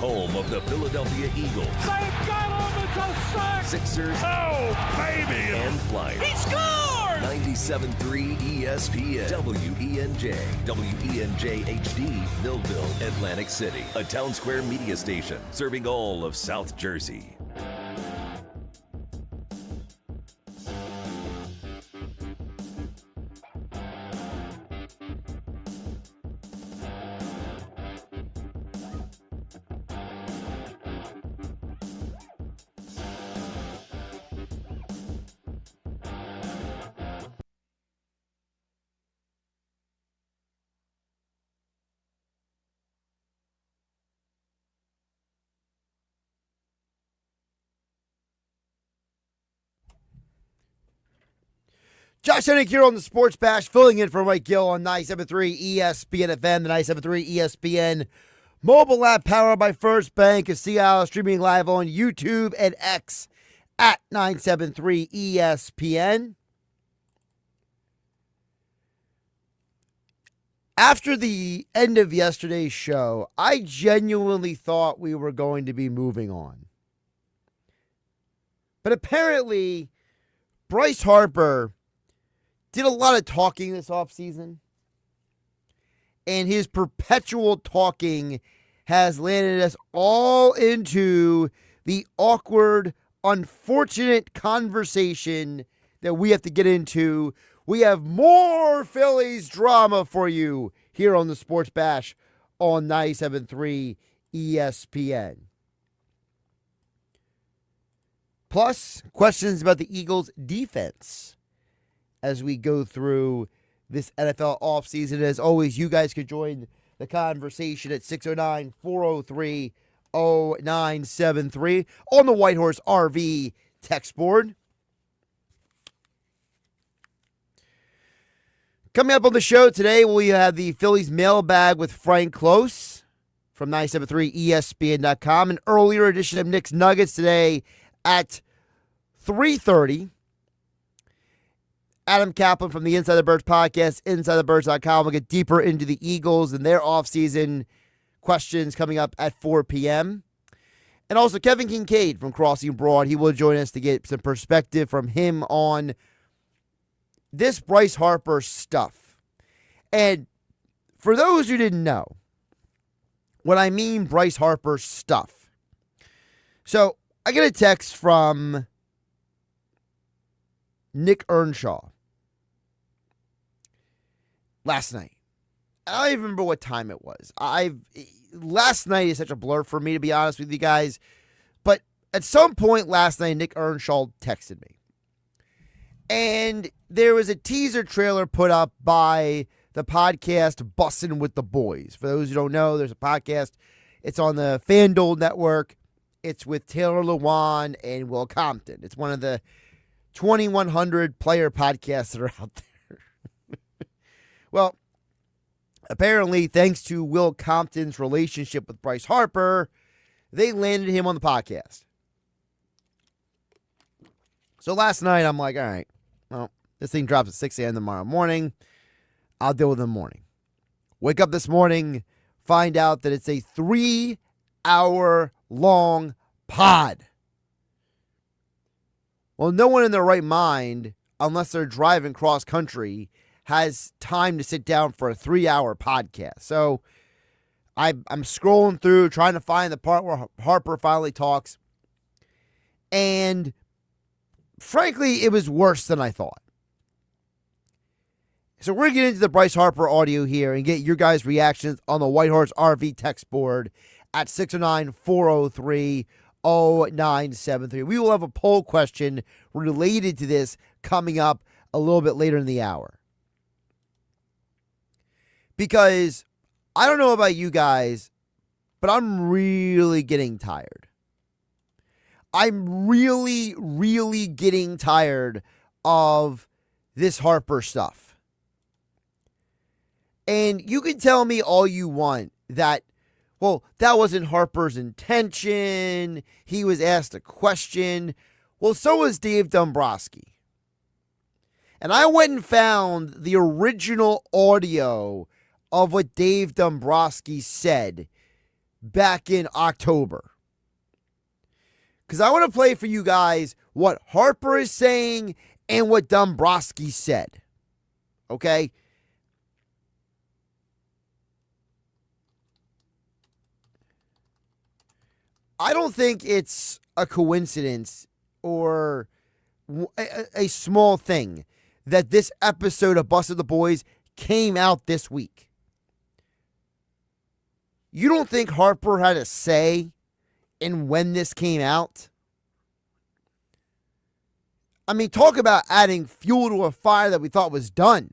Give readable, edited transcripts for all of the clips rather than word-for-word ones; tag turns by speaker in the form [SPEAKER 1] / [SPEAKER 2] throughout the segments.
[SPEAKER 1] home of the Philadelphia Eagles.
[SPEAKER 2] They've got him, it's a sack!
[SPEAKER 1] Sixers.
[SPEAKER 2] Oh, baby!
[SPEAKER 1] And Flyers.
[SPEAKER 2] He scored!
[SPEAKER 1] 97.3 ESPN. WENJ. WENJ HD. Millville, Atlantic City. A Town Square media station serving all of South Jersey.
[SPEAKER 3] Josh Hennig here on the Sports Bash, filling in for Mike Gill on 97.3 ESPN FM, the 97.3 ESPN mobile app powered by First Bank of Seattle, streaming live on YouTube and X at 973 ESPN. After the end of yesterday's show, I genuinely thought we were going to be moving on. But apparently, Bryce Harper did a lot of talking this offseason, and his perpetual talking has landed us all into the awkward, unfortunate conversation that we have to get into. We have more Phillies drama for you here on the Sports Bash on 97.3 ESPN. Plus, questions about the Eagles' defense as we go through this NFL offseason. As always, you guys can join the conversation at 609-403-0973 on the Whitehorse RV text board. Coming up on the show today, we have the Phillies mailbag with Frank Klose from 973ESPN.com. An earlier edition of Knicks Nuggets today at 3:30. Adam Caplan from the Inside the Birds podcast, InsideTheBirds.com. We'll get deeper into the Eagles and their offseason questions coming up at 4 p.m. And also Kevin Kinkead from Crossing Broad. He will join us to get some perspective from him on this Bryce Harper stuff. And for those who didn't know what I mean Bryce Harper stuff. So I get a text from Nick Earnshsaw last night. I don't even remember what time it was. Last night is such a blur for me, to be honest with you guys. But at some point last night, Nick Earnshaw texted me. And there was a teaser trailer put up by the podcast Bussin' with the Boys. For those who don't know, there's a podcast. It's on the FanDuel network. It's with Taylor Lewan and Will Compton. It's one of the 2,100 player podcasts that are out there. Well, apparently, thanks to Will Compton's relationship with Bryce Harper, they landed him on the podcast. So last night, I'm like, all right, well, this thing drops at 6 a.m. tomorrow morning. I'll deal with it in the morning. Wake up this morning, find out that it's a 3-hour-long pod. Well, no one in their right mind, unless they're driving cross country, has time to sit down for a 3-hour podcast. So I'm scrolling through, trying to find the part where Harper finally talks. And frankly, it was worse than I thought. So we're going to get into the Bryce Harper audio here and get your guys' reactions on the Whitehorse RV text board at 609-403-0973. We will have a poll question related to this coming up a little bit later in the hour. Because I don't know about you guys, but I'm really getting tired. I'm really, really getting tired of this Harper stuff. And you can tell me all you want that, well, that wasn't Harper's intention. He was asked a question. Well, so was Dave Dombrowski. And I went and found the original audio of what Dave Dombrowski said back in October. Because I want to play for you guys what Harper is saying and what Dombrowski said. Okay? I don't think it's a coincidence or a small thing that this episode of Busted the Boys came out this week. You don't think Harper had a say in when this came out? I mean, talk about adding fuel to a fire that we thought was done.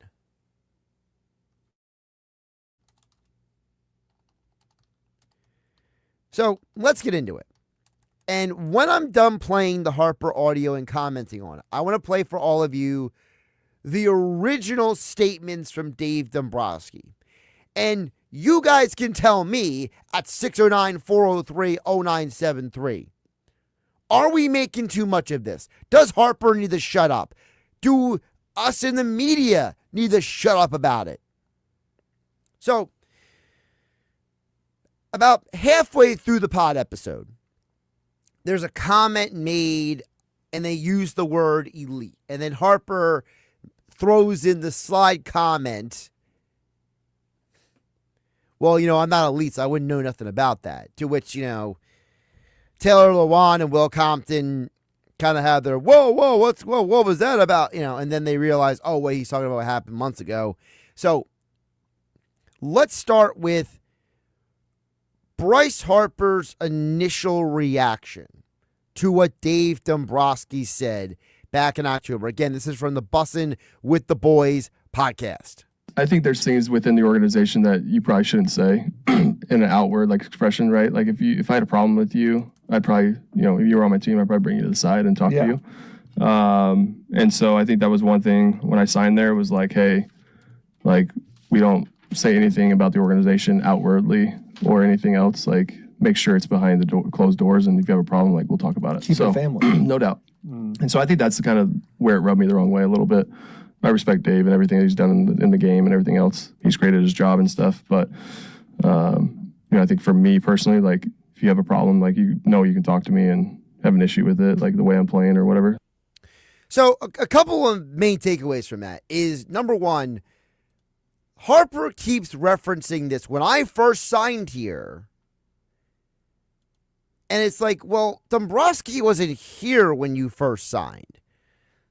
[SPEAKER 3] So let's get into it. And when I'm done playing the Harper audio and commenting on it, I want to play for all of you the original statements from Dave Dombrowski. And you guys can tell me at 609-403-0973. Are we making too much of this? Does Harper need to shut up? Do us in the media need to shut up about it? So, about halfway through the pod episode, there's a comment made and they use the word elite. And then Harper throws in the slide comment, well, I'm not elite, so I wouldn't know nothing about that. To which, Taylor Lewan and Will Compton kind of have their, what was that about? And then they realize, oh, wait, he's talking about what happened months ago. So let's start with Bryce Harper's initial reaction to what Dave Dombrowski said back in October. Again, this is from the Bussin' with the Boys podcast.
[SPEAKER 4] I think there's things within the organization that you probably shouldn't say in an outward expression, right? Like if I had a problem with you, I'd probably, if you were on my team, I'd probably bring you to the side and talk to you. And so I think that was one thing when I signed there was like, hey, we don't say anything about the organization outwardly or anything else. Make sure it's behind the closed doors, and if you have a problem, we'll talk about it.
[SPEAKER 5] Keep it family.
[SPEAKER 4] No doubt. And so I think that's the kind of where it rubbed me the wrong way a little bit. I respect Dave and everything that he's done in the game and everything else. He's great at his job and stuff. But, I think for me personally, if you have a problem, you can talk to me and have an issue with it, the way I'm playing or whatever.
[SPEAKER 3] So a couple of main takeaways from that is, number one, Harper keeps referencing this. When I first signed here, and it's like, well, Dombrowski wasn't here when you first signed.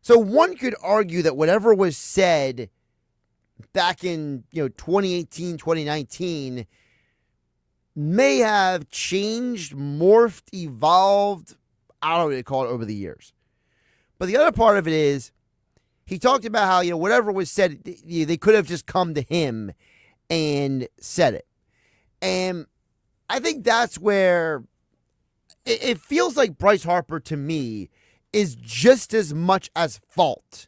[SPEAKER 3] So one could argue that whatever was said back in 2018, 2019 may have changed, morphed, evolved. I don't know what to call it over the years. But the other part of it is he talked about how, whatever was said, they could have just come to him and said it. And I think that's where it feels like Bryce Harper, to me, is just as much as fault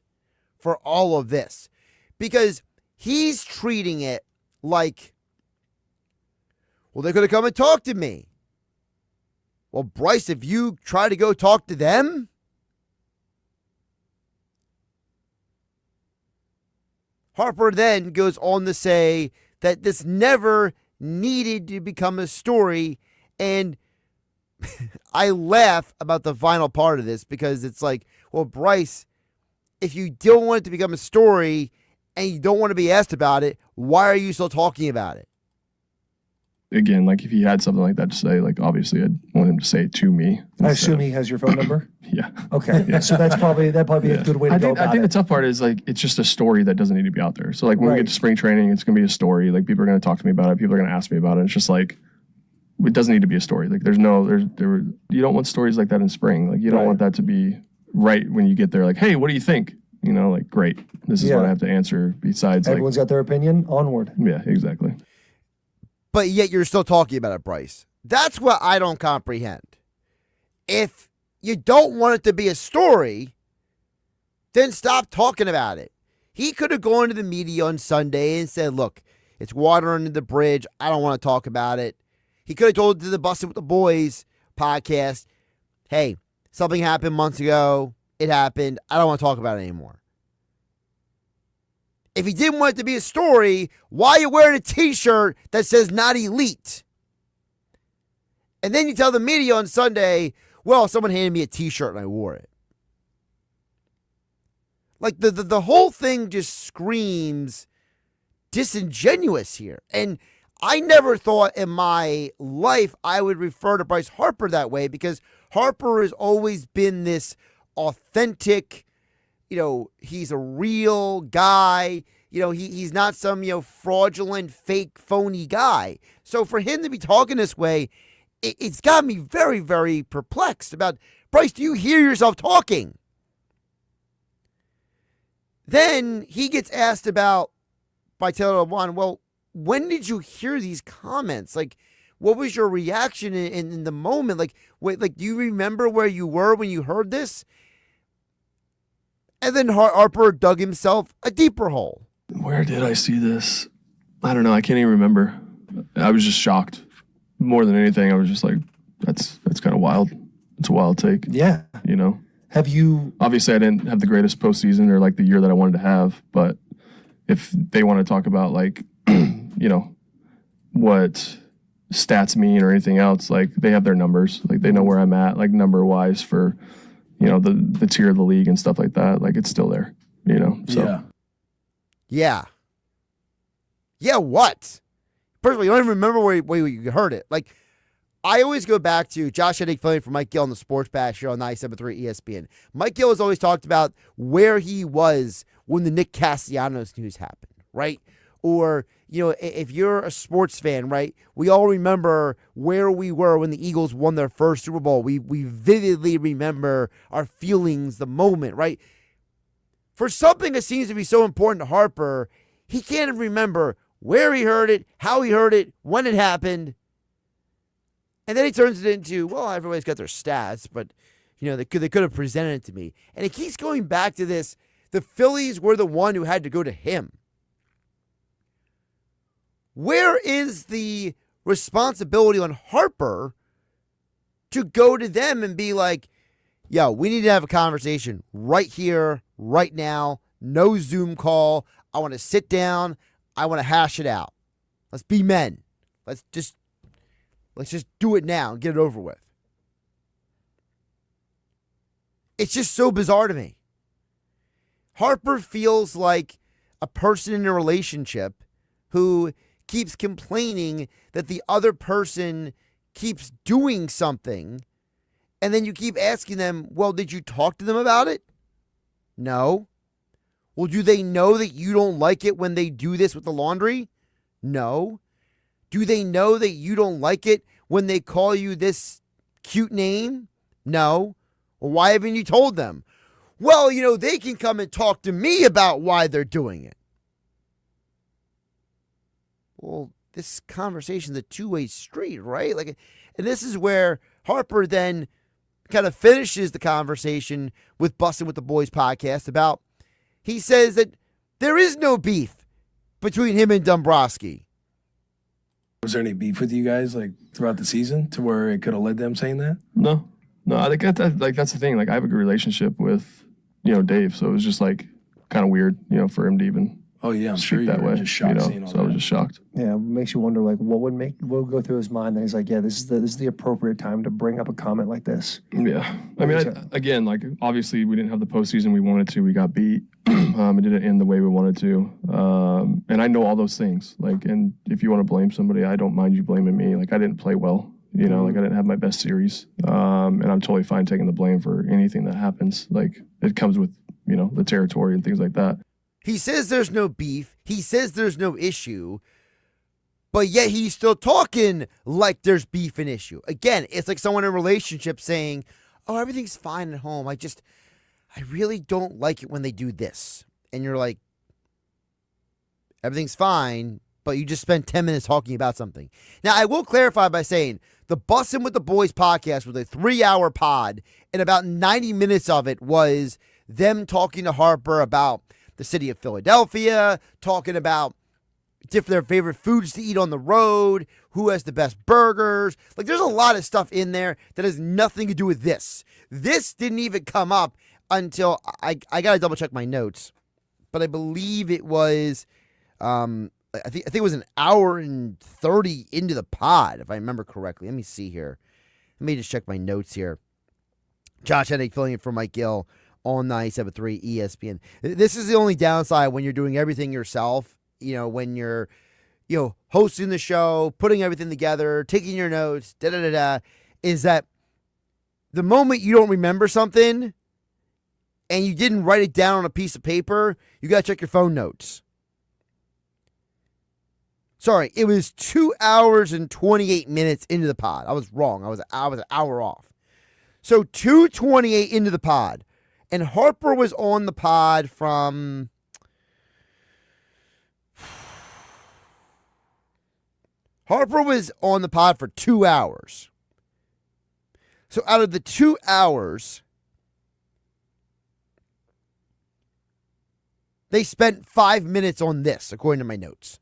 [SPEAKER 3] for all of this. Because he's treating it like, well, they're going to come and talk to me. Well, Bryce, if you try to go talk to them, Harper then goes on to say that this never needed to become a story. And I laugh about the final part of this because it's like, well, Bryce, if you don't want it to become a story and you don't want to be asked about it, why are you still talking about it?
[SPEAKER 4] Again, if he had something like that to say, obviously I'd want him to say it to me.
[SPEAKER 5] I assume he has your phone number?
[SPEAKER 4] Yeah.
[SPEAKER 5] Okay. Yeah. So that'd probably be a good way to go about it.
[SPEAKER 4] I think the tough part is it's just a story that doesn't need to be out there. So when we get to spring training, it's going to be a story. People are going to talk to me about it. People are going to ask me about it. It's just it doesn't need to be a story. You don't want stories like that in spring. You don't want that to be right when you get there. Hey, what do you think? Great. This is what I have to answer. Besides,
[SPEAKER 5] everyone's got their opinion. Onward.
[SPEAKER 4] Yeah, exactly.
[SPEAKER 3] But yet you're still talking about it, Bryce. That's what I don't comprehend. If you don't want it to be a story, then stop talking about it. He could have gone to the media on Sunday and said, look, it's water under the bridge. I don't want to talk about it. He could have told to the Bustin' with the Boys podcast, hey, something happened months ago. It happened. I don't want to talk about it anymore. If he didn't want it to be a story, why are you wearing a t-shirt that says not elite? And then you tell the media on Sunday, well, someone handed me a T-shirt and I wore it. Like the whole thing just screams disingenuous here. And I never thought in my life I would refer to Bryce Harper that way, because Harper has always been this authentic, he's a real guy. He's not some, fraudulent, fake, phony guy. So for him to be talking this way, it's got me very, very perplexed about, Bryce, do you hear yourself talking? Then he gets asked about by Taylor Lewan, well, when did you hear these comments? Like, what was your reaction in the moment? Like, do you remember where you were when you heard this? And then Harper dug himself a deeper hole.
[SPEAKER 4] Where did I see this? I don't know. I can't even remember. I was just shocked. More than anything, I was just like, that's kind of wild. It's a wild take.
[SPEAKER 5] Yeah. Have you...
[SPEAKER 4] Obviously, I didn't have the greatest postseason or like the year that I wanted to have, but if they want to talk about like, what stats mean or anything else, like they have their numbers. Like they know where I'm at, like number-wise for, the tier of the league and stuff like that. Like it's still there, So.
[SPEAKER 3] Yeah. Yeah, what? Personally, you don't even remember where you heard it. Like, I always go back to Josh Hennig filling for Mike Gill on the Sports Bash here on 97.3 ESPN. Mike Gill has always talked about where he was when the Nick Castellanos news happened, right? Or, if you're a sports fan, right, we all remember where we were when the Eagles won their first Super Bowl. We vividly remember our feelings, the moment, right? For something that seems to be so important to Harper, he can't even remember where he heard it, how he heard it, when it happened. And then he turns it into, well, everybody's got their stats, but, they could have presented it to me. And it keeps going back to this. The Phillies were the one who had to go to him. Where is the responsibility on Harper to go to them and be like, yo, we need to have a conversation right here, right now. No Zoom call. I want to sit down. I want to hash it out. Let's be men. Let's just do it now and get it over with. It's just so bizarre to me. Harper feels like a person in a relationship who keeps complaining that the other person keeps doing something, and then you keep asking them, well, did you talk to them about it? No. Well, do they know that you don't like it when they do this with the laundry? No. Do they know that you don't like it when they call you this cute name? No. Well, why haven't you told them? Well, they can come and talk to me about why they're doing it. Well, this conversation's a two-way street, right? And this is where Harper then kind of finishes the conversation with Bussin' with the Boys podcast about, he says that there is no beef between him and Dombrowski.
[SPEAKER 6] Was there any beef with you guys throughout the season to where it could have led them saying that?
[SPEAKER 4] No, I think that's the thing. I have a good relationship with, Dave, so it was just kind of weird, for him to even.
[SPEAKER 6] Oh yeah, I'm sure you
[SPEAKER 4] that
[SPEAKER 6] were
[SPEAKER 4] way,
[SPEAKER 6] just shocked seeing all
[SPEAKER 4] so
[SPEAKER 6] that.
[SPEAKER 4] I was just shocked.
[SPEAKER 5] Yeah, it makes you wonder, what would go through his mind that he's like, yeah, this is the appropriate time to bring up a comment like this.
[SPEAKER 4] Yeah, I mean, again, obviously we didn't have the postseason we wanted to. We got beat. It didn't end the way we wanted to. And I know all those things. And if you want to blame somebody, I don't mind you blaming me. I didn't play well. I didn't have my best series. And I'm totally fine taking the blame for anything that happens. It comes with, the territory and things like that.
[SPEAKER 3] He says there's no beef. He says there's no issue. But yet he's still talking like there's beef and issue. Again, it's like someone in a relationship saying, oh, everything's fine at home. I really don't like it when they do this. And you're like, everything's fine, but you just spent 10 minutes talking about something. Now, I will clarify by saying the Bussin' with the Boys podcast was a 3-hour pod, and about 90 minutes of it was them talking to Harper about the city of Philadelphia, talking about their favorite foods to eat on the road, who has the best burgers. There's a lot of stuff in there that has nothing to do with this. This didn't even come up until I got to double check my notes, but I believe it was, I think it was an hour and 30 into the pod, if I remember correctly. Let me see here. Let me just check my notes here. Josh Hennig filling in for Mike Gill on 97.3 ESPN. This is the only downside when you're doing everything yourself, when you're, hosting the show, putting everything together, taking your notes, is that the moment you don't remember something and you didn't write it down on a piece of paper, you got to check your phone notes. Sorry, it was 2 hours and 28 minutes into the pod. I was wrong. I was an hour off. So 2:28 into the pod. And Harper was on the pod from Harper was on the pod for 2 hours. So out of the 2 hours, they spent 5 minutes on this, according to my notes.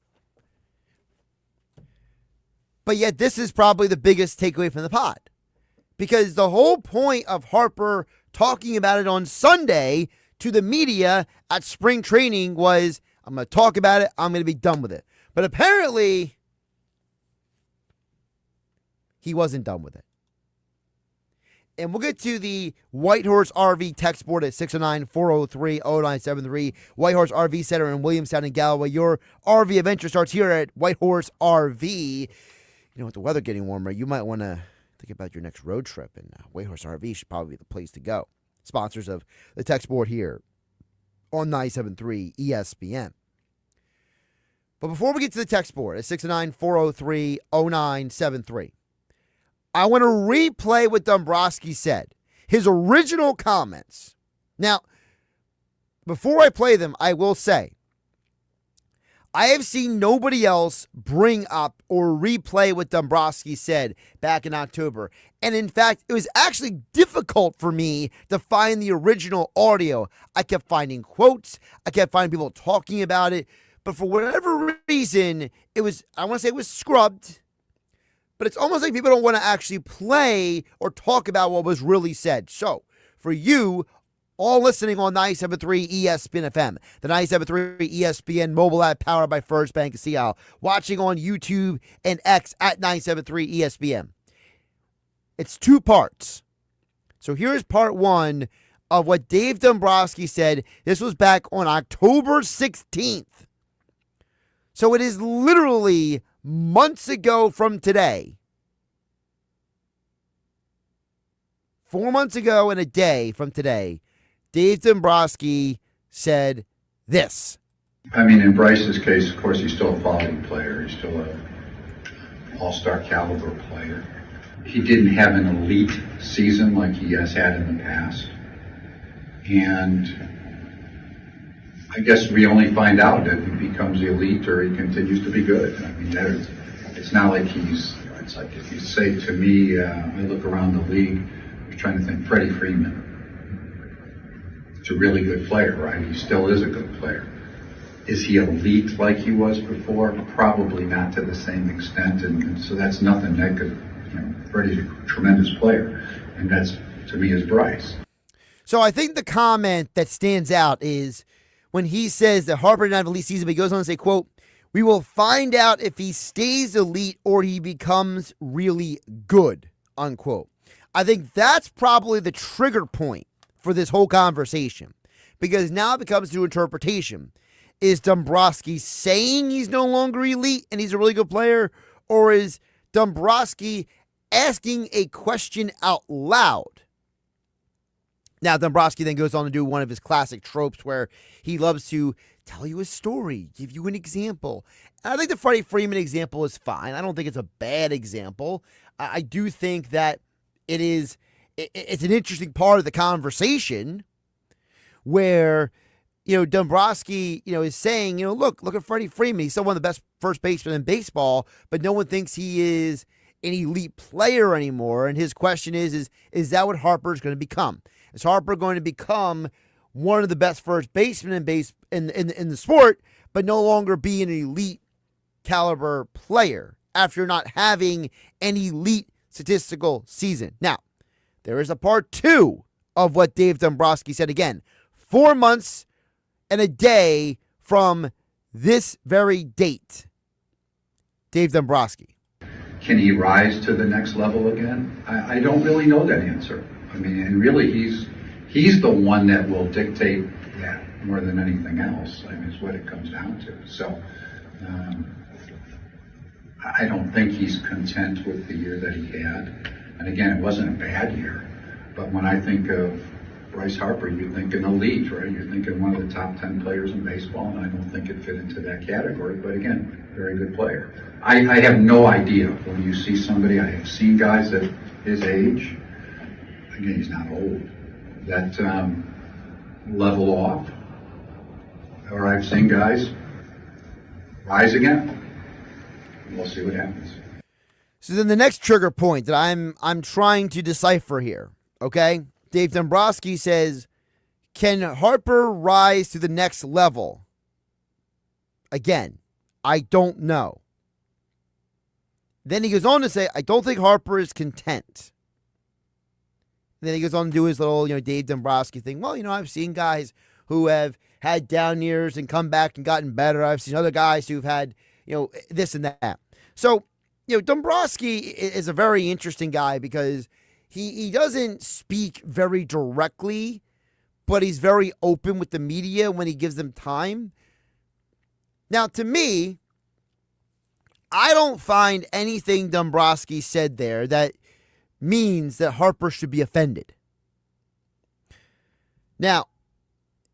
[SPEAKER 3] But yet this is probably the biggest takeaway from the pod. Because the whole point of Harper talking about it on Sunday to the media at spring training was, I'm going to talk about it, I'm going to be done with it. But apparently, he wasn't done with it. And we'll get to the Whitehorse RV text board at 609-403-0973. Whitehorse RV Center in Williamstown and Galloway. Your RV adventure starts here at Whitehorse RV. With the weather getting warmer, you might want to think about your next road trip, and Whitehorse RV should probably be the place to go. Sponsors of the text board here on 97.3 ESPN. But before we get to the text board at 609-403-0973, I want to replay what Dombrowski said, his original comments. Now, before I play them, I will say, I have seen nobody else bring up or replay what Dombrowski said back in October. And in fact, it was actually difficult for me to find the original audio. I kept finding quotes. I kept finding people talking about it. But for whatever reason, I want to say it was scrubbed. But it's almost like people don't want to actually play or talk about what was really said. So, for you, all listening on 97.3 ESPN FM, the 97.3 ESPN mobile app powered by First Bank of Seattle, watching on YouTube and X at 97.3 ESPN. It's 2 parts. So here's part 1 of what Dave Dombrowski said. This was back on October 16th. So it is literally months ago from today. 4 months ago and a day from today, Dave Dombrowski said this.
[SPEAKER 7] I mean, in Bryce's case, of course, he's still a quality player. He's still an all-star caliber player. He didn't have an elite season like he has had in the past. And I guess we only find out if he becomes elite or he continues to be good. I mean, it's not like it's like if you say to me, I look around the league, I was trying to think, Freddie Freeman. He's a really good player, right? He still is a good player. Is he elite like he was before? Probably not to the same extent, and so that's nothing that could, Freddie's a tremendous player, and that's, to me, is Bryce.
[SPEAKER 3] So I think the comment that stands out is when he says that Harper didn't have an elite season, but he goes on to say, quote, "We will find out if he stays elite or he becomes really good," unquote. I think that's probably the trigger point for this whole conversation, because now it becomes to interpretation. Is Dombrowski saying he's no longer elite and he's a really good player, or is Dombrowski asking a question out loud? Now, Dombrowski then goes on to do one of his classic tropes where he loves to tell you a story, give you an example. And I think the Freddie Freeman example is fine. I don't think it's a bad example. I do think that it's an interesting part of the conversation where, Dombrowski, is saying, look at Freddie Freeman. He's still one of the best first basemen in baseball, but no one thinks he is an elite player anymore. And his question is that what Harper's going to become? Is Harper going to become one of the best first basemen in the sport, but no longer be an elite caliber player after not having an elite statistical season? Now, there is a part 2 of what Dave Dombrowski said again. 4 months and a day from this very date. Dave Dombrowski.
[SPEAKER 7] Can he rise to the next level again? I don't really know that answer. I mean, and really he's the one that will dictate that more than anything else. I mean, it's what it comes down to. So I don't think he's content with the year that he had. And again, it wasn't a bad year. But when I think of Bryce Harper, you think an elite, right? You're thinking one of the top 10 players in baseball, and I don't think it fit into that category. But again, very good player. I have no idea when you see somebody. I have seen guys at his age. Again, he's not old. That level off, or I've seen guys rise again. We'll see what happens.
[SPEAKER 3] So then the next trigger point that I'm trying to decipher here, okay? Dave Dombrowski says, can Harper rise to the next level? Again, I don't know. Then he goes on to say, I don't think Harper is content. Then he goes on to do his little, Dave Dombrowski thing. Well, I've seen guys who have had down years and come back and gotten better. I've seen other guys who've had, this and that. So, Dombrowski is a very interesting guy because he doesn't speak very directly, but he's very open with the media when he gives them time. Now, to me, I don't find anything Dombrowski said there that means that Harper should be offended. Now,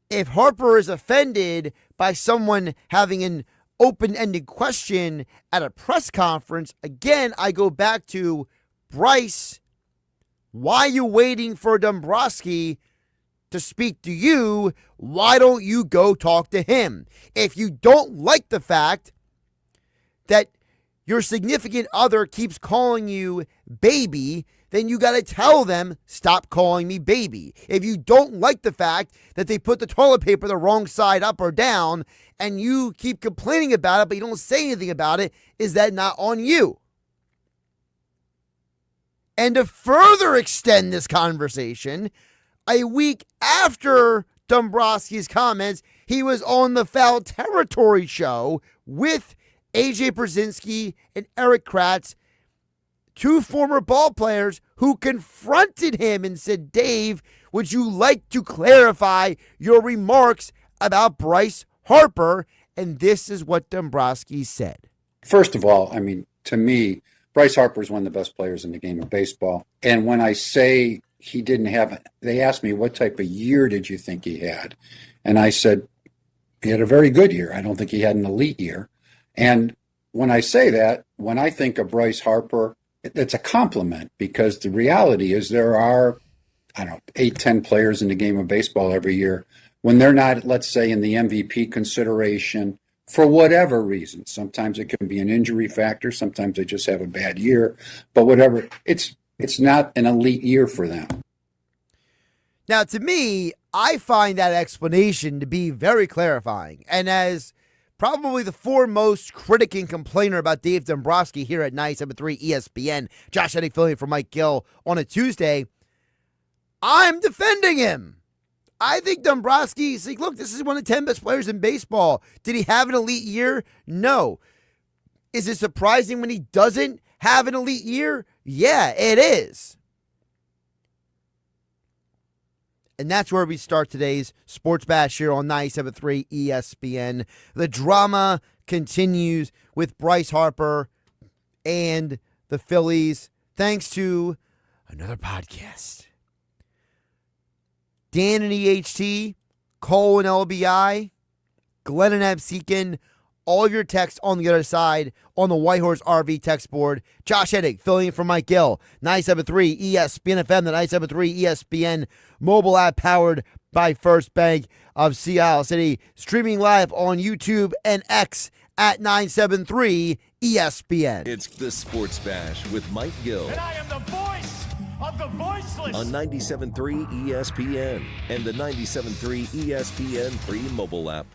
[SPEAKER 3] if Harper is offended by someone having an open-ended question at a press conference, again, I go back to Bryce. Why are you waiting for Dombrowski to speak to you? Why don't you go talk to him? If you don't like the fact that your significant other keeps calling you baby, then you got to tell them, stop calling me baby. If you don't like the fact that they put the toilet paper the wrong side up or down and you keep complaining about it, but you don't say anything about it, is that not on you? And to further extend this conversation, a week after Dombrowski's comments, he was on the Foul Territory show with AJ Brzezinski and Eric Kratz, two former ball players who confronted him and said, Dave, would you like to clarify your remarks about Bryce Harper? And this is what Dombrowski said.
[SPEAKER 8] First of all, I mean, to me, Bryce Harper is one of the best players in the game of baseball. And when I say he didn't have, they asked me, what type of year did you think he had? And I said, he had a very good year. I don't think he had an elite year. And when I say that, when I think of Bryce Harper, it's a compliment because the reality is there are, 8, 10 players in the game of baseball every year. When they're not, let's say, in the MVP consideration, for whatever reason, sometimes it can be an injury factor, sometimes they just have a bad year, but whatever, it's not an elite year for them.
[SPEAKER 3] Now, to me, I find that explanation to be very clarifying. And as probably the foremost critic and complainer about Dave Dombrowski here at 97.3 ESPN, Josh Hennig filling in for Mike Gill on a Tuesday, I'm defending him. I think Dombrowski's like, look, this is one of the 10 best players in baseball. Did he have an elite year? No. Is it surprising when he doesn't have an elite year? Yeah, it is. And that's where we start today's Sports Bash here on 97.3 ESPN. The drama continues with Bryce Harper and the Phillies, thanks to another podcast. Dan and EHT, Cole and LBI, Glenn and Absekin, all your text on the other side on the Whitehorse RV text board. Josh Hennig filling in for Mike Gill. 97.3 ESPN FM, the 97.3 ESPN mobile app powered by First Bank of Sea City. Streaming live on YouTube and X at 97.3 ESPN.
[SPEAKER 1] It's the Sports Bash with Mike Gill.
[SPEAKER 2] And I am the voice of the voiceless.
[SPEAKER 1] On 97.3 ESPN and the 97.3 ESPN free mobile app.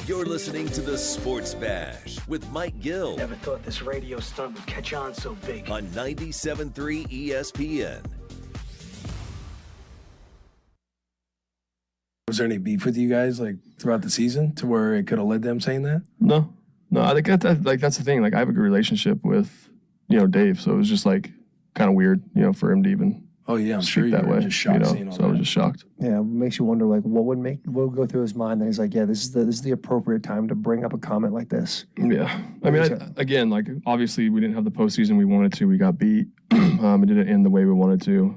[SPEAKER 1] You're listening to the Sports Bash with Mike Gill
[SPEAKER 2] Never thought this radio stunt would catch on so big.
[SPEAKER 1] on 97.3 ESPN.
[SPEAKER 6] Was there any beef with you guys like throughout the season to where it could have led them saying that?
[SPEAKER 4] No, I think that's the thing. Like I have a good relationship with, Dave, so it was just like kind of weird, for him to even
[SPEAKER 6] Oh yeah, I'm
[SPEAKER 4] speak
[SPEAKER 6] sure you
[SPEAKER 4] that
[SPEAKER 6] were
[SPEAKER 4] way.
[SPEAKER 6] just shocked seeing all
[SPEAKER 4] So
[SPEAKER 6] that.
[SPEAKER 4] I was just shocked.
[SPEAKER 5] Yeah, it makes you wonder, like, what would go through his mind that he's like, yeah, this is the appropriate time to bring up a comment like this.
[SPEAKER 4] Yeah, I mean, again, like obviously we didn't have the postseason we wanted to. We got beat. It didn't end the way we wanted to.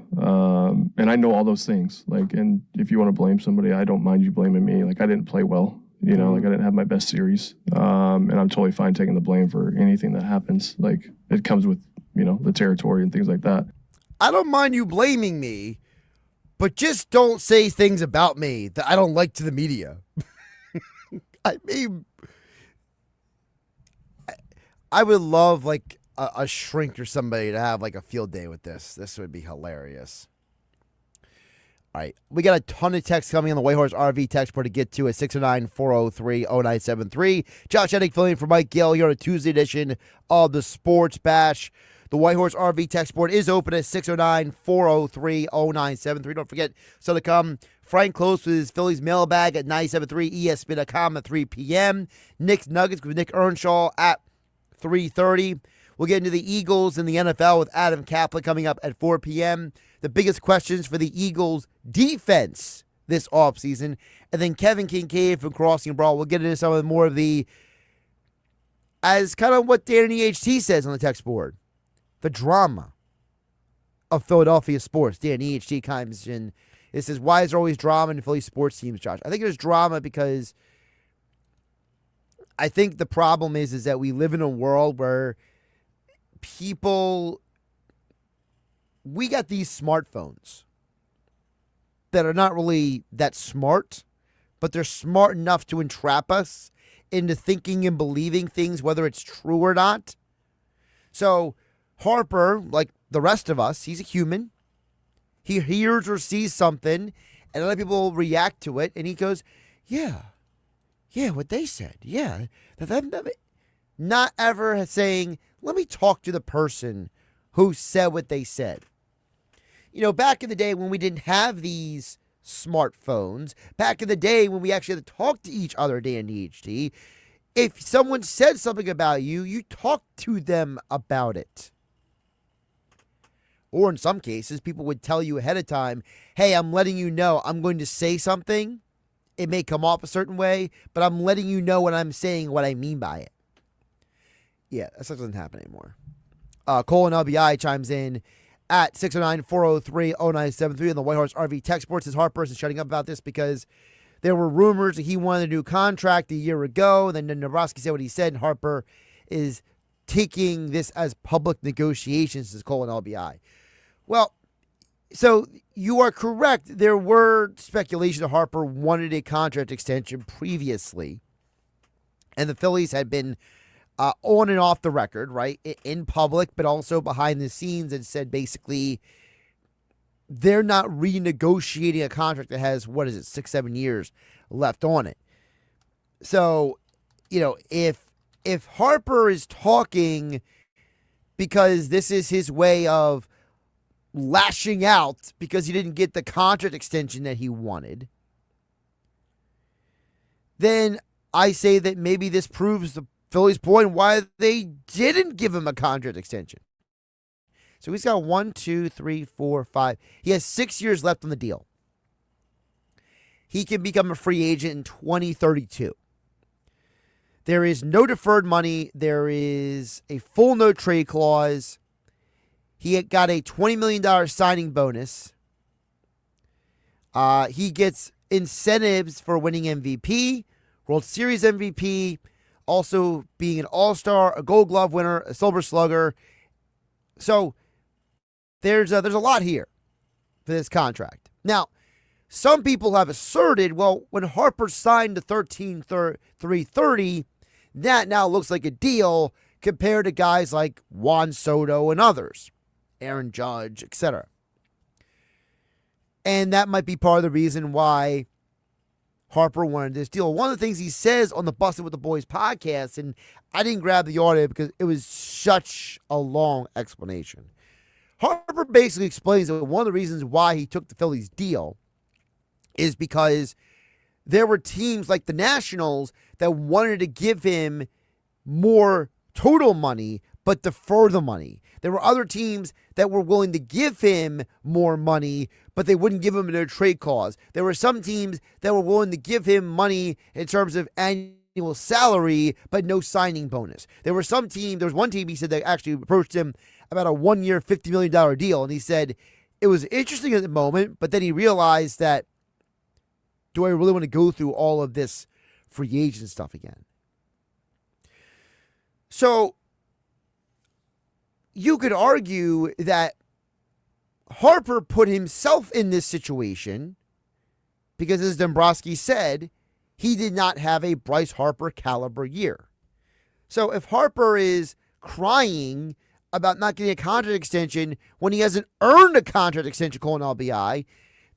[SPEAKER 4] And I know all those things. Like, and if you want to blame somebody, I don't mind you blaming me. Like I didn't play well. Like I didn't have my best series. And I'm totally fine taking the blame for anything that happens. Like it comes with the territory and things like that.
[SPEAKER 3] I don't mind you blaming me, but just don't say things about me that I don't like to the media. I mean, I would love like a shrink or somebody to have like a field day with this. This would be hilarious. All right, we got a ton of texts coming on the Whitehorse RV text board to get to at 609-403-0973. Josh Hennig filling in for Mike Gill here on a Tuesday edition of the Sports Bash. The Whitehorse RV text board is open at 609-403-0973. Don't forget, so to come, Frank Klose with his Phillies mailbag at 97.3 ESPN.com at 3 p.m. Nick's Nuggets with Nick Earnshsaw at 3:30. We'll get into the Eagles and the NFL with Adam Caplan coming up at 4 p.m. The biggest questions for the Eagles defense this offseason. And then Kevin Kinkead from Crossing Brawl. We'll get into some of the more of the, as kind of what Danny HT says on the text board, the drama of Philadelphia sports. Danny HT comes in. It says, why is there always drama in Philly sports teams, Josh? I think there's drama because I think the problem is that we live in a world where we got these smartphones that are not really that smart, but they're smart enough to entrap us into thinking and believing things, whether it's true or not. So Harper, like the rest of us, he's a human. He hears or sees something, and other people react to it, and he goes, yeah, what they said, yeah. Not ever saying, let me talk to the person who said what they said. Back in the day when we didn't have these smartphones, back in the day when we actually had to talk to each other, Danny HT, if someone said something about you, you talk to them about it. Or in some cases, people would tell you ahead of time, hey, I'm letting you know I'm going to say something. It may come off a certain way, but I'm letting you know when I'm saying what I mean by it. Yeah, that stuff doesn't happen anymore. Cole and LBI chimes in at 609-403-0973 on the Whitehorse RV text board. Says Harper is shutting up about this because there were rumors that he wanted a new contract a year ago. Then Nebraska said what he said, and Harper is taking this as public negotiations, says Cole and LBI. Well, so you are correct. There were speculation that Harper wanted a contract extension previously, and the Phillies had been on and off the record, right, in public, but also behind the scenes, and said basically they're not renegotiating a contract that has, 6-7 years left on it. So, if Harper is talking because this is his way of lashing out because he didn't get the contract extension that he wanted, then I say that maybe this proves the Phillies' point why they didn't give him a contract extension. So he's got 1, 2, 3, 4, 5. He has 6 years left on the deal. He can become a free agent in 2032. There is no deferred money. There is a full no trade clause. He got a $20 million signing bonus. He gets incentives for winning MVP, World Series MVP, also being an All-Star, a Gold Glove winner, a Silver Slugger. So there's a lot here for this contract. Now, some people have asserted, well, when Harper signed the 13-330, that now looks like a deal compared to guys like Juan Soto and others, Aaron Judge, etc. And that might be part of the reason why Harper wanted this deal. One of the things he says on the Busted with the Boys podcast, and I didn't grab the audio because it was such a long explanation. Harper basically explains that one of the reasons why he took the Phillies deal is because there were teams like the Nationals that wanted to give him more total money but defer the money. There were other teams that were willing to give him more money, but they wouldn't give him their trade clause. There were some teams that were willing to give him money in terms of annual salary, but no signing bonus. There was one team he said that actually approached him about a 1-year, $50 million deal, and he said it was interesting at the moment, but then he realized that, do I really want to go through all of this free agent stuff again? So you could argue that Harper put himself in this situation because, as Dombrowski said, he did not have a Bryce Harper caliber year. So if Harper is crying about not getting a contract extension when he hasn't earned a contract extension calling LBI,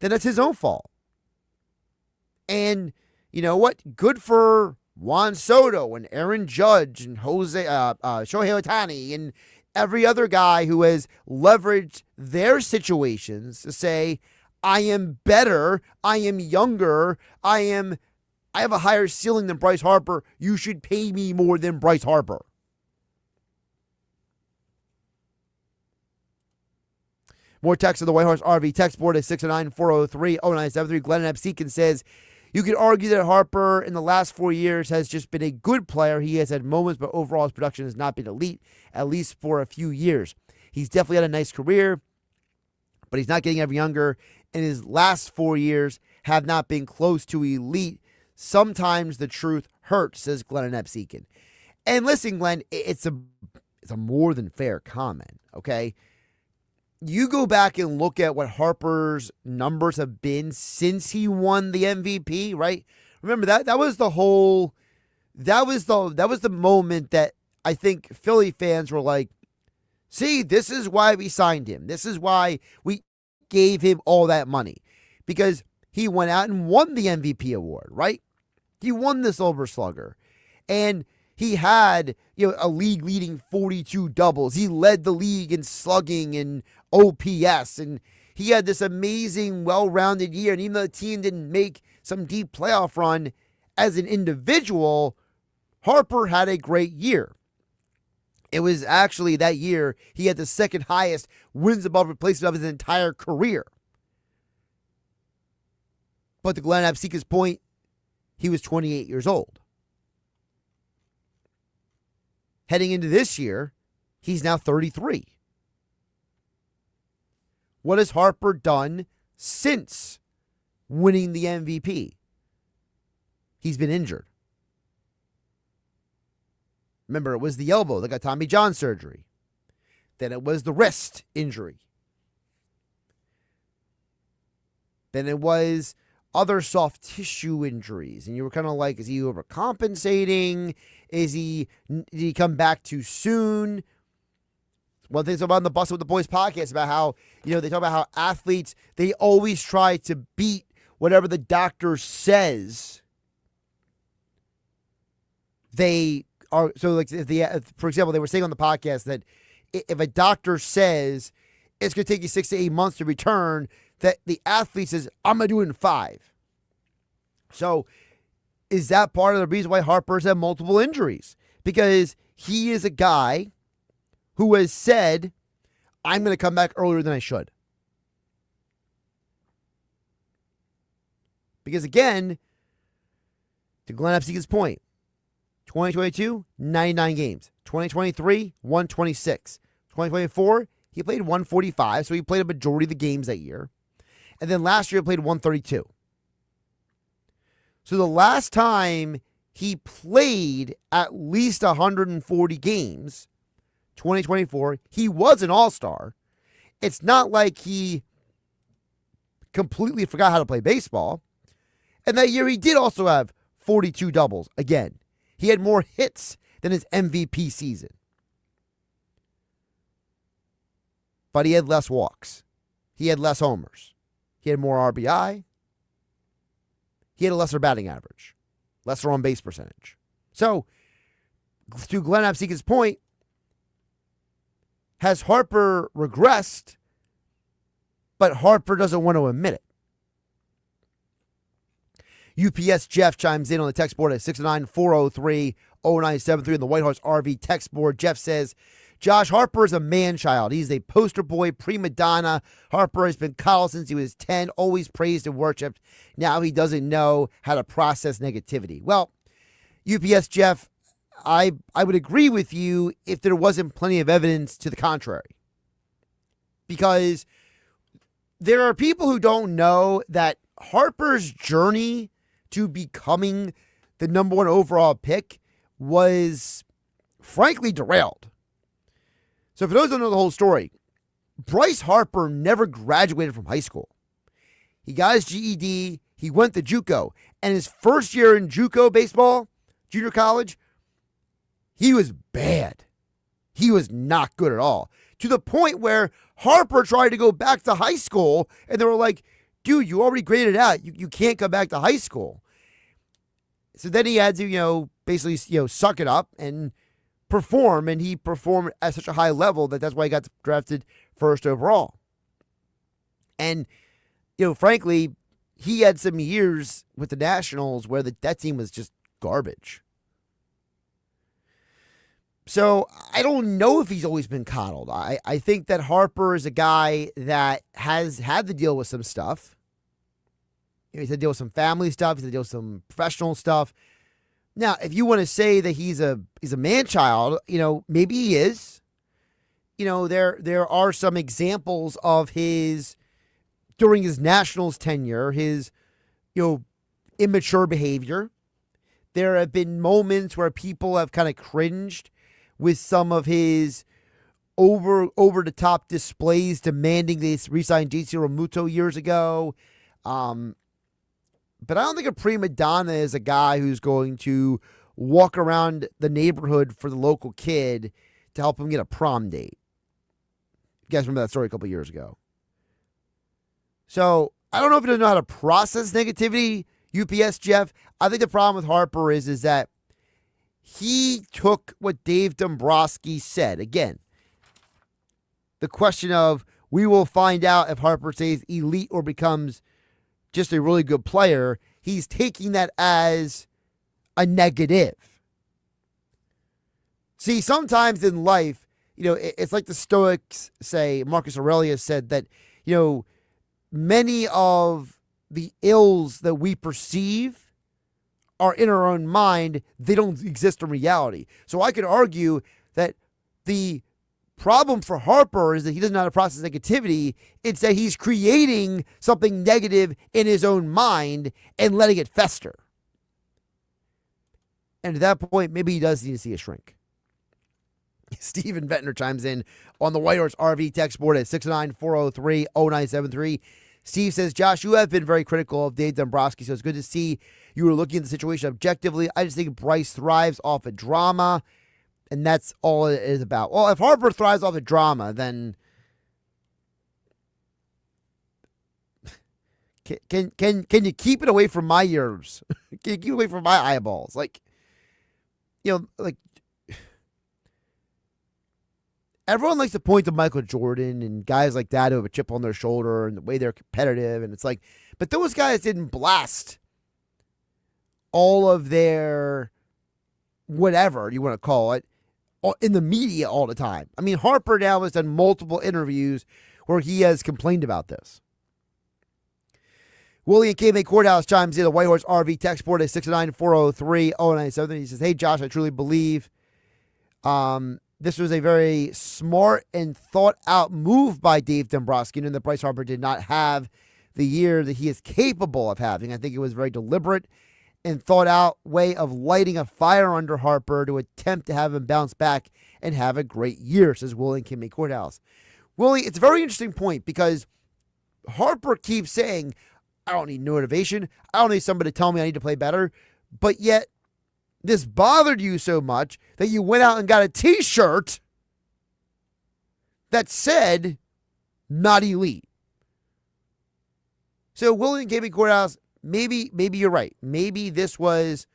[SPEAKER 3] then that's his own fault. And you know what? Good for Juan Soto and Aaron Judge and Shohei Ohtani and every other guy who has leveraged their situations to say, I am better, I am younger, I have a higher ceiling than Bryce Harper. You should pay me more than Bryce Harper. More text on the White Horse RV text board at 609-403-0973. Glenn Absekin says, you could argue that Harper in the last 4 years has just been a good player. He has had moments, but overall his production has not been elite, at least for a few years. He's definitely had a nice career, but he's not getting any younger, and his last 4 years have not been close to elite. Sometimes the truth hurts, says Glenn Absekin. And listen, Glenn, it's a more than fair comment, okay? You go back and look at what Harper's numbers have been since he won the MVP, right? Remember that was the moment that I think Philly fans were like, see, this is why we signed him. This is why we gave him all that money. Because he went out and won the MVP award, right? He won the Silver Slugger. And he had, a league-leading 42 doubles. He led the league in slugging and OPS, and he had this amazing, well-rounded year. And even though the team didn't make some deep playoff run, as an individual, Harper had a great year. It was actually that year he had the second highest wins above replacement of his entire career. But to Glenn Absekin's point, he was 28 years old. Heading into this year, he's now 33. What has Harper done since winning the MVP? He's been injured. Remember, it was the elbow that got Tommy John surgery. Then it was the wrist injury. Then it was other soft tissue injuries. And you were kind of like, is he overcompensating? Did he come back too soon? One thing about on the Busted with the Boys podcast about how, they talk about how athletes, they always try to beat whatever the doctor says. They are, so like, for example, they were saying on the podcast that if a doctor says it's going to take you 6 to 8 months to return, that the athlete says, I'm going to do it in 5. So is that part of the reason why Harper's had multiple injuries? Because he is a guy who has said, I'm going to come back earlier than I should. Because again, to Glenn Absekin's point, 2022, 99 games. 2023, 126. 2024, he played 145, so he played a majority of the games that year. And then last year he played 132. So the last time he played at least 140 games, 2024, he was an all-star. It's not like he completely forgot how to play baseball. And that year he did also have 42 doubles. Again, he had more hits than his MVP season. But he had less walks. He had less homers. He had more RBI. he had a lesser batting average, lesser on-base percentage. So, to Glenn Absika's point, has Harper regressed, but Harper doesn't want to admit it? UPS Jeff chimes in on the text board at 69403-0973 on the White Horse RV text board. Jeff says, Josh, Harper is a man-child. He's a poster boy, prima donna. Harper has been coddled since he was 10, always praised and worshipped. Now he doesn't know how to process negativity. Well, UPS Jeff, I would agree with you if there wasn't plenty of evidence to the contrary. Because there are people who don't know that Harper's journey to becoming the number one overall pick was frankly derailed. So for those who don't know the whole story, Bryce Harper never graduated from high school. He got his GED, he went to JUCO, and his first year in JUCO baseball, junior college, he was bad. He was not good at all. To the point where Harper tried to go back to high school, and they were like, dude, you already graded out. You can't go back to high school. So then he had to, basically, suck it up and perform, and he performed at such a high level that's why he got drafted first overall. And, frankly, he had some years with the Nationals where that team was just garbage. So I don't know if he's always been coddled. I think that Harper is a guy that has had to deal with some stuff. He's had to deal with some family stuff. He's had to deal with some professional stuff. Now, if you want to say that he's a man-child, maybe he is. There are some examples of his, during his Nationals tenure, his, immature behavior. There have been moments where people have kind of cringed with some of his over-the-top displays demanding they re-sign JC Realmuto years ago. But I don't think a prima donna is a guy who's going to walk around the neighborhood for the local kid to help him get a prom date. You guys remember that story a couple years ago. So I don't know if he doesn't know how to process negativity, UPS Jeff. I think the problem with Harper is that he took what Dave Dombrowski said. Again, the question of we will find out if Harper stays elite or becomes just a really good player, he's taking that as a negative. See, sometimes in life, it's like the Stoics say, Marcus Aurelius said that, many of the ills that we perceive are in our own mind. They don't exist in reality. So I could argue that the problem for Harper is that he doesn't know how to process negativity. It's that he's creating something negative in his own mind and letting it fester. And at that point, maybe he does need to see a shrink. Steven Ventnor chimes in on the White Horse RV text board at 69403-0973. Steve says, Josh, you have been very critical of Dave Dombrowski, so it's good to see you were looking at the situation objectively. I just think Bryce thrives off of drama. And that's all it is about. Well, if Harper thrives off of drama, then can you keep it away from my ears? Can you keep it away from my eyeballs? Everyone likes to point to Michael Jordan and guys like that who have a chip on their shoulder and the way they're competitive. And it's like, but those guys didn't blast all of their whatever you want to call it in the media all the time. I mean, Harper now has done multiple interviews where he has complained about this. William K. Courthouse chimes in the White Horse RV text board at 69403-0973. He says, hey, Josh, I truly believe this was a very smart and thought-out move by Dave Dombrowski, and that Bryce Harper did not have the year that he is capable of having. I think it was very deliberate and thought-out way of lighting a fire under Harper to attempt to have him bounce back and have a great year, says William Kimmy Courthouse. Willie, it's a very interesting point because Harper keeps saying, I don't need motivation. I don't need somebody to tell me I need to play better. But yet, this bothered you so much that you went out and got a T-shirt that said, not elite. So William Kimmy Courthouse, maybe you're right. Maybe this was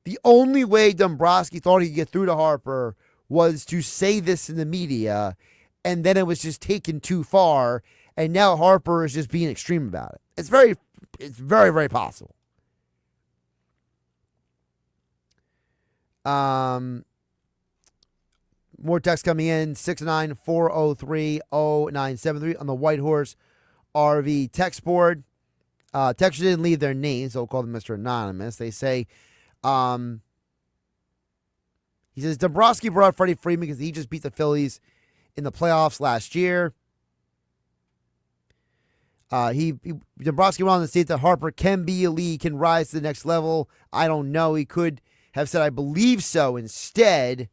[SPEAKER 3] the only way Dombrowski thought he could get through to Harper was to say this in the media, and then it was just taken too far, and now Harper is just being extreme about it. It's very, very possible. More text coming in, 694030973 on the White Horse RV text board. Texture didn't leave their names, so we'll call them Mr. Anonymous. They say, he says, Dombrowski brought up Freddie Freeman because he just beat the Phillies in the playoffs last year. Dombrowski went on to state that Harper can be elite, can rise to the next level. I don't know. He could have said, I believe so instead.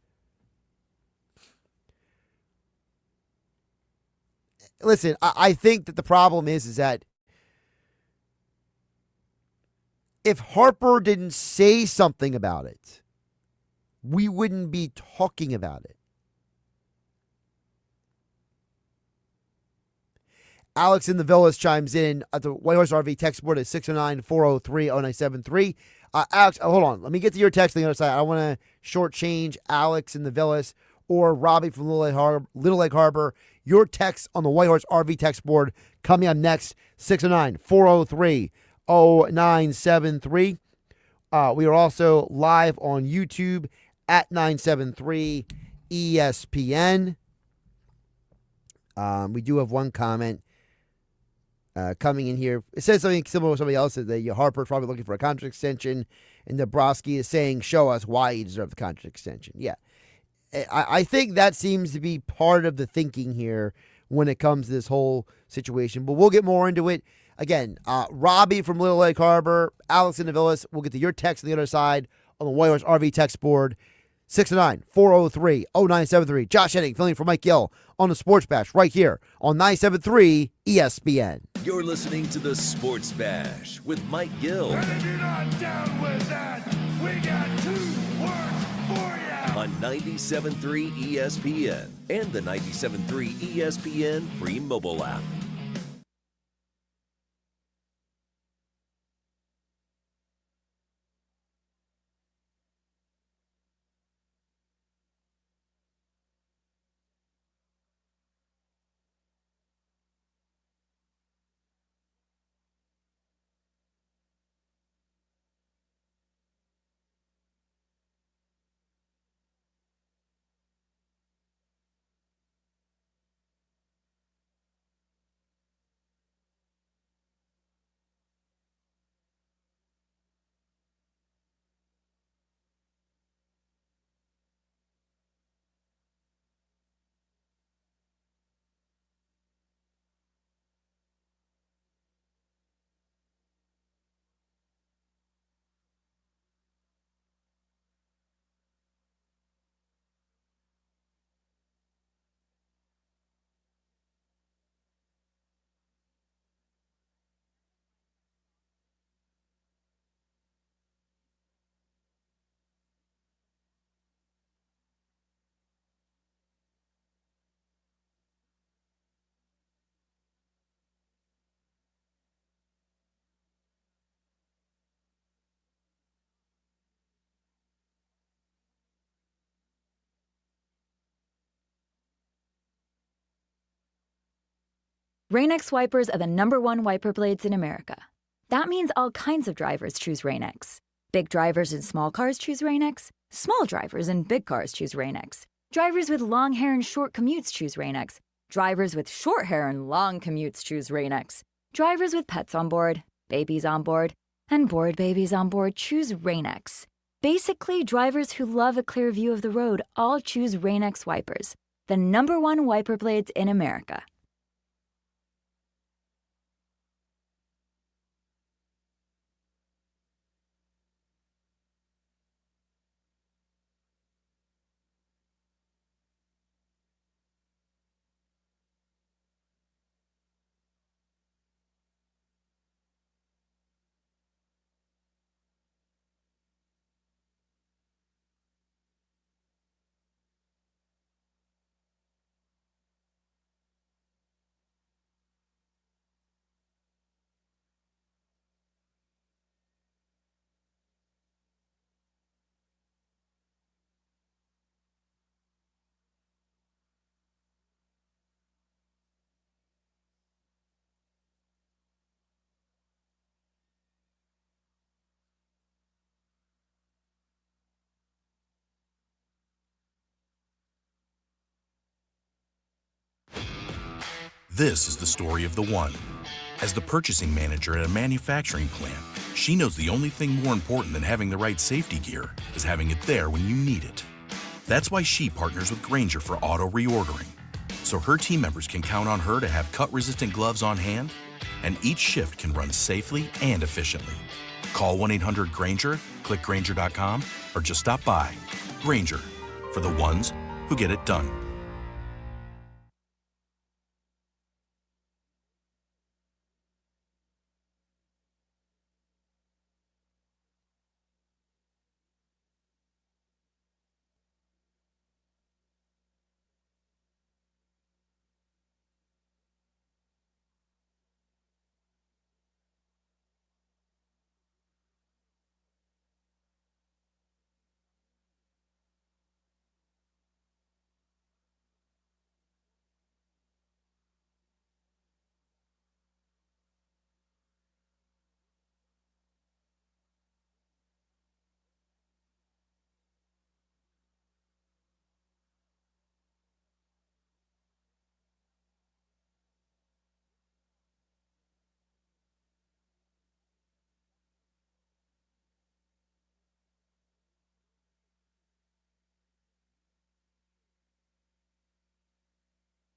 [SPEAKER 3] Listen, I think that the problem is that if Harper didn't say something about it, we wouldn't be talking about it. Alex in the Villas chimes in at the White Horse RV text board at 609-403-0973. Alex, hold on. Let me get to your text on the other side. I want to shortchange Alex in the Villas or Robbie from Little Lake Harbor. Your text on the White Horse RV text board coming up next, 609-403-0973. We are also live on YouTube at 973 ESPN. We do have one comment coming in here. It says something similar to somebody else. That Harper's probably looking for a contract extension, and Dombrowski is saying, show us why you deserve the contract extension. Yeah. I think that seems to be part of the thinking here when it comes to this whole situation. But we'll get more into it. Again, Robbie from Little Lake Harbor, Alex in the Villas. We'll get to your text on the other side on the White Horse RV text board. 609-403-0973. Josh Hennig filling for Mike Gill on the Sports Bash right here on 973 ESPN.
[SPEAKER 1] You're listening to the Sports Bash with Mike Gill.
[SPEAKER 9] And if you're not down with that, we got 2 words for you.
[SPEAKER 1] On 97.3 ESPN and the 97.3 ESPN free mobile app.
[SPEAKER 10] Rain-X wipers are the #1 wiper blades in America. That means all kinds of drivers choose Rain-X. Big drivers in small cars choose Rain-X. Small drivers in big cars choose Rain-X. Drivers with long hair and short commutes choose Rain-X. Drivers with short hair and long commutes choose Rain-X. Drivers with pets on board, babies on board, and bored babies on board choose Rain-X. Basically, drivers who love a clear view of the road all choose Rain-X wipers, the #1 wiper blades in America.
[SPEAKER 11] This is the story of the one. As the purchasing manager at a manufacturing plant, she knows the only thing more important than having the right safety gear is having it there when you need it. That's why she partners with Grainger for auto reordering, so her team members can count on her to have cut-resistant gloves on hand, and each shift can run safely and efficiently. Call 1-800-GRAINGER, click Grainger.com, or just stop by. Grainger, for the ones who get it done.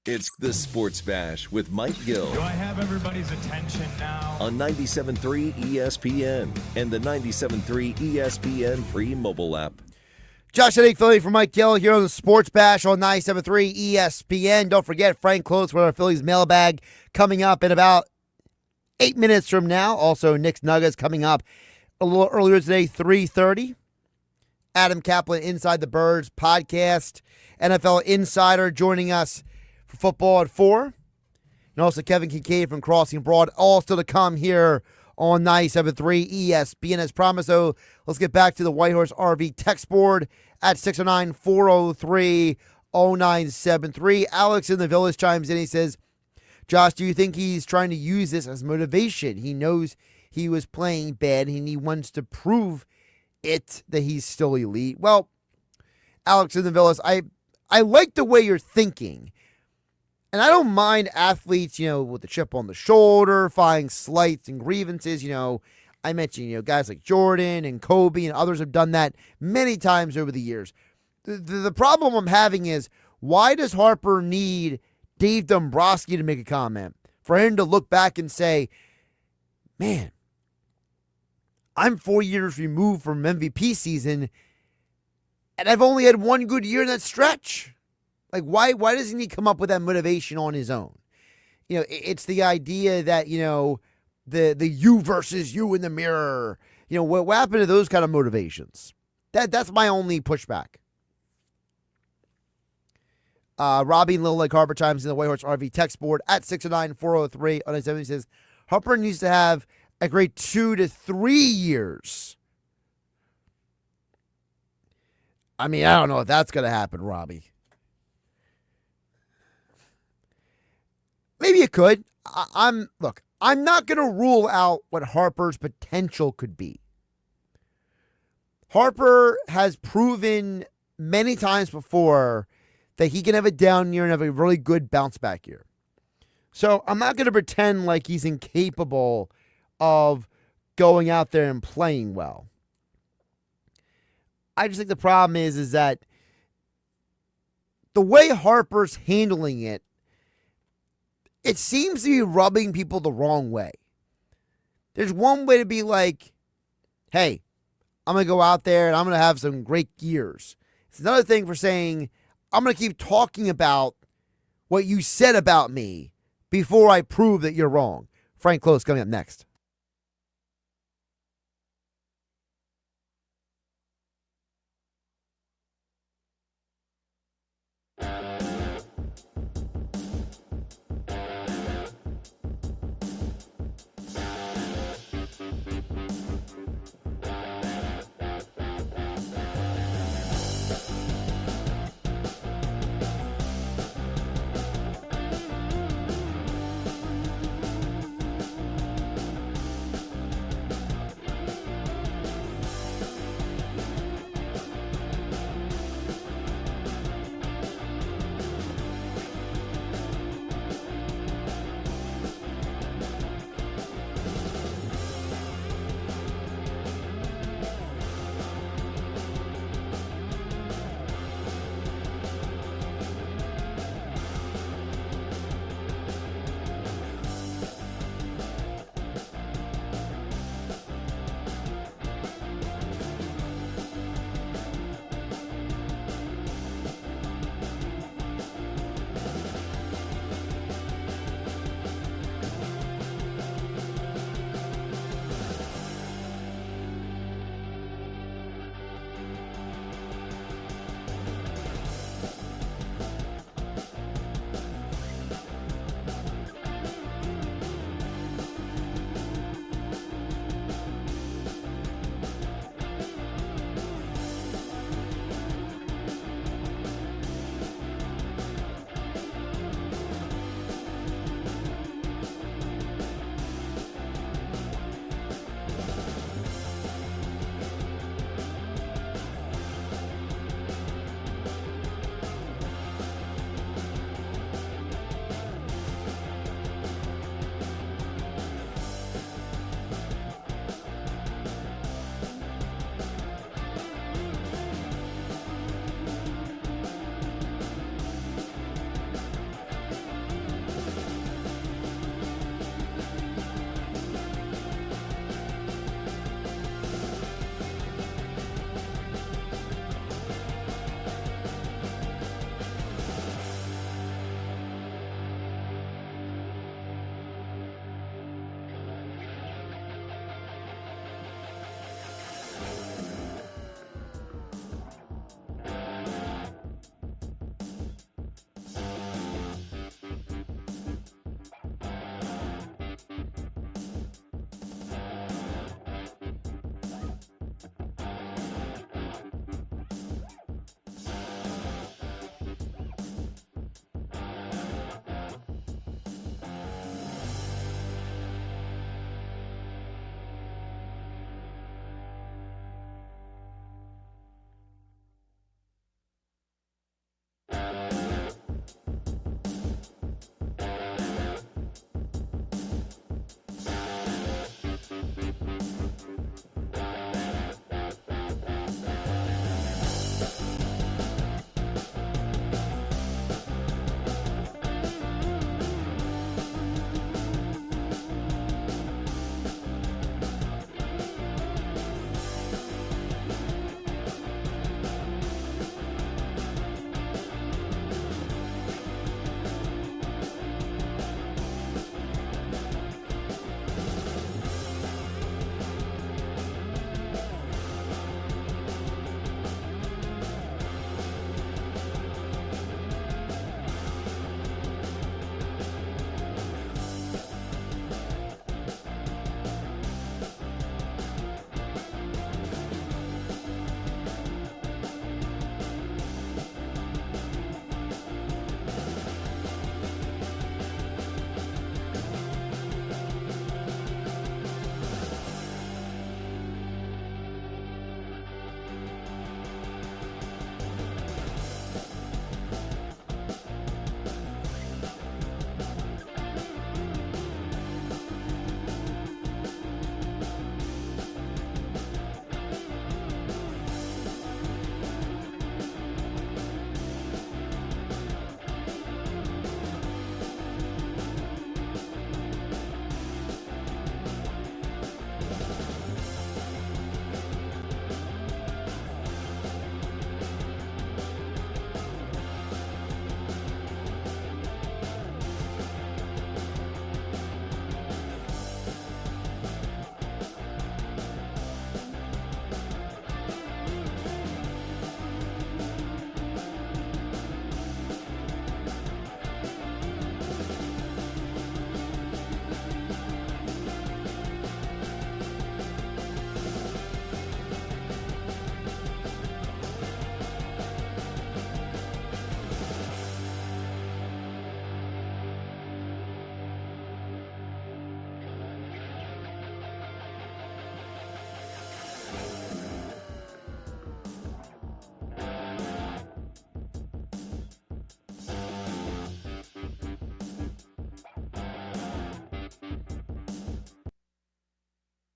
[SPEAKER 1] It's the Sports Bash with Mike Gill.
[SPEAKER 9] Do I have everybody's attention now?
[SPEAKER 1] On 97.3 ESPN and the 97.3 ESPN free mobile app.
[SPEAKER 3] Josh Hennig, Philly for Mike Gill here on the Sports Bash on 97.3 ESPN. Don't forget, Frank Klose with our Phillies mailbag coming up in about 8 minutes from now. Also, Knicks Nuggets coming up a little earlier today, 3:30. Adam Caplan, Inside the Birds podcast. NFL Insider joining us for football at 4. And also Kevin Kinkead from Crossing Broad, all still to come here on 97.3 ESPN. As promised, though, let's get back to the Whitehorse RV text board at 609-403-0973. Alex in the Village chimes in. He says, Josh, do you think he's trying to use this as motivation? He knows he was playing bad and he wants to prove it that he's still elite. Well, Alex in the Village, I like the way you're thinking. And I don't mind athletes, with the chip on the shoulder, finding slights and grievances. I mentioned, guys like Jordan and Kobe and others have done that many times over the years. The problem I'm having is, why does Harper need Dave Dombrowski to make a comment? For him to look back and say, man, I'm 4 years removed from MVP season, and I've only had one good year in that stretch. Like, why doesn't he come up with that motivation on his own? It's the idea that, the you versus you in the mirror. What happened to those kind of motivations? That's my only pushback. Robbie and Little Lake Harbor chimes in the Whitehorse RV text board at 609-403. He says, Harper needs to have a great 2 to 3 years. I mean, I don't know if that's going to happen, Robbie. Maybe it could. I'm not going to rule out what Harper's potential could be. Harper has proven many times before that he can have a down year and have a really good bounce back year. So I'm not going to pretend like he's incapable of going out there and playing well. I just think the problem is that the way Harper's handling it seems to be rubbing people the wrong way. There's one way to be like, hey, I'm going to go out there and I'm going to have some great years. It's another thing for saying, I'm going to keep talking about what you said about me before I prove that you're wrong. Frank Klose coming up next.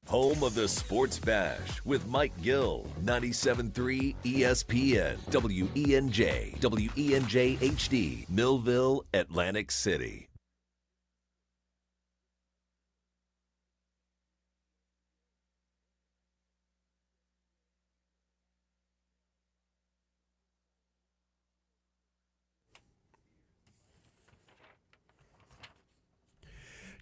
[SPEAKER 1] Home of the Sports Bash with Mike Gill, 97.3 ESPN, WENJ, WENJ HD, Millville, Atlantic City.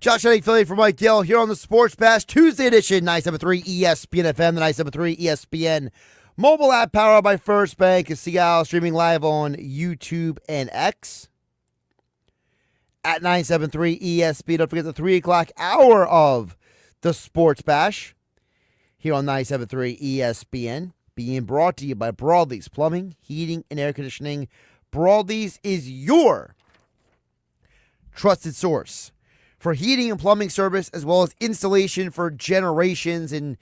[SPEAKER 3] Josh Hennig, Philly for Mike Gill here on the Sports Bash Tuesday edition, 97.3 ESPN FM, the 97.3 ESPN mobile app powered by First Bank of Seattle, streaming live on YouTube and X at 97.3 ESPN. Don't forget the 3 o'clock hour of the Sports Bash here on 97.3 ESPN, being brought to you by Broadleys Plumbing, Heating, and Air Conditioning. Broadleys is your trusted source for heating and plumbing service, as well as installation for generations. And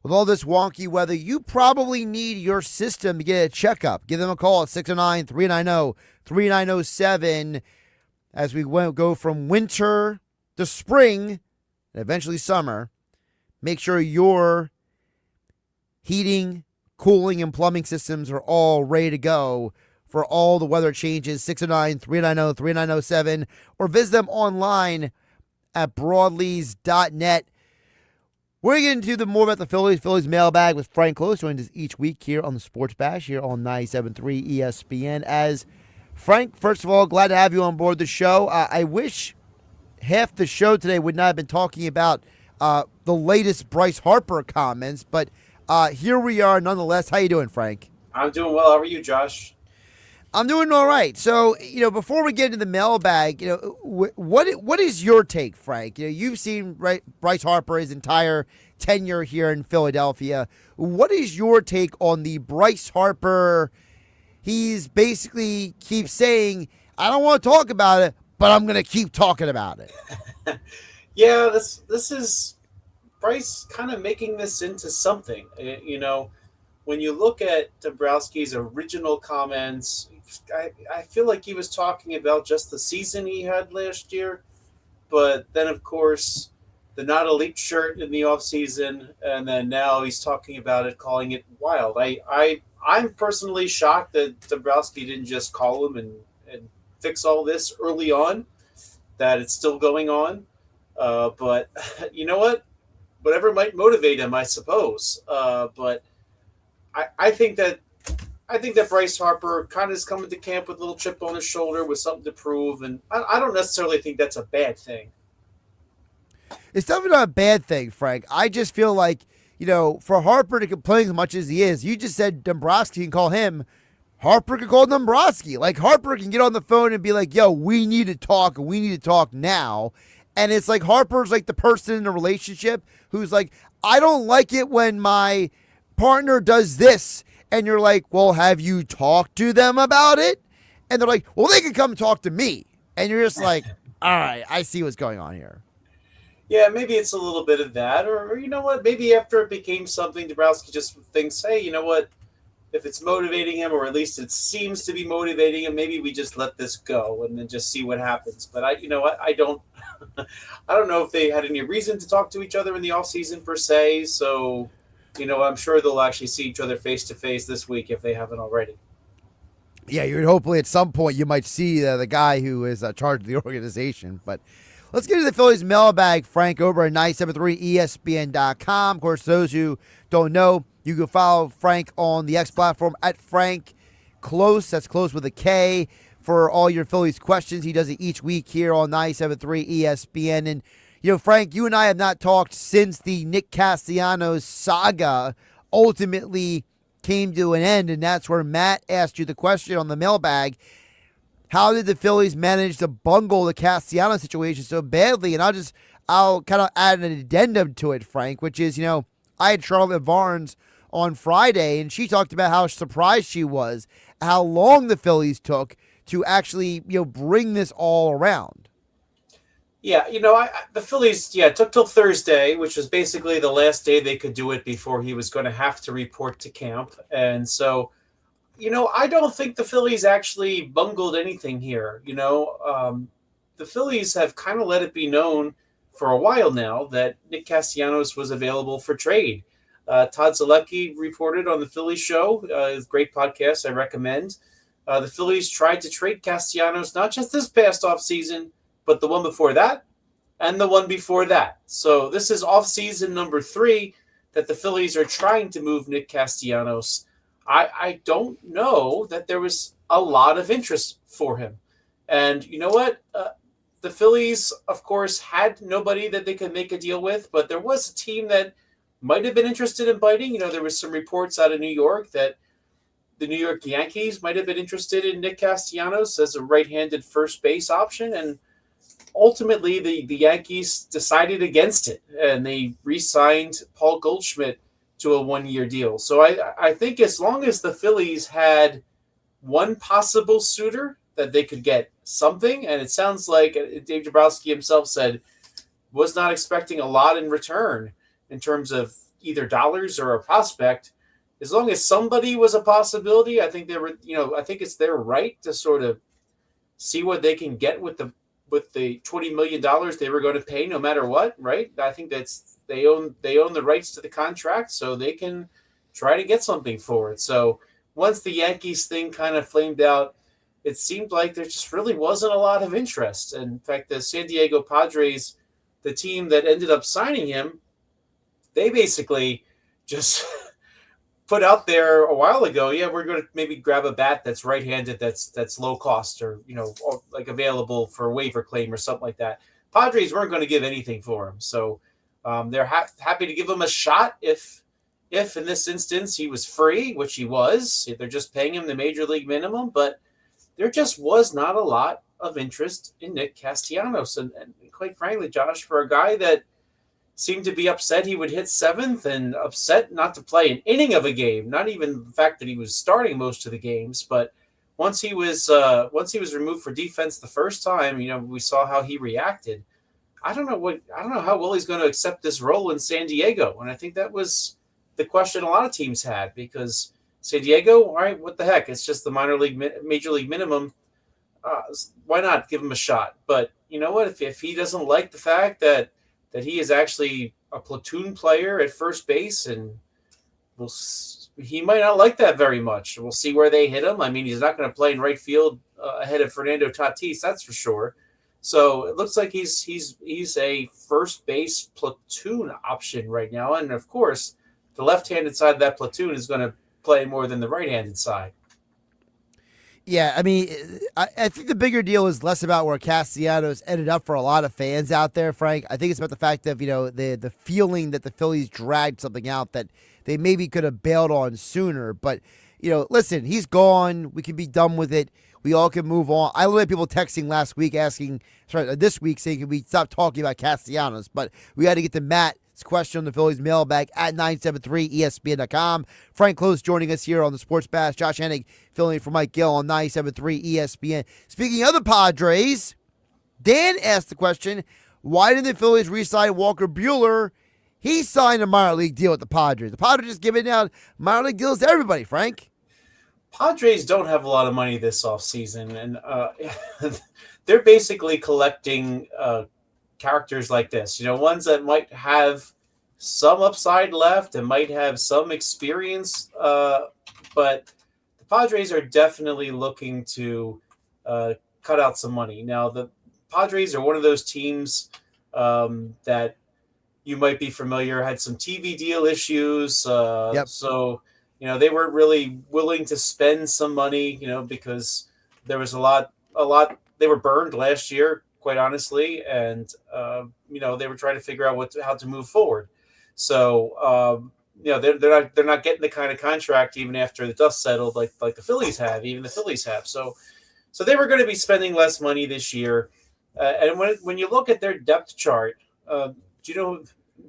[SPEAKER 3] with all this wonky weather, you probably need your system to get a checkup. Give them a call at 609-390-3907 as we go from winter to spring and eventually summer. Make sure your heating, cooling, and plumbing systems are all ready to go for all the weather changes. 609-390-3907 or visit them online at broadleys.net. We're getting to the more about the Phillies mailbag with Frank Klose, joins us each week here on the Sports Bash here on 97.3 ESPN. As Frank, first of all, glad to have you on board the show. I wish half the show today would not have been talking about the latest Bryce Harper comments, but here we are nonetheless. How you doing, Frank?
[SPEAKER 12] I'm doing well. How are you, Josh?
[SPEAKER 3] I'm doing all right. So, before we get into the mailbag, what is your take, Frank? You've seen Bryce Harper his entire tenure here in Philadelphia. What is your take on the Bryce Harper? He's basically keeps saying, I don't want to talk about it, but I'm going to keep talking about it.
[SPEAKER 12] Yeah, this is Bryce kind of making this into something. When you look at Dombrowski's original comments, I feel like he was talking about just the season he had last year. But then, of course, the not elite shirt in the offseason, and then now he's talking about it, calling it wild. I'm personally shocked that Dombrowski didn't just call him and fix all this early on, that it's still going on. But you know what? Whatever might motivate him, I suppose. But I think that Bryce Harper kind of is coming to camp with a little chip on his shoulder with something to prove, and I don't necessarily think that's a bad thing.
[SPEAKER 3] It's definitely not a bad thing, Frank. I just feel like, for Harper to complain as much as he is, you just said Dombrowski can call him. Harper can call Dombrowski. Like, Harper can get on the phone and be like, yo, we need to talk, and we need to talk now. And it's like Harper's like the person in a relationship who's like, I don't like it when my partner does this. And you're like, well, have you talked to them about it? And they're like, well, they can come talk to me. And you're just like, all right, I see what's going on here.
[SPEAKER 12] Yeah, maybe it's a little bit of that. Or you know what? Maybe after it became something, Dombrowski just thinks, hey, you know what? If it's motivating him, or at least it seems to be motivating him, maybe we just let this go and then just see what happens. But I don't know if they had any reason to talk to each other in the offseason per se. So, I'm sure they'll actually see each other face to face this week if they haven't already.
[SPEAKER 3] Yeah, you'd hopefully at some point you might see the guy who is charged of the organization. But let's get to the Phillies mailbag, Frank, over at 973ESPN.com. Of course, those who don't know, you can follow Frank on the X platform at Frank Klose. That's Klose with a K, for all your Phillies questions. He does it each week here on 97.3 ESPN. And, Frank, you and I have not talked since the Nick Castellanos saga ultimately came to an end, and that's where Matt asked you the question on the mailbag. How did the Phillies manage to bungle the Castellanos situation so badly? And I'll kind of add an addendum to it, Frank, which is, I had Charlotte Barnes on Friday, and she talked about how surprised she was, how long the Phillies took to actually, bring this all around.
[SPEAKER 12] Yeah, the Phillies, it took till Thursday, which was basically the last day they could do it before he was going to have to report to camp. And so, I don't think the Phillies actually bungled anything here. The Phillies have kind of let it be known for a while now that Nick Castellanos was available for trade. Todd Zalecki reported on the Phillies show, great podcast I recommend. The Phillies tried to trade Castellanos not just this past offseason, but the one before that and the one before that. So this is offseason number 3 that the Phillies are trying to move Nick Castellanos. I don't know that there was a lot of interest for him. And you know what? The Phillies, of course, had nobody that they could make a deal with, but there was a team that might have been interested in biting. You know, there was some reports out of New York that the New York Yankees might have been interested in Nick Castellanos as a right-handed first base option. And ultimately, the Yankees decided against it, and they re-signed Paul Goldschmidt to a 1-year deal. So I think as long as the Phillies had one possible suitor that they could get something, and it sounds like Dave Dabrowski himself said was not expecting a lot in return in terms of either dollars or a prospect. As long as somebody was a possibility, I think I think it's their right to sort of see what they can get with the $20 million they were going to pay no matter what, right? I think that's they own the rights to the contract, so they can try to get something for it. So once the Yankees thing kind of flamed out, it seemed like there just really wasn't a lot of interest. And in fact, the San Diego Padres, the team that ended up signing him, they basically just put out there a while ago, yeah, we're going to maybe grab a bat that's right-handed, that's low cost, or or like available for a waiver claim or something like that. Padres weren't going to give anything for him, so they're happy to give him a shot if in this instance he was free, which he was. They're just paying him the major league minimum, but there just was not a lot of interest in Nick Castellanos, and quite frankly, Josh, for a guy that seemed to be upset he would hit 7th and upset not to play an inning of a game. Not even the fact that he was starting most of the games, but once he was removed for defense the first time, we saw how he reacted. I don't know how well he's going to accept this role in San Diego, and I think that was the question a lot of teams had, because San Diego, all right, what the heck? It's just the major league minimum. Why not give him a shot? But you know what? If he doesn't like the fact that he is actually a platoon player at first base, and he might not like that very much. We'll see where they hit him. I mean, he's not going to play in right field ahead of Fernando Tatis, that's for sure. So it looks like he's a first base platoon option right now, and of course, the left-handed side of that platoon is going to play more than the right-handed side.
[SPEAKER 3] Yeah, I mean, I think the bigger deal is less about where Castellanos ended up for a lot of fans out there, Frank. I think it's about the fact that, the feeling that the Phillies dragged something out that they maybe could have bailed on sooner. But, listen, he's gone. We can be done with it. We all can move on. I literally had people texting this week saying, can we stop talking about Castellanos? But we had to get to Matt's question on the Phillies mailbag at 973ESPN.com. Frank Klose joining us here on the Sports Bash. Josh Hennig filling in for Mike Gill on 973 ESPN. Speaking of the Padres, Dan asked the question, why did the Phillies re-sign Walker Buehler? He signed a minor league deal with the Padres. The Padres just giving out minor league deals to everybody, Frank.
[SPEAKER 12] Padres don't have a lot of money this offseason, and they're basically collecting characters like this, ones that might have some upside left and might have some experience, but the Padres are definitely looking to cut out some money. Now, the Padres are one of those teams that you might be familiar, had some TV deal issues.
[SPEAKER 3] Yep.
[SPEAKER 12] So, they weren't really willing to spend some money, because there was a lot, they were burned last year, quite honestly. And, they were trying to figure out how to move forward. So, they're not getting the kind of contract even after the dust settled, like the Phillies have, even the Phillies have. So they were going to be spending less money this year. And when you look at their depth chart, do you know,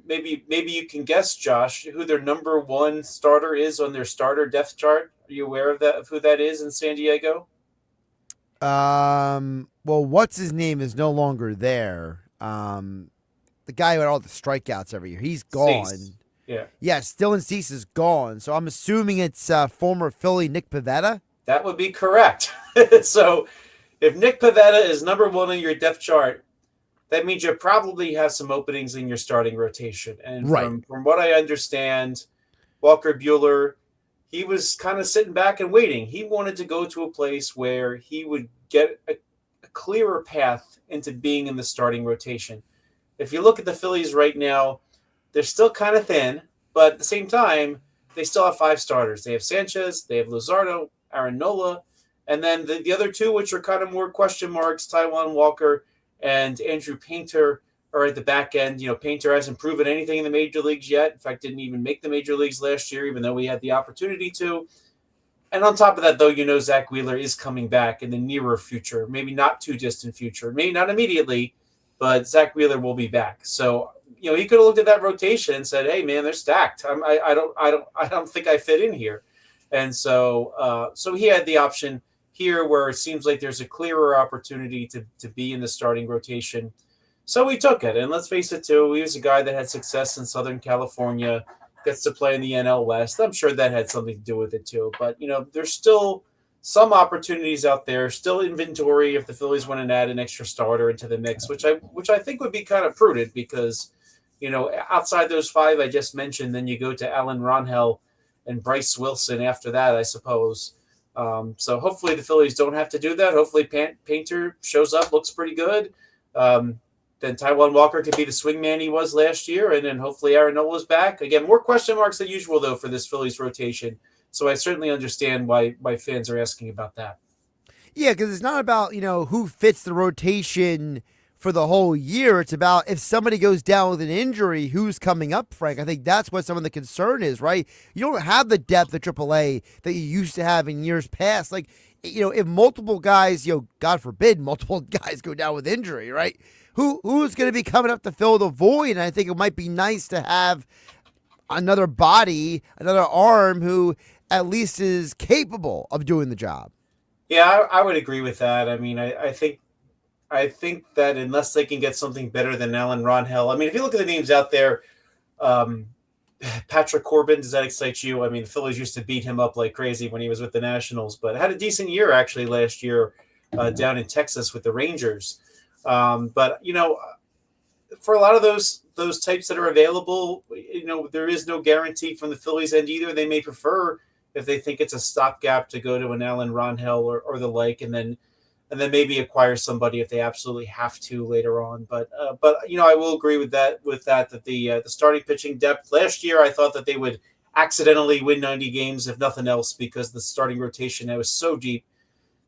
[SPEAKER 12] maybe you can guess, Josh, who their number one starter is on their starter depth chart? Are you aware of who that is in San Diego?
[SPEAKER 3] Well, what's his name is no longer there. The guy who had all the strikeouts every year, he's gone.
[SPEAKER 12] Cease. Yeah.
[SPEAKER 3] Yeah, Dylan Cease is gone. So I'm assuming it's former Philly Nick Pivetta.
[SPEAKER 12] That would be correct. So if Nick Pivetta is number one on your depth chart, that means you probably have some openings in your starting rotation. And
[SPEAKER 3] Right.
[SPEAKER 12] from what I understand, Walker Buehler, he was kind of sitting back and waiting. He wanted to go to a place where he would get a clearer path into being in the starting rotation. If you look at the Phillies right now, they're still kind of thin, but at the same time, they still have 5 starters. They have Sanchez, they have Luzardo, Aaron Nola, and then the other 2, which are kind of more question marks, Taijuan Walker and Andrew Painter, are at the back end. Painter hasn't proven anything in the major leagues yet. In fact, didn't even make the major leagues last year, even though we had the opportunity to. And on top of that, though, Zach Wheeler is coming back in the nearer future, maybe not too distant future, maybe not immediately, but Zach Wheeler will be back. So, he could have looked at that rotation and said, "Hey, man, they're stacked. I don't think I fit in here." And so he had the option here where it seems like there's a clearer opportunity to be in the starting rotation. So we took it. And let's face it, too, he was a guy that had success in Southern California, gets to play in the NL West. I'm sure that had something to do with it, too. But, there's still some opportunities out there, still inventory if the Phillies want to add an extra starter into the mix, which I think would be kind of prudent because, outside those 5 I just mentioned, then you go to Alan Ronhell and Bryce Wilson after that, I suppose. So hopefully the Phillies don't have to do that. Hopefully Painter shows up, looks pretty good. Then Taijuan Walker could be the swingman he was last year, and then hopefully Aaron Nola's back. Again, more question marks than usual, though, for this Phillies rotation. So I certainly understand why fans are asking about that.
[SPEAKER 3] Yeah, because it's not about, who fits the rotation for the whole year. It's about if somebody goes down with an injury, who's coming up, Frank. I think that's what some of the concern is, right? You don't have the depth at AAA that you used to have in years past. Like, if multiple guys, God forbid, multiple guys go down with injury, right? Who's going to be coming up to fill the void? And I think it might be nice to have another body, another arm who at least is capable of doing the job.
[SPEAKER 12] Yeah, I would agree with that. I mean, I think that unless they can get something better than Alan Ronhell, I mean, if you look at the names out there, Patrick Corbin, does that excite you? I mean, the Phillies used to beat him up like crazy when he was with the Nationals, but had a decent year actually last year down in Texas with the Rangers. But for a lot of those types that are available, there is no guarantee from the Phillies end either. They may prefer, if they think it's a stopgap, to go to an Alan Ronhell or the like, and then maybe acquire somebody if they absolutely have to later on. But I will agree with that the starting pitching depth last year, I thought that they would accidentally win 90 games if nothing else because the starting rotation that was so deep.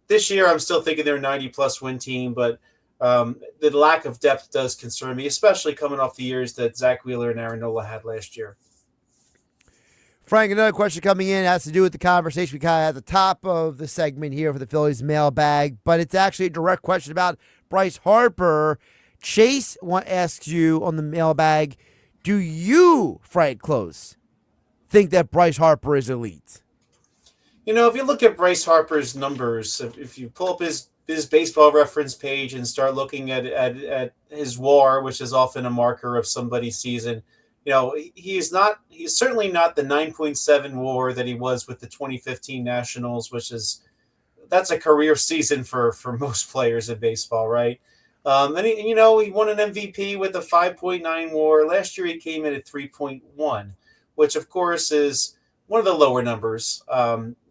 [SPEAKER 12] This year, I'm still thinking they're a 90-plus win team, but the lack of depth does concern me, especially coming off the years that Zach Wheeler and Aaron Nola had last year.
[SPEAKER 3] Frank, another question coming in has to do with the conversation we kind of had at the top of the segment here for the Phillies mailbag, but it's actually a direct question about Bryce Harper. Chase asks you on the mailbag, do you, Frank Klose, think that Bryce Harper is elite?
[SPEAKER 12] If you look at Bryce Harper's numbers, if you pull up his baseball reference page and start looking at his WAR, which is often a marker of somebody's season, he's certainly not the 9.7 WAR that he was with the 2015 Nationals, that's a career season for most players in baseball, right? And he won an MVP with a 5.9 WAR. Last year he came in at 3.1, which of course is one of the lower numbers.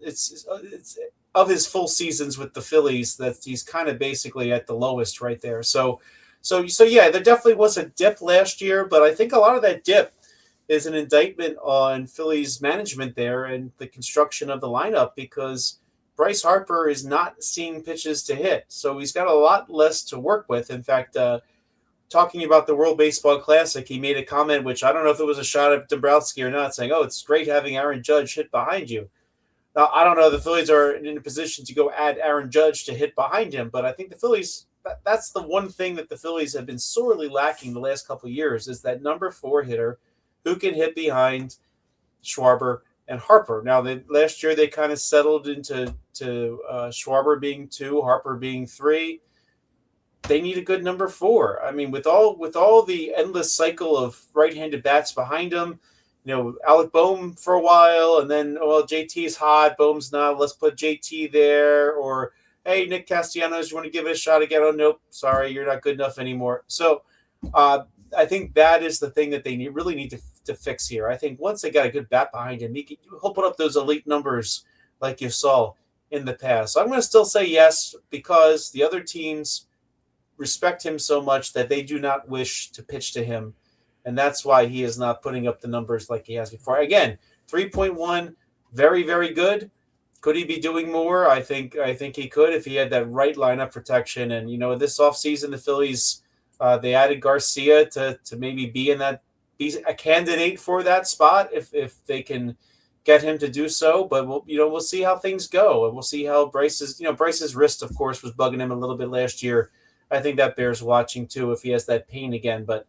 [SPEAKER 12] It's of his full seasons with the Phillies, that he's kind of basically at the lowest right there. So yeah, there definitely was a dip last year, but I think a lot of that dip is an indictment on Phillies management there and the construction of the lineup, because Bryce Harper is not seeing pitches to hit. So he's got a lot less to work with. In fact, talking about the World Baseball Classic, he made a comment, which I don't know if it was a shot at Dombrowski or not, saying, "Oh, it's great having Aaron Judge hit behind you." Now, I don't know if the Phillies are in a position to go add Aaron Judge to hit behind him, but I think the Phillies, that's the one thing that the Phillies have been sorely lacking the last couple of years, is that number 4 hitter who can hit behind Schwarber and Harper. Now, last year they kind of settled into Schwarber being 2, Harper being 3. They need a good number 4. I mean, with all the endless cycle of right-handed bats behind him, Alec Boehm for a while, and then, JT's hot, Boehm's not, let's put JT there, or hey, Nick Castellanos, you want to give it a shot again? Oh, nope, sorry, you're not good enough anymore. So I think that is the thing that they really need to fix here. I think once they got a good bat behind him, he'll put up those elite numbers like you saw in the past. So I'm going to still say yes, because the other teams respect him so much that they do not wish to pitch to him. And that's why he is not putting up the numbers like he has before. Again, 3.1, very, very good. Could he be doing more? I think he could if he had that right lineup protection. And, this offseason, the Phillies, they added Garcia to maybe be a candidate for that spot if they can get him to do so. But we'll see how things go, and we'll see how Bryce's wrist, of course, was bugging him a little bit last year. I think that bears watching too if he has that pain again. But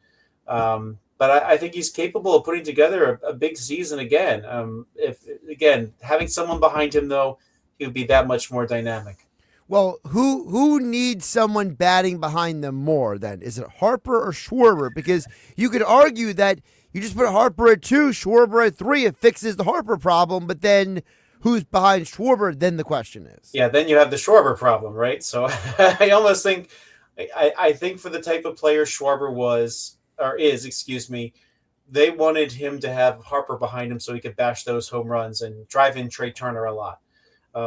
[SPEAKER 12] I think he's capable of putting together a big season again. If having someone behind him though, he would be that much more dynamic.
[SPEAKER 3] Well, who needs someone batting behind them more then? Is it Harper or Schwarber? Because you could argue that you just put Harper at 2, Schwarber at 3, it fixes the Harper problem, but then who's behind Schwarber, then the question is.
[SPEAKER 12] Yeah, then you have the Schwarber problem, right? So I almost think I think for the type of player Schwarber is, they wanted him to have Harper behind him so he could bash those home runs and drive in Trey Turner a lot,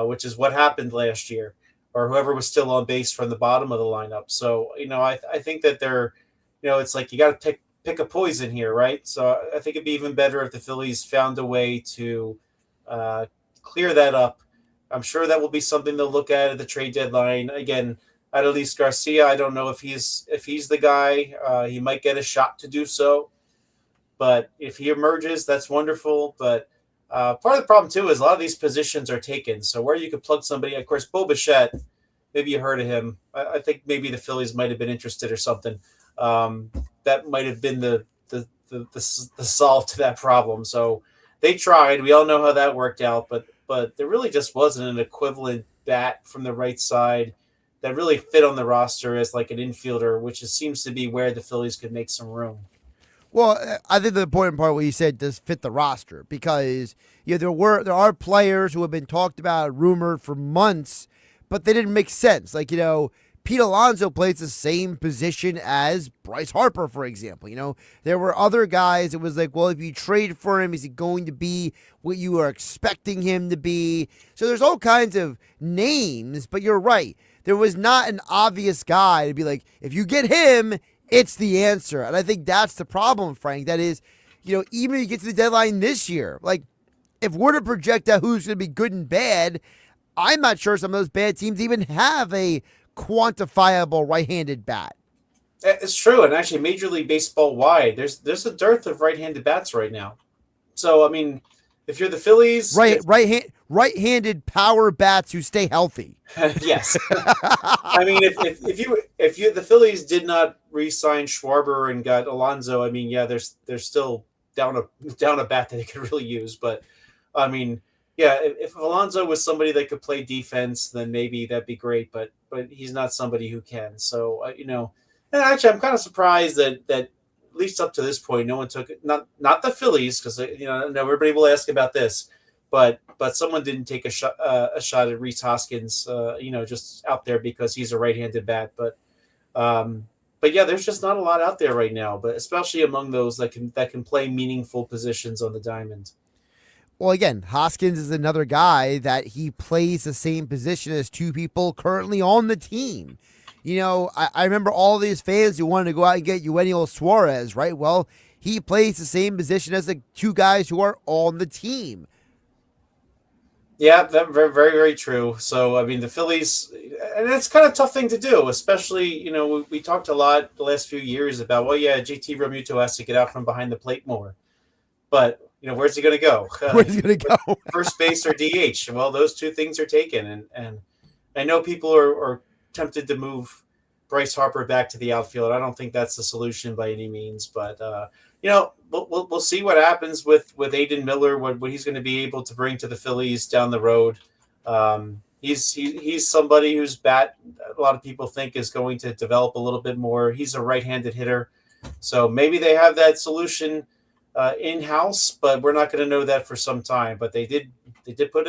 [SPEAKER 12] which is what happened last year, or whoever was still on base from the bottom of the lineup. So, I think that they're, it's like you got to pick a poison here, right? So I think it'd be even better if the Phillies found a way to clear that up. I'm sure that will be something they'll look at the trade deadline. Again, Adolis Garcia, I don't know if he's the guy. He might get a shot to do so. But if he emerges, that's wonderful. But part of the problem, too, is a lot of these positions are taken. So where you could plug somebody, of course, Bo Bichette, maybe you heard of him. I think maybe the Phillies might have been interested or something. That might have been the solve to that problem. So they tried. We all know how that worked out. But there really just wasn't an equivalent bat from the right side that really fit on the roster as like an infielder, which seems to be where the Phillies could make some room.
[SPEAKER 3] Well, I think the important part of what you said does fit the roster because there are players who have been talked about, rumored for months, but they didn't make sense. Like, Pete Alonso plays the same position as Bryce Harper, for example. There were other guys. It was like, well, if you trade for him, is he going to be what you are expecting him to be? So there's all kinds of names, but you're right. There was not an obvious guy to be like, if you get him, it's the answer. And I think that's the problem, Frank. That is, even if you get to the deadline this year, like if we're to project out who's going to be good and bad, I'm not sure some of those bad teams even have a quantifiable right-handed bat.
[SPEAKER 12] It's true. And actually, Major League Baseball wide, there's a dearth of right-handed bats right now. So, I mean, if you're the Phillies,
[SPEAKER 3] right-handed power bats who stay healthy.
[SPEAKER 12] Yes. I mean, if the Phillies did not re-sign Schwarber and got Alonso, I mean, yeah, they're still down a bat that they could really use. But I mean, yeah, if Alonso was somebody that could play defense, then maybe that'd be great. But he's not somebody who can. So and actually, I'm kind of surprised that at least up to this point, no one took it. Not the Phillies, because everybody will ask about this. But someone didn't take a shot at Rhys Hoskins, just out there because he's a right-handed bat. But yeah, there's just not a lot out there right now. But especially among those that can play meaningful positions on the diamond.
[SPEAKER 3] Well, again, Hoskins is another guy that he plays the same position as two people currently on the team. I remember all these fans who wanted to go out and get Eugenio Suarez, right? Well, he plays the same position as the two guys who are on the team.
[SPEAKER 12] Yeah, that very, very, very true. So, I mean, the Phillies, and it's kind of a tough thing to do, especially, we talked a lot the last few years about, well, yeah, JT Realmuto has to get out from behind the plate more. But, where's he going to go?
[SPEAKER 3] Where's he going to go?
[SPEAKER 12] First base or DH? Well, those two things are taken. And I know people are tempted to move Bryce Harper back to the outfield. I don't think that's the solution by any means. But, we'll see what happens with Aiden Miller, what he's going to be able to bring to the Phillies down the road. He's somebody whose bat a lot of people think is going to develop a little bit more. He's a right-handed hitter. So maybe they have that solution in-house, but we're not going to know that for some time. But they did they did put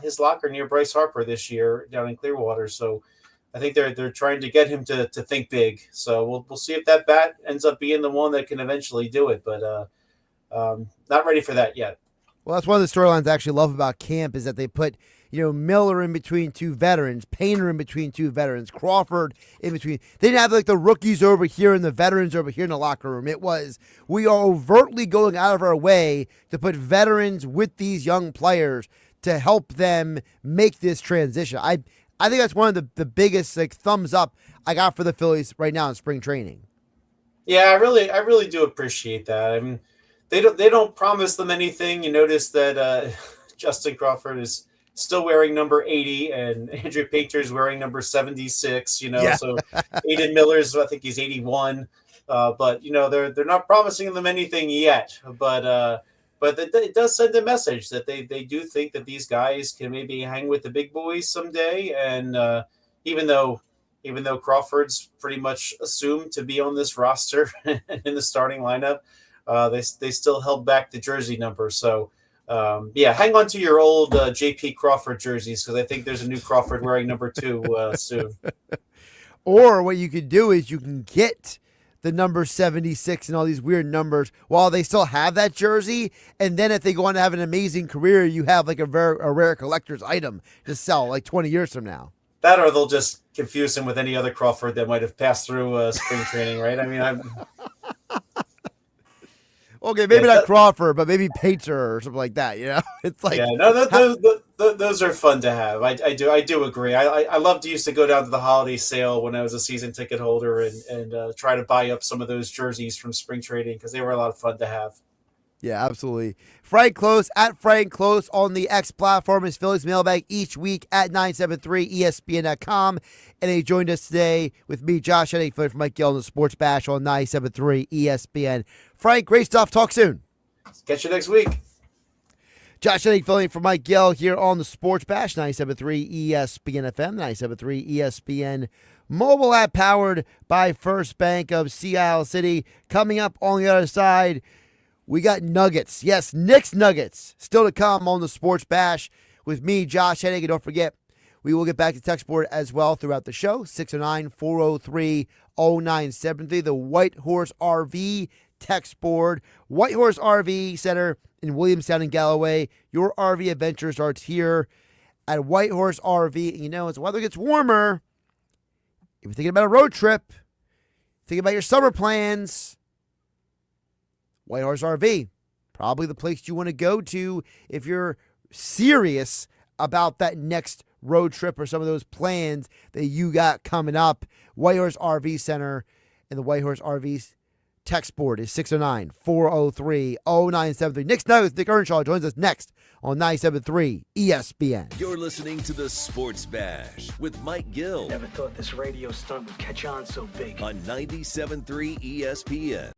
[SPEAKER 12] his locker near Bryce Harper this year down in Clearwater. So I think they're trying to get him to think big. So we'll see if that bat ends up being the one that can eventually do it. But not ready for that yet.
[SPEAKER 3] Well, that's one of the storylines I actually love about camp is that they put, Miller in between two veterans, Painter in between two veterans, Crawford in between. They didn't have like the rookies over here and the veterans over here in the locker room. It was, we are overtly going out of our way to put veterans with these young players to help them make this transition. I think that's one of the biggest thumbs up I got for the Phillies right now in spring training.
[SPEAKER 12] Yeah, I really do appreciate that. I mean, they don't promise them anything. You notice that Justin Crawford is still wearing number 80 and Andrew Painter's wearing number 76, So Aiden Miller's, I think he's 81. But they're not promising them anything yet. But it does send a message that they do think that these guys can maybe hang with the big boys someday. And even though Crawford's pretty much assumed to be on this roster in the starting lineup, they still held back the jersey number. So, hang on to your old J.P. Crawford jerseys because I think there's a new Crawford wearing number 2 soon.
[SPEAKER 3] Or what you could do is you can get the number 76 and all these weird numbers while they still have that jersey. And then if they go on to have an amazing career, you have like a rare collector's item to sell like 20 years from now.
[SPEAKER 12] That or they'll just confuse him with any other Crawford that might have passed through spring training, right? I mean,
[SPEAKER 3] okay, maybe not Crawford, but maybe Painter or something like that. It's like
[SPEAKER 12] those are fun to have. I do agree. I loved to used to go down to the holiday sale when I was a season ticket holder and try to buy up some of those jerseys from spring trading because they were a lot of fun to have.
[SPEAKER 3] Yeah, absolutely. Frank Klose at Frank Klose on the X platform is Phillies mailbag each week at 973ESPN.com. And he joined us today with me, Josh Hennig, from Mike Gill on the Sports Bash on 973 ESPN. Frank, great stuff. Talk soon.
[SPEAKER 12] Catch you next week.
[SPEAKER 3] Josh Hennig filling for Mike Gill here on the Sports Bash, 973 ESPN FM, 973 ESPN mobile app powered by First Bank of Sea Isle City. Coming up on the other side, we got Nuggets. Yes, Knicks Nuggets still to come on the Sports Bash with me, Josh Hennig. And don't forget, we will get back to text board as well throughout the show, 609-403-0973, the White Horse RV text board. White Horse RV Center in Williamstown and Galloway. Your RV adventure starts here at White Horse RV. And as the weather gets warmer, if you're thinking about a road trip, thinking about your summer plans, White Horse RV, probably the place you want to go to if you're serious about that next road trip or some of those plans that you got coming up. White Horse RV Center and the White Horse RV text board is 609-403-0973. Knicks Nuggets, Nick Earnshsaw joins us next on 97.3 ESPN.
[SPEAKER 1] You're listening to the Sports Bash with Mike Gill.
[SPEAKER 2] Never thought this radio stunt would catch on so big.
[SPEAKER 1] On 97.3 ESPN.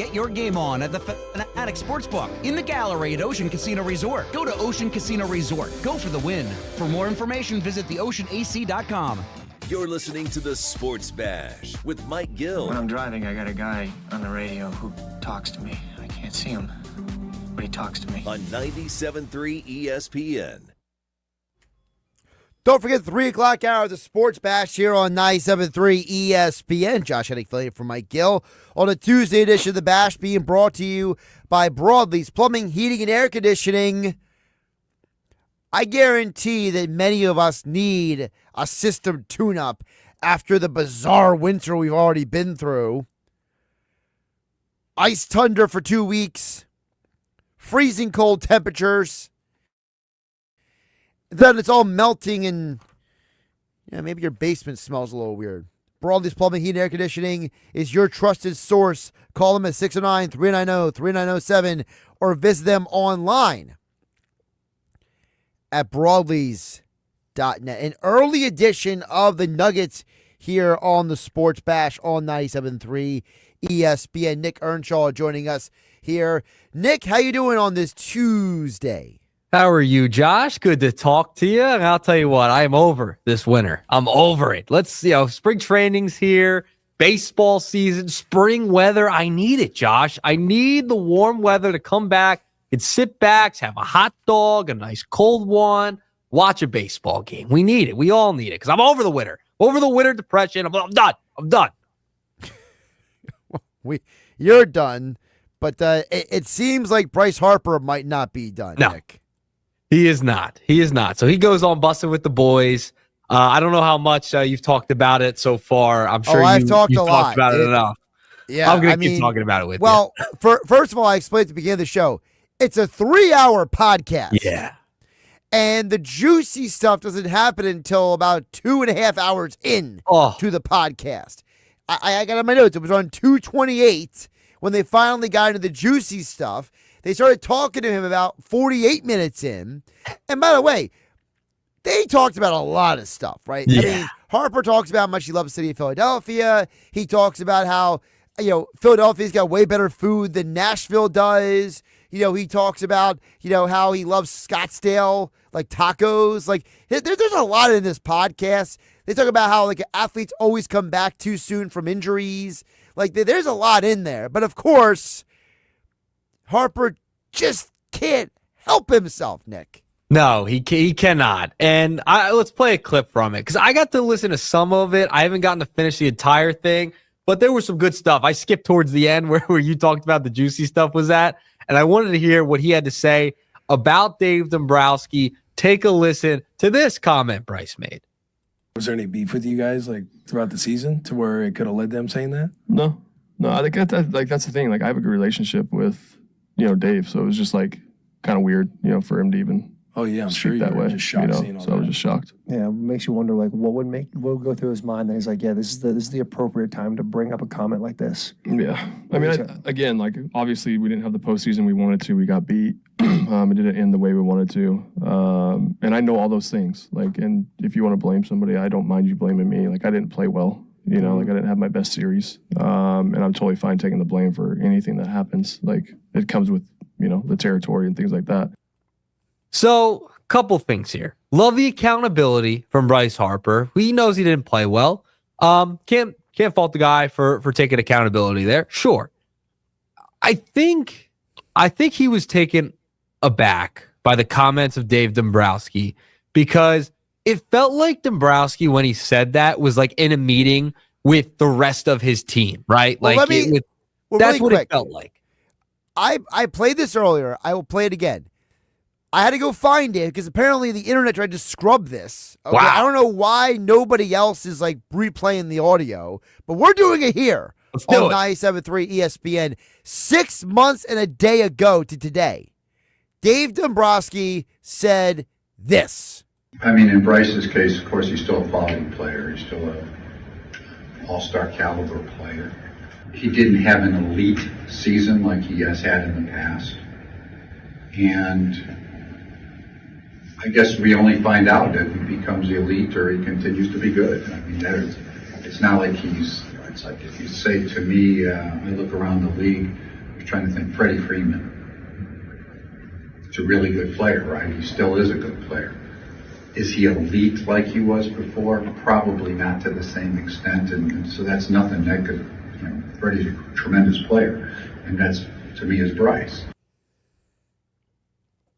[SPEAKER 13] Get your game on at the Fanatic Sportsbook in the gallery at Ocean Casino Resort. Go to Ocean Casino Resort. Go for the win. For more information, visit theoceanac.com.
[SPEAKER 1] You're listening to the Sports Bash with Mike Gill.
[SPEAKER 14] When I'm driving, I got a guy on the radio who talks to me. I can't see him, but he talks to me.
[SPEAKER 1] On 97.3 ESPN.
[SPEAKER 3] Don't forget the 3 o'clock hour of the Sports Bash here on 97.3 ESPN. Josh Hennig filling in for Mike Gill on a Tuesday edition of the Bash, being brought to you by Broadleaf's Plumbing, Heating, and Air Conditioning. I guarantee that many of us need a system tune-up after the bizarre winter we've already been through. Ice thunder for 2 weeks, freezing cold temperatures. Then it's all melting and maybe your basement smells a little weird. Broadleaf's Plumbing, Heat, and Air Conditioning is your trusted source. Call them at 609-390-3907 or visit them online at broadleys.net. An early edition of the Nuggets here on the Sports Bash on 97.3 ESPN. Nick Earnshsaw joining us here. Nick, how you doing on this Tuesday?
[SPEAKER 15] How are you, Josh? Good to talk to you. And I'll tell you what, I am over this winter. I'm over it. Spring training's here, baseball season, spring weather. I need it, Josh. I need the warm weather to come back and sit back, have a hot dog, a nice cold one, watch a baseball game. We need it. We all need it because I'm over the winter. Over the winter depression. I'm done. I'm done.
[SPEAKER 3] You're done, but it seems like Bryce Harper might not be done,
[SPEAKER 15] no.
[SPEAKER 3] Nick.
[SPEAKER 15] He is not. He is not. So he goes on busting with the boys. I don't know how much you've talked about it so far. I'm sure
[SPEAKER 3] I've talked a lot
[SPEAKER 15] about it enough.
[SPEAKER 3] Yeah,
[SPEAKER 15] I'm going to keep talking about it with you.
[SPEAKER 3] Well, first of all, I explained at the beginning of the show, it's a 3-hour podcast.
[SPEAKER 15] Yeah.
[SPEAKER 3] And the juicy stuff doesn't happen until about 2.5 hours in to the podcast. I got on my notes. It was on 2:28 when they finally got into the juicy stuff. They started talking to him about 48 minutes in. And by the way, they talked about a lot of stuff, right?
[SPEAKER 15] Yeah.
[SPEAKER 3] I mean, Harper talks about how much he loves the city of Philadelphia. He talks about how, Philadelphia's got way better food than Nashville does. He talks about, how he loves Scottsdale, like tacos. Like, there's a lot in this podcast. They talk about how, athletes always come back too soon from injuries. Like, there's a lot in there. But, of course, Harper just can't help himself, Nick.
[SPEAKER 15] No, he cannot. And let's play a clip from it because I got to listen to some of it. I haven't gotten to finish the entire thing, but there was some good stuff. I skipped towards the end where you talked about the juicy stuff was at, and I wanted to hear what he had to say about Dave Dombrowski. Take a listen to this comment Bryce made.
[SPEAKER 6] Was there any beef with you guys throughout the season to where it could have led them saying that?
[SPEAKER 4] No, I think that's the thing. I have a good relationship with Dave, so it was just kind of weird, for him to even.
[SPEAKER 6] Oh yeah, I'm sure
[SPEAKER 4] that way.
[SPEAKER 6] Just shocked seeing all
[SPEAKER 4] so I was just shocked.
[SPEAKER 5] Yeah, it makes you wonder what would go through his mind. And he's like, yeah, this is the appropriate time to bring up a comment like this.
[SPEAKER 4] Yeah, I mean, obviously we didn't have the postseason we wanted to. We got beat. It didn't end the way we wanted to. And I know all those things. And if you want to blame somebody, I don't mind you blaming me. I didn't play well. I didn't have my best series. And I'm totally fine taking the blame for anything that happens. It comes with, the territory and things like that.
[SPEAKER 15] So, couple things here. Love the accountability from Bryce Harper. He knows he didn't play well. Can't fault the guy for taking accountability there. Sure. I think he was taken aback by the comments of Dave Dombrowski because it felt like Dombrowski, when he said that, was in a meeting with the rest of his team, right?
[SPEAKER 3] Well,
[SPEAKER 15] that's
[SPEAKER 3] really
[SPEAKER 15] what
[SPEAKER 3] quick.
[SPEAKER 15] it felt like.
[SPEAKER 3] I played this earlier. I will play it again. I had to go find it because apparently the internet tried to scrub this. Okay?
[SPEAKER 15] Wow.
[SPEAKER 3] I don't know why nobody else is replaying the audio, but we're doing it here on 97.3 ESPN. 6 months and a day ago to today, Dave Dombrowski said this.
[SPEAKER 7] I mean, in Bryce's case, of course, he's still a quality player. He's still an all-star caliber player. He didn't have an elite season like he has had in the past. And I guess we only find out if he becomes elite or he continues to be good. I mean, it's not like he's It's like if you say to me, I look around the league, I'm trying to think, Freddie Freeman. He's a really good player, right? He still is a good player. Is he elite like he was before? Probably not to the same extent, and so that's nothing negative. Freddie's a tremendous player, and that's, to me, is Bryce.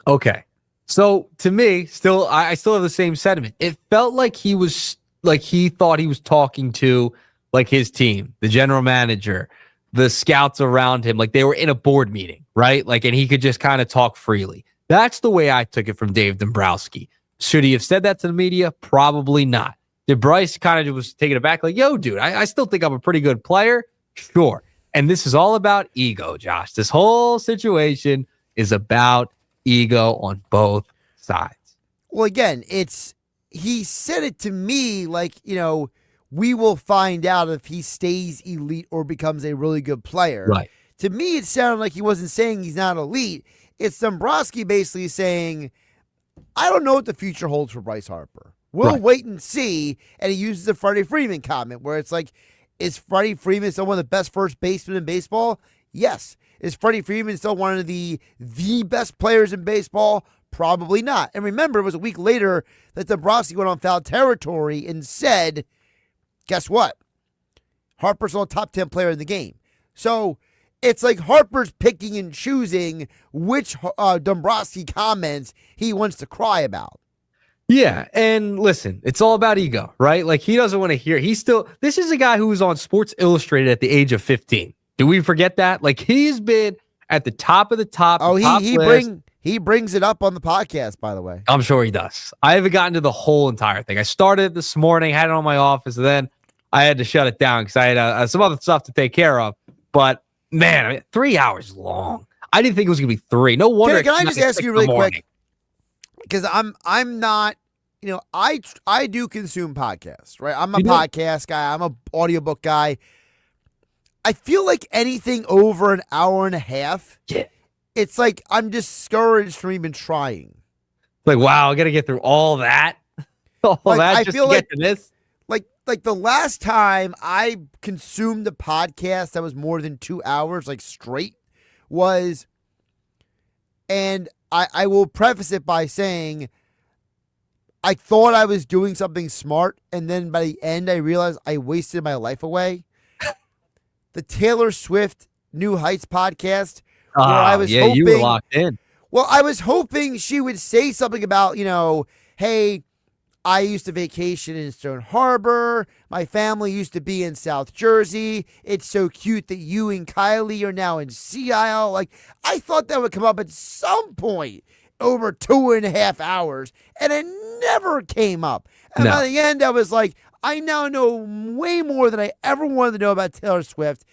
[SPEAKER 15] Okay. So to me, I still have the same sentiment. It felt like he thought he was talking to like his team, the general manager, the scouts around him, like they were in a board meeting, right? Like, and he could just kind of talk freely. That's the way I took it from Dave Dombrowski. Should he have said that to the media? Probably not. Did Bryce kind of was taking it back like, yo, dude, I still think I'm a pretty good player? Sure. And this is all about ego, Josh. This whole situation is about ego on both sides.
[SPEAKER 3] Well, again, he said it to me like, we will find out if he stays elite or becomes a really good player.
[SPEAKER 15] Right.
[SPEAKER 3] To me, it sounded like he wasn't saying he's not elite. It's Dombrowski basically saying, I don't know what the future holds for Bryce Harper. We'll wait and see. And he uses the Freddie Freeman comment where it's like, is Freddie Freeman still one of the best first basemen in baseball? Yes. Is Freddie Freeman still one of the best players in baseball? Probably not. And remember, it was a week later that Dombrowski went on foul territory and said, guess what? Harper's still a top 10 player in the game. So it's like Harper's picking and choosing which Dombrowski comments he wants to cry about.
[SPEAKER 15] Yeah, and listen, it's all about ego, right? Like he doesn't want to hear. This is a guy who was on Sports Illustrated at the age of 15. Do we forget that? Like he's been at the top of the top.
[SPEAKER 3] Oh,
[SPEAKER 15] top
[SPEAKER 3] he brings it up on the podcast, by the way.
[SPEAKER 15] I'm sure he does. I haven't gotten to the whole entire thing. I started it this morning, had it on my office, and then I had to shut it down because I had some other stuff to take care of. But man, 3 hours long. I didn't think it was going to be 3. No wonder.
[SPEAKER 3] Can I just ask you really quick? Because I'm not, I do consume podcasts, right? I'm a podcast guy. I'm a audiobook guy. I feel like anything over an hour and a half, it's like I'm discouraged from even trying.
[SPEAKER 15] Like, wow, I got to get through all that.
[SPEAKER 3] I feel like
[SPEAKER 15] to this.
[SPEAKER 3] Like the last time I consumed a podcast that was more than 2 hours, like straight, was, and I will preface it by saying, I thought I was doing something smart, and then by the end, I realized I wasted my life away. The Taylor Swift New Heights podcast, where I was hoping,
[SPEAKER 15] you were locked in.
[SPEAKER 3] Well, I was hoping she would say something about, hey, I used to vacation in Stone Harbor. My family used to be in South Jersey. It's so cute that you and Kylie are now in Sea Isle. Like, I thought that would come up at some point over 2.5 hours, and it never came up. And by the end, I was like, I now know way more than I ever wanted to know about Taylor Swift.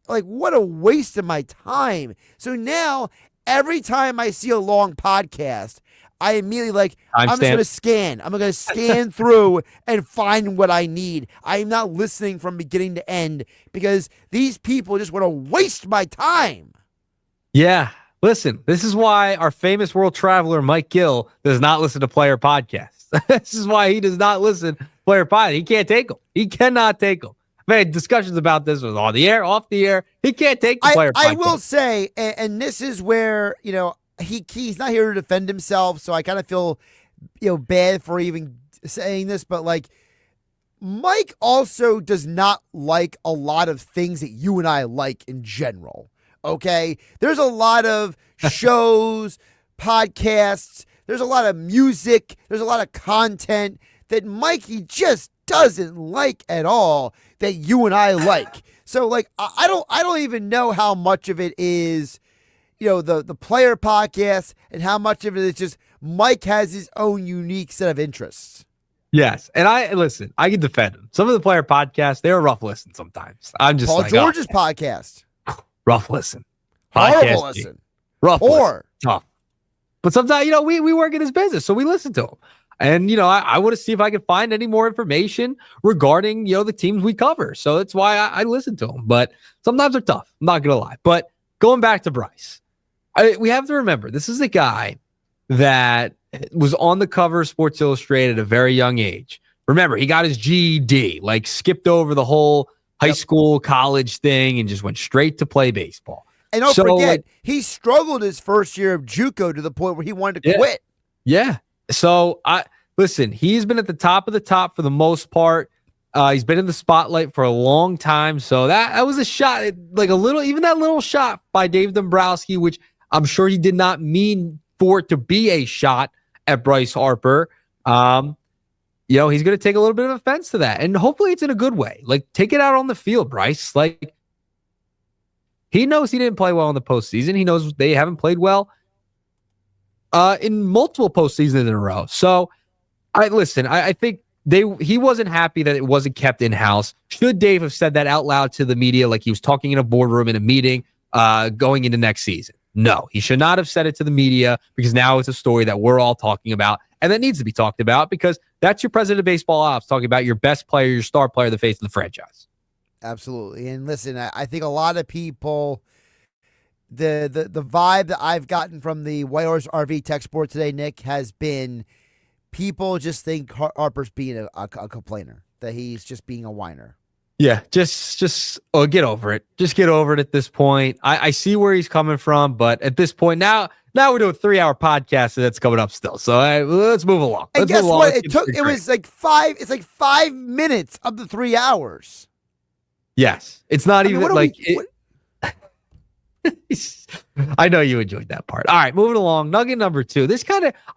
[SPEAKER 3] Like, what a waste of my time. So now, every time I see a long podcast, I immediately I'm just going to scan. I'm going to scan through and find what I need. I'm not listening from beginning to end because these people just want to waste my time.
[SPEAKER 15] Yeah. Listen, this is why our famous world traveler, Mike Gill, does not listen to player podcasts. This is why he does not listen to player podcasts. He can't take them. He cannot take them. I've had discussions about this with on the air, off the air. He can't take the player podcast.
[SPEAKER 3] I will say, and this is where, he's not here to defend himself, so I kind of feel, bad for even saying this, but Mike also does not like a lot of things that you and I like in general. Okay, there's a lot of shows, podcasts. There's a lot of music. There's a lot of content that Mikey just doesn't like at all that you and I like. So I don't even know how much of it is, the player podcast and how much of it is just Mike has his own unique set of interests.
[SPEAKER 15] Yes. And I can defend him. Some of the player podcasts, they're a rough listen sometimes. I'm just
[SPEAKER 3] Paul George's podcast.
[SPEAKER 15] Rough listen.
[SPEAKER 3] Horrible listen.
[SPEAKER 15] Rough listen. Tough. But sometimes, we work in his business, so we listen to him. And, I want to see if I can find any more information regarding, the teams we cover. So that's why I listen to him. But sometimes they're tough. I'm not going to lie. But going back to Bryce, we have to remember, this is a guy that was on the cover of Sports Illustrated at a very young age. Remember, he got his GED, skipped over the whole high school, college thing and just went straight to play baseball.
[SPEAKER 3] And don't forget, he struggled his first year of JUCO to the point where he wanted to quit.
[SPEAKER 15] Yeah. So listen, he's been at the top of the top for the most part. He's been in the spotlight for a long time. So that was a shot, like a little, even that little shot by Dave Dombrowski, which I'm sure he did not mean for it to be a shot at Bryce Harper. He's going to take a little bit of offense to that. And hopefully it's in a good way. Like, take it out on the field, Bryce. Like, he knows he didn't play well in the postseason. He knows they haven't played well in multiple postseasons in a row. So, I think he wasn't happy that it wasn't kept in-house. Should Dave have said that out loud to the media like he was talking in a boardroom in a meeting going into next season? No, he should not have said it to the media because now it's a story that we're all talking about and that needs to be talked about because that's your president of baseball ops talking about your best player, your star player, the face of the franchise.
[SPEAKER 3] Absolutely. And listen, I think a lot of people, the vibe that I've gotten from the White Horse RV text board today, Nick, has been people just think Harper's being a complainer, that he's just being a whiner.
[SPEAKER 15] Yeah, just get over it. Just get over it at this point. I see where he's coming from, but at this point now we're doing a 3-hour podcast that's coming up still. So let's move along.
[SPEAKER 3] And guess what? It was like 5 minutes of the 3 hours.
[SPEAKER 15] Yes. It's not I know you enjoyed that part. All right, moving along. Nugget number 2.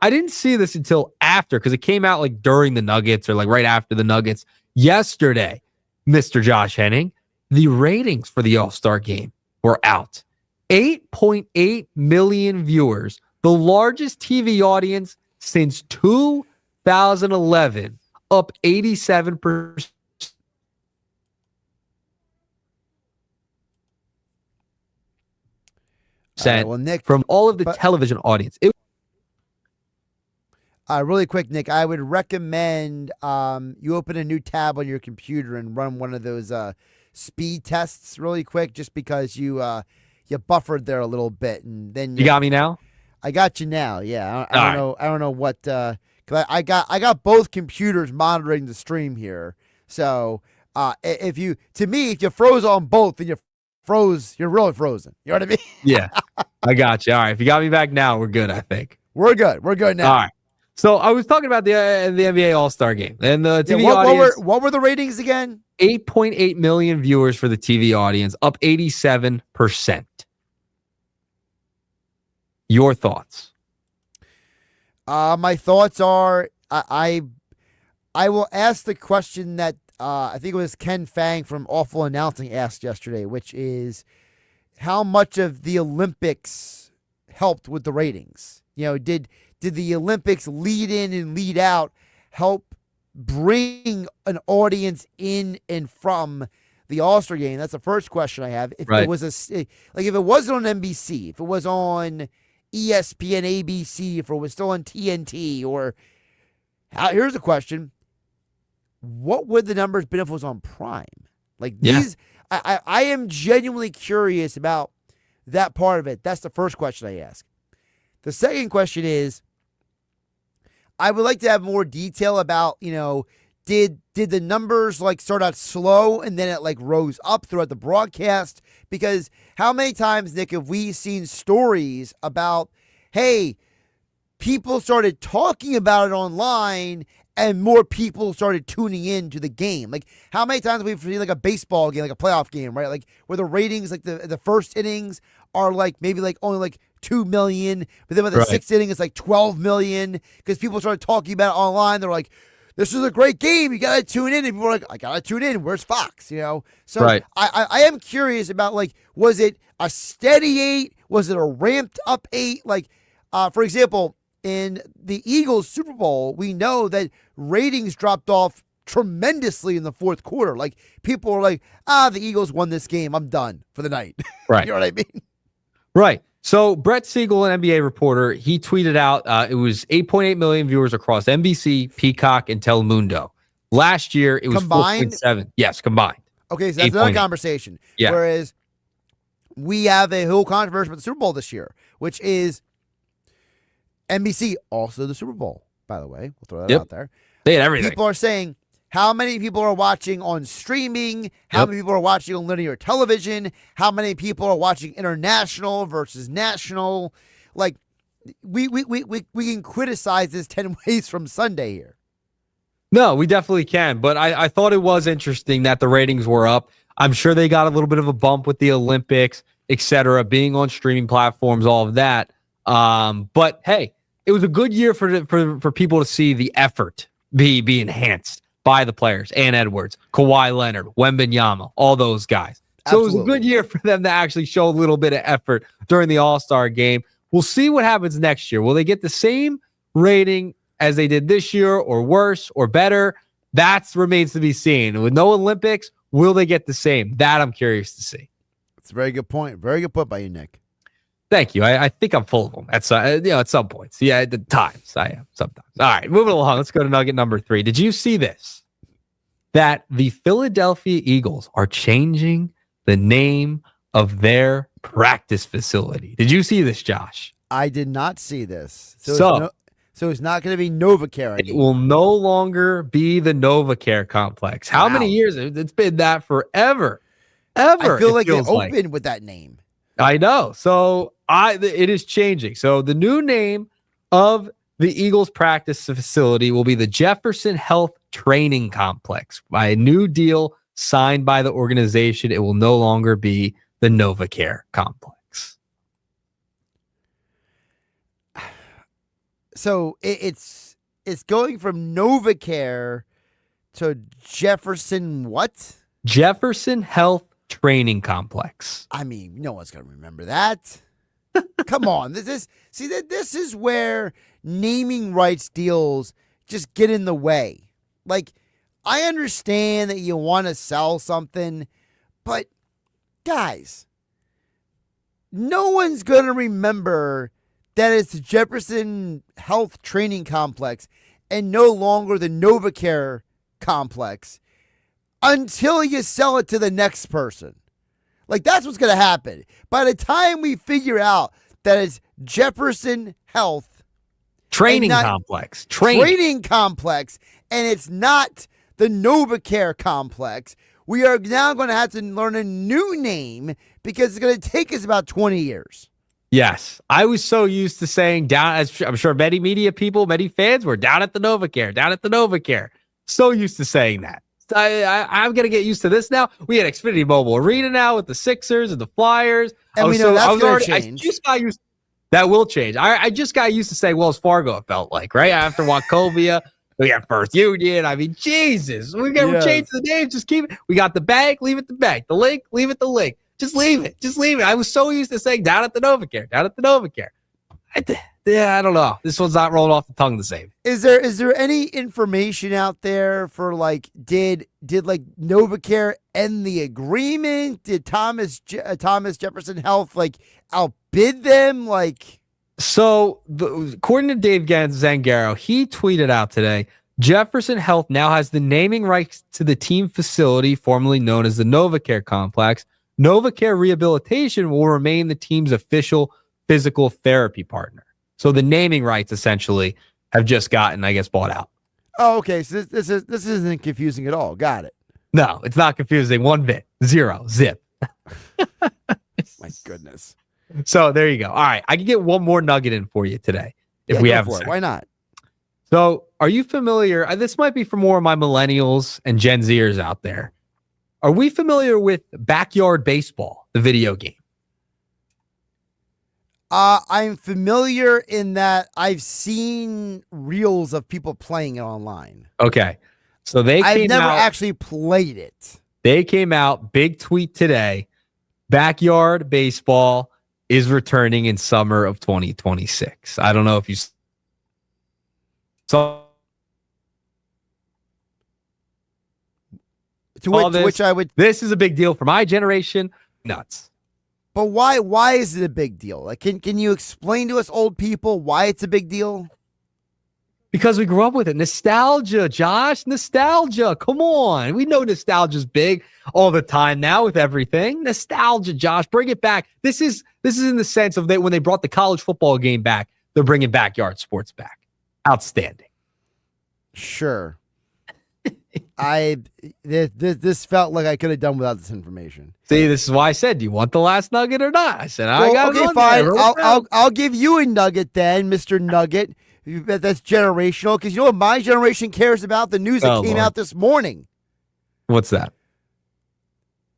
[SPEAKER 15] I didn't see this until after because it came out like during the Nuggets or like right after the Nuggets yesterday. Mr. Josh Hennig, the ratings for the All-Star game were out. 8.8 million viewers, the largest TV audience since 2011, up 87%.
[SPEAKER 3] Nick,
[SPEAKER 15] from all of the television audience.
[SPEAKER 3] Really quick, Nick, I would recommend you open a new tab on your computer and run one of those speed tests really quick, just because you buffered there a little bit, and then
[SPEAKER 15] you got me now.
[SPEAKER 3] I got you now. Yeah, I don't know what. 'Cause I got both computers monitoring the stream here. So if you froze on both, then you're really frozen. You know what I mean?
[SPEAKER 15] Yeah, I got you. All right, if you got me back now, we're good. I think
[SPEAKER 3] we're good. We're good now.
[SPEAKER 15] All right. So I was talking about the NBA All-Star game and the TV audience.
[SPEAKER 3] What were the ratings again?
[SPEAKER 15] 8.8 million viewers for the TV audience, up 87%. Your thoughts?
[SPEAKER 3] My thoughts are I will ask the question that I think it was Ken Fang from Awful Announcing asked yesterday, which is how much of the Olympics helped with the ratings? Did the Olympics lead in and lead out help bring an audience in and from the All-Star game? That's the first question I have. If it was if it wasn't on NBC, if it was on ESPN, ABC, if it was still on TNT, or here's a question: what would the numbers been if it was on Prime? I am genuinely curious about that part of it. That's the first question I ask. The second question is, I would like to have more detail about, did the numbers start out slow and then it rose up throughout the broadcast? Because how many times, Nick, have we seen stories about, hey, people started talking about it online and more people started tuning in to the game? How many times have we seen a baseball game, a playoff game, right? Where the ratings, the first innings are maybe only 2 million, but then by the sixth inning, it's 12 million because people started talking about it online. They're like, this is a great game. You got to tune in. And people are like, I got to tune in. Where's Fox? So I am curious about, was it a steady 8? Was it a ramped up 8? For example, in the Eagles Super Bowl, we know that ratings dropped off tremendously in the fourth quarter. People were like, the Eagles won this game. I'm done for the night.
[SPEAKER 15] Right.
[SPEAKER 3] You know what I mean?
[SPEAKER 15] Right. So Brett Siegel, an NBA reporter, he tweeted out it was 8.8 million viewers across NBC, Peacock, and Telemundo. Last year, it was 4.7. Yes, combined.
[SPEAKER 3] Okay, so that's another conversation.
[SPEAKER 15] Yeah.
[SPEAKER 3] Whereas we have a whole controversy about the Super Bowl this year, which is NBC, also the Super Bowl, by the way. We'll throw that out there.
[SPEAKER 15] They had everything.
[SPEAKER 3] People are saying, how many people are watching on streaming, how many people are watching on linear television, how many people are watching international versus national. Like, we can criticize this 10 ways from Sunday here.
[SPEAKER 15] No, we definitely can. But I thought it was interesting that the ratings were up. I'm sure they got a little bit of a bump with the Olympics, et cetera, being on streaming platforms, all of that. But hey, it was a good year for people to see the effort be enhanced by the players. Ann Edwards, Kawhi Leonard, Wembanyama, all those guys. So It was a good year for them to actually show a little bit of effort during the All-Star game. We'll see what happens next year. Will they get the same rating as they did this year, or worse, or better? That remains to be seen. With no Olympics, will they get the same? That I'm curious to see.
[SPEAKER 3] It's a very good point. Very good point by you, Nick.
[SPEAKER 15] Thank you. I think I'm full of them at some points. Yeah, at the times I am sometimes. All right, moving along. Let's go to nugget number 3. Did you see this? That the Philadelphia Eagles are changing the name of their practice facility. Did you see this, Josh?
[SPEAKER 3] I did not see this. So it's not going to be NovaCare anymore.
[SPEAKER 15] It will no longer be the NovaCare complex. How many years? It's been that forever. Ever.
[SPEAKER 3] I feel like it opened with that name.
[SPEAKER 15] I know. So it is changing. So the new name of the Eagles practice facility will be the Jefferson Health Training Complex. By a new deal signed by the organization, it will no longer be the NovaCare complex.
[SPEAKER 3] So it's going from NovaCare to Jefferson what?
[SPEAKER 15] Jefferson Health Training Complex.
[SPEAKER 3] I mean, no one's going to remember that. Come on. This is where naming rights deals just get in the way. Like, I understand that you want to sell something, but guys, no one's going to remember that it's the Jefferson Health Training Complex and no longer the NovaCare complex until you sell it to the next person. Like, that's what's going to happen. By the time we figure out that it's Jefferson Health
[SPEAKER 15] Training Complex,
[SPEAKER 3] Training Complex, and it's not the NovaCare complex, we are now going to have to learn a new name because it's going to take us about 20 years.
[SPEAKER 15] Yes. I was so used to saying down, as I'm sure many media people, many fans were down at the NovaCare. So used to saying that. I'm going to get used to this now. We had Xfinity Mobile Arena now with the Sixers and the Flyers.
[SPEAKER 3] And we know that's going to change.
[SPEAKER 15] That will change. I just got used to saying Wells Fargo, it felt like, right? After Wachovia, we got First Union. I mean, Jesus. We're going to change the name. Just keep it. We got the bank, leave it the bank. The link, leave it the link. Just leave it. I was so used to saying down at the NovaCare. I don't know. This one's not rolling off the tongue the same.
[SPEAKER 3] Is there any information out there for like did like NovaCare end the agreement? Did Thomas Jefferson Health like outbid them? Like,
[SPEAKER 15] so according to Dave Zangaro, he tweeted out today, Jefferson Health now has the naming rights to the team facility formerly known as the NovaCare complex. NovaCare Rehabilitation will remain the team's official physical therapy partner. So the naming rights essentially have just gotten, I guess, bought out.
[SPEAKER 3] Oh, okay. So this isn't confusing at all. Got it.
[SPEAKER 15] No, it's not confusing one bit. Zero. Zip.
[SPEAKER 3] My goodness.
[SPEAKER 15] So there you go. All right. I can get one more nugget in for you today if we have it.
[SPEAKER 3] Why not?
[SPEAKER 15] So are you familiar? This might be for more of my millennials and Gen Zers out there. Are we familiar with Backyard Baseball, the video game?
[SPEAKER 3] I'm familiar in that I've seen reels of people playing it online.
[SPEAKER 15] Okay. So I've
[SPEAKER 3] never actually played it.
[SPEAKER 15] They came out, big tweet today. Backyard Baseball is returning in summer of 2026. I don't know if you saw
[SPEAKER 3] which I would.
[SPEAKER 15] This is a big deal for my generation. Nuts.
[SPEAKER 3] But why is it a big deal? Like, can you explain to us old people why it's a big deal?
[SPEAKER 15] Because we grew up with it. Nostalgia, Josh. Nostalgia. Come on. We know nostalgia's big all the time now with everything. Nostalgia, Josh. Bring it back. This is in the sense of that when they brought the college football game back, they're bringing backyard sports back. Outstanding.
[SPEAKER 3] Sure. This felt like I could have done without this information.
[SPEAKER 15] See, this is why I said, do you want the last nugget or not? I said, I got it.
[SPEAKER 3] Okay, fine. I'll give you a nugget then, Mr. Nugget. That's generational, because you know what my generation cares about? The news that came out this morning.
[SPEAKER 15] What's that?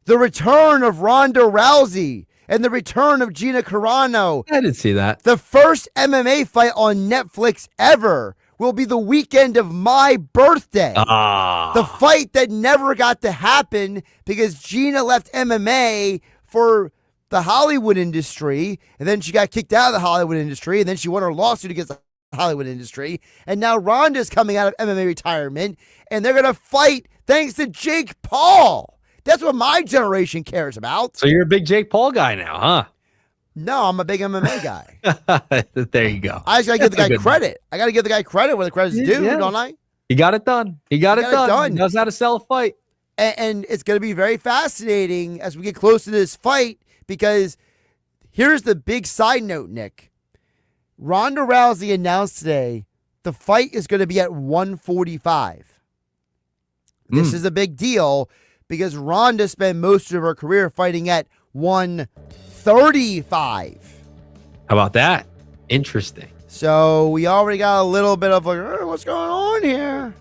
[SPEAKER 3] The return of Ronda Rousey and the return of Gina Carano.
[SPEAKER 15] I didn't see that.
[SPEAKER 3] The first MMA fight on Netflix ever will be the weekend of my birthday. The fight that never got to happen because Gina left MMA for the Hollywood industry, and then she got kicked out of the Hollywood industry, and then she won her lawsuit against the Hollywood industry, and now Ronda's coming out of MMA retirement, and they're going to fight thanks to Jake Paul. That's what my generation cares about.
[SPEAKER 15] So you're a big Jake Paul guy now, huh?
[SPEAKER 3] No, I'm a big MMA guy.
[SPEAKER 15] There you go.
[SPEAKER 3] I just got to give the guy credit. I got to give the guy credit where the credit's due, don't I?
[SPEAKER 15] He got it done. He got it done. He knows how to sell a fight.
[SPEAKER 3] And it's going to be very fascinating as we get close to this fight, because here's the big side note, Nick. Ronda Rousey announced today the fight is going to be at 145. This is a big deal because Ronda spent most of her career fighting at 135.
[SPEAKER 15] How about that? Interesting.
[SPEAKER 3] So we already got a little bit of like, what's going on here?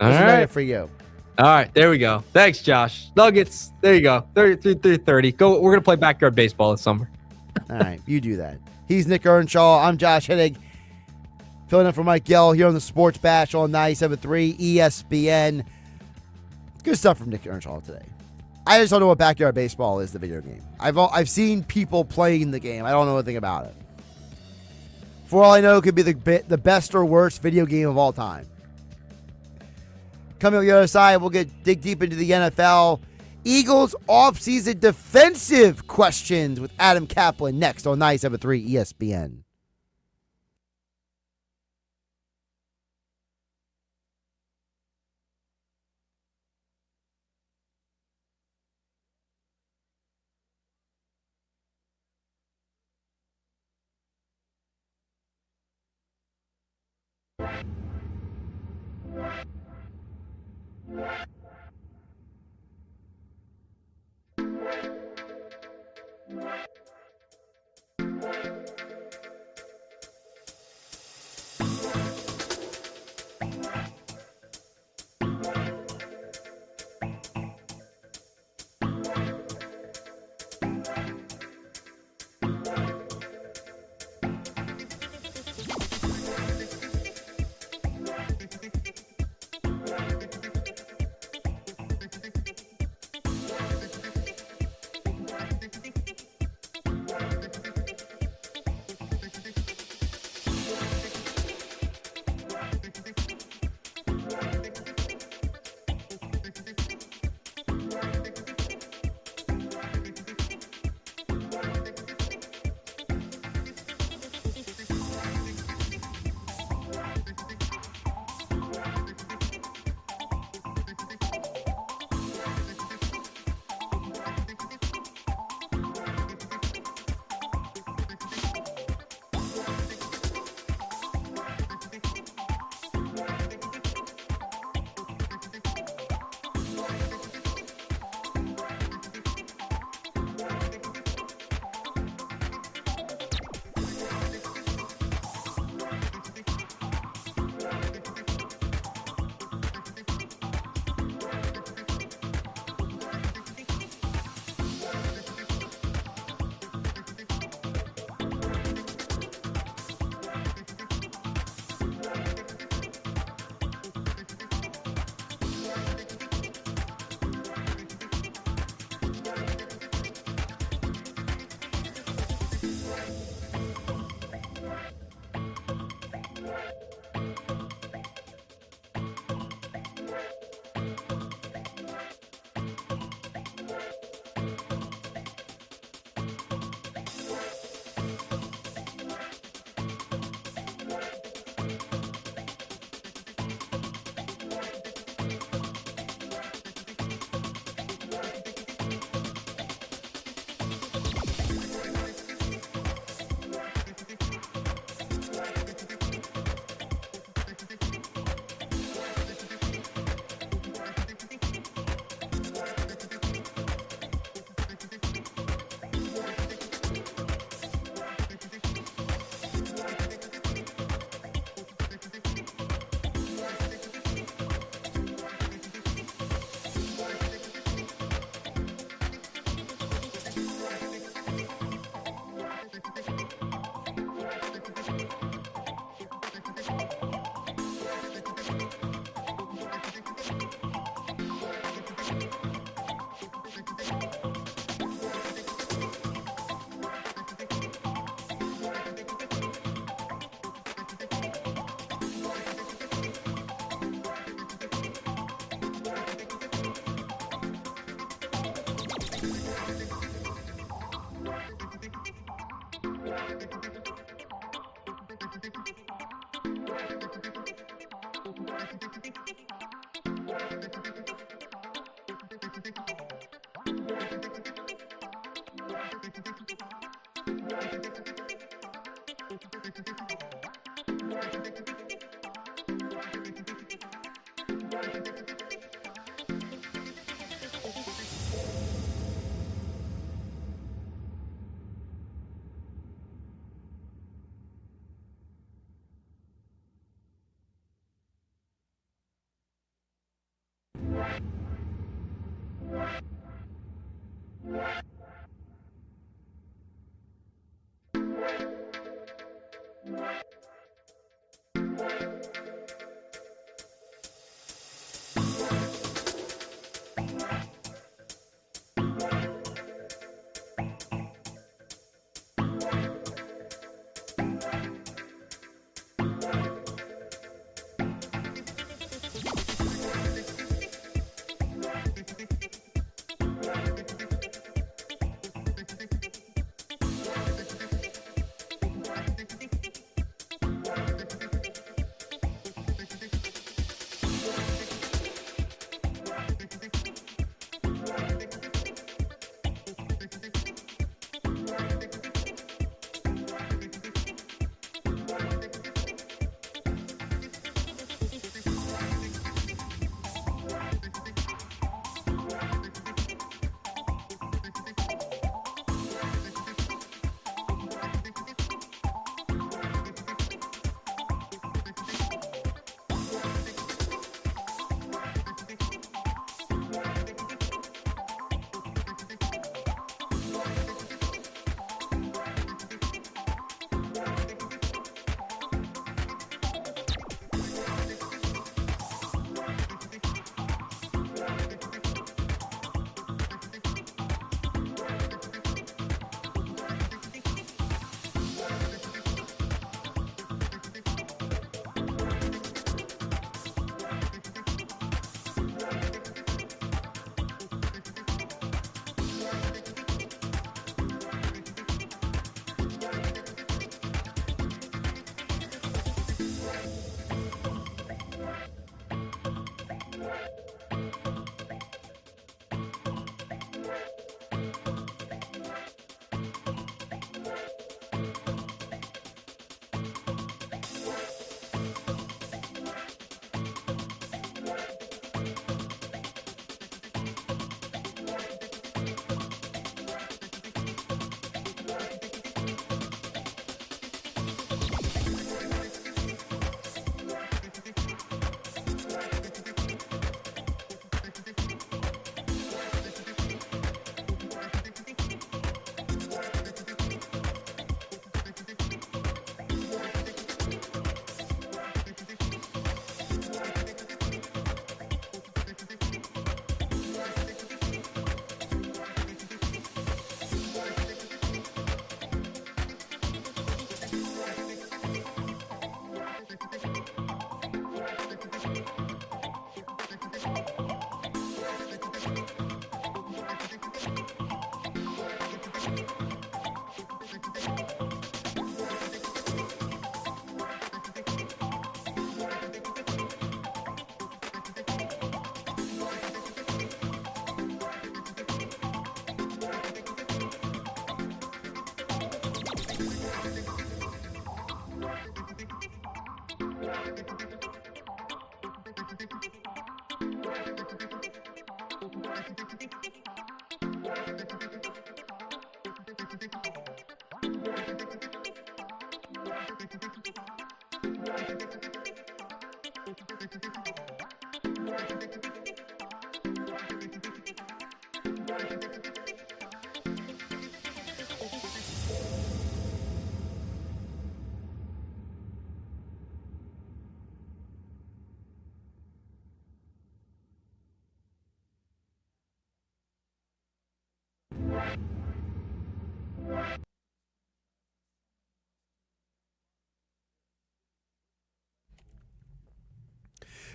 [SPEAKER 15] All
[SPEAKER 3] What's
[SPEAKER 15] right.
[SPEAKER 3] for you?
[SPEAKER 15] All right, there we go. Thanks, Josh. Nuggets. There you go. 33-30. Go. We're gonna play backyard baseball this summer.
[SPEAKER 3] All right, you do that. He's Nick Earnshaw. I'm Josh Hennig. Filling in for Mike Gill here on the Sports Bash on 97.3 ESPN. Good stuff from Nick Earnshaw today. I just don't know what backyard baseball is, the video game. I've seen people playing the game. I don't know anything about it. For all I know, it could be the best or worst video game of all time. Coming on the other side, we'll dig deep into the NFL. Eagles offseason defensive questions with Adam Caplan next on 97.3 ESPN.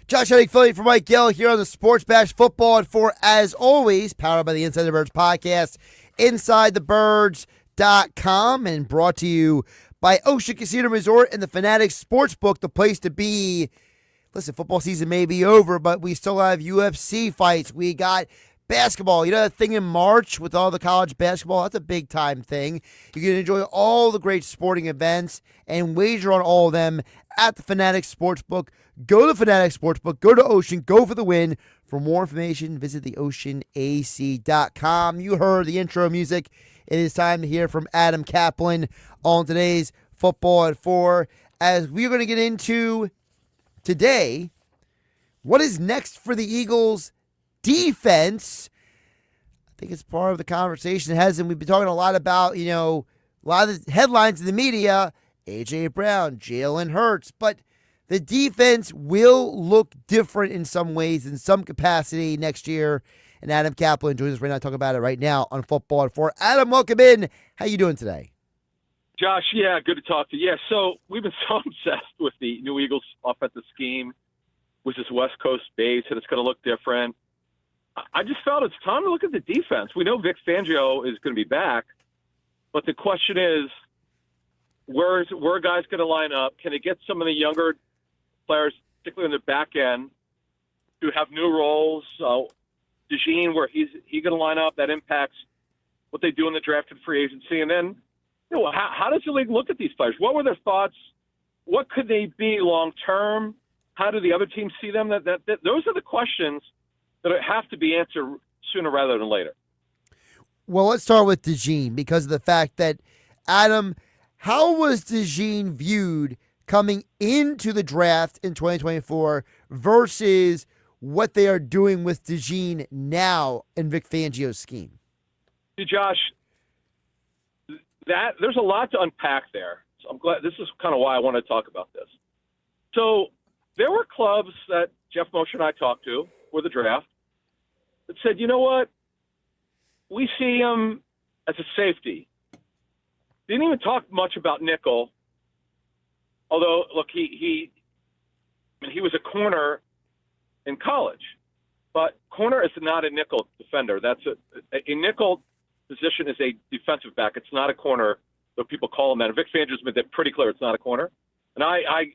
[SPEAKER 3] Josh Hennig, Philly for Mike Gill here on the Sports Bash Football at 4, as always, powered by the Inside the Birds podcast, InsideTheBirds.com, and brought to you by Ocean Casino Resort and the Fanatics Sportsbook, the place to be. Listen, football season may be over, but we still have UFC fights. We got basketball. You know that thing in March with all the college basketball? That's a big-time thing. You can enjoy all the great sporting events and wager on all of them at the Fanatics Sportsbook. Go to the Fanatics Sportsbook. Go to Ocean. Go for the win. For more information, visit theoceanac.com. You heard the intro music. It is time to hear from Adam Caplan on today's Football at 4, as we're going to get into today what is next for the Eagles defense. I think it's part of the conversation it has, and we've been talking a lot about, a lot of the headlines in the media, A.J. Brown, Jalen Hurts, but the defense will look different in some ways, in some capacity next year. And Adam Caplan joins us right now to talk about it right now on Football at 4. Adam, welcome in. How you doing today?
[SPEAKER 16] Josh, yeah, good to talk to you. Yeah, so we've been so obsessed with the new Eagles offensive scheme, with this West Coast base, and it's going to look different. I just felt it's time to look at the defense. We know Vic Fangio is going to be back, but the question is, where are guys going to line up? Can they get some of the younger players, particularly in the back end, to have new roles? DeJean, where he's going to line up, that impacts what they do in the draft and free agency. And then, how does the league look at these players? What were their thoughts? What could they be long term? How do the other teams see them? That those are the questions that have to be answered sooner rather than later.
[SPEAKER 3] Well, let's start with DeJean, because of the fact that, Adam, how was DeJean viewed coming into the draft in 2024 versus what they are doing with DeJean now in Vic Fangio's scheme?
[SPEAKER 16] See, Josh, there's a lot to unpack there. So I'm glad. This is kind of why I want to talk about this. So there were clubs that Jeff Mosher and I talked to for the draft that said, you know what, we see him as a safety. Didn't even talk much about nickel. Although, look, he was a corner in college, but corner is not a nickel defender. That's a nickel position is a defensive back. It's not a corner, though people call him that. And Vic Fangio's made that pretty clear. It's not a corner. And I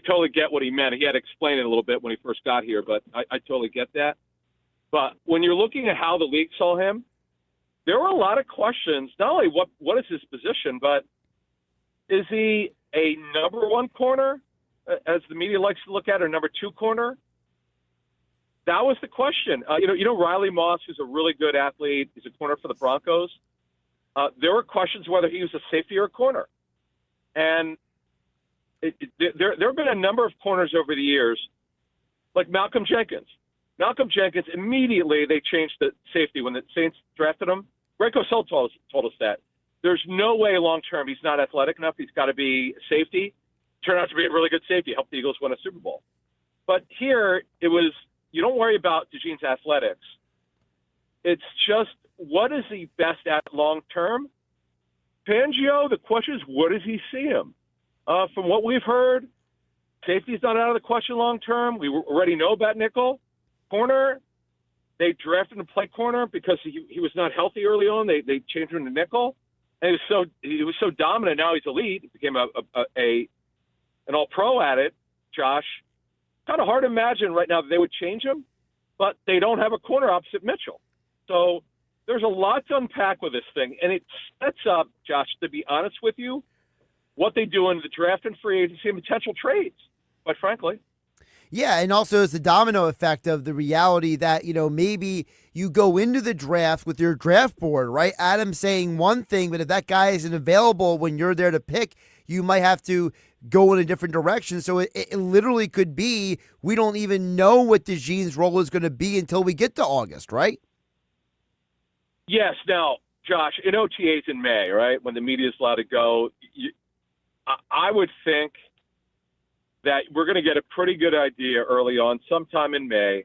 [SPEAKER 16] totally get what he meant. He had to explain it a little bit when he first got here, but I totally get that. But when you're looking at how the league saw him, there were a lot of questions. Not only what is his position, but is he a number one corner, as the media likes to look at, or number two corner? That was the question. Riley Moss, who's a really good athlete, he's a corner for the Broncos. There were questions whether he was a safety or a corner. And there have been a number of corners over the years, like Malcolm Jenkins. Malcolm Jenkins, immediately they changed the safety when the Saints drafted him. Greg Cosell told us that. There's no way long-term he's not athletic enough. He's got to be safety. Turned out to be a really good safety. Helped the Eagles win a Super Bowl. But here, it was, you don't worry about DeJean's athletics. It's just, what is he best at long-term? Fangio, the question is, what does he see him? From what we've heard, safety's not out of the question long-term. We already know about nickel. Corner, they drafted him to play corner because he was not healthy early on. They changed him to nickel. And he was so dominant. Now he's elite. He became an all-pro at it, Josh. Kind of hard to imagine right now that they would change him, but they don't have a corner opposite Mitchell. So there's a lot to unpack with this thing. And it sets up, Josh, to be honest with you, what they do in the draft and free agency and potential trades, quite frankly.
[SPEAKER 3] Yeah, and also it's the domino effect of the reality that, maybe you go into the draft with your draft board, right? Adam saying one thing, but if that guy isn't available when you're there to pick, you might have to go in a different direction. So it literally could be we don't even know what DeJean's role is going to be until we get to August, right?
[SPEAKER 16] Yes. Now, Josh, in OTAs in May, right, when the media is allowed to go, I would think that we're going to get a pretty good idea early on, sometime in May,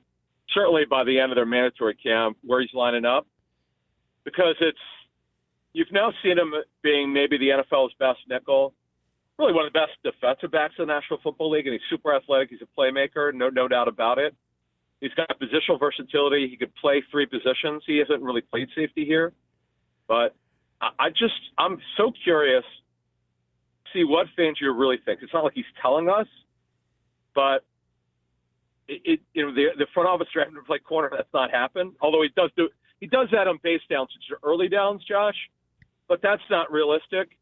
[SPEAKER 16] certainly by the end of their mandatory camp, where he's lining up, because you've now seen him being maybe the NFL's best nickel. really one of the best defensive backs in the National Football League, and he's super athletic. He's a playmaker, no doubt about it. He's got positional versatility. He could play 3 positions. He hasn't really played safety here. But I'm so curious to see what Fangio really thinks. It's not like he's telling us, but the front office drafted him to play corner. That's not happened. Although he does that on base downs, which are early downs, Josh. But that's not realistic.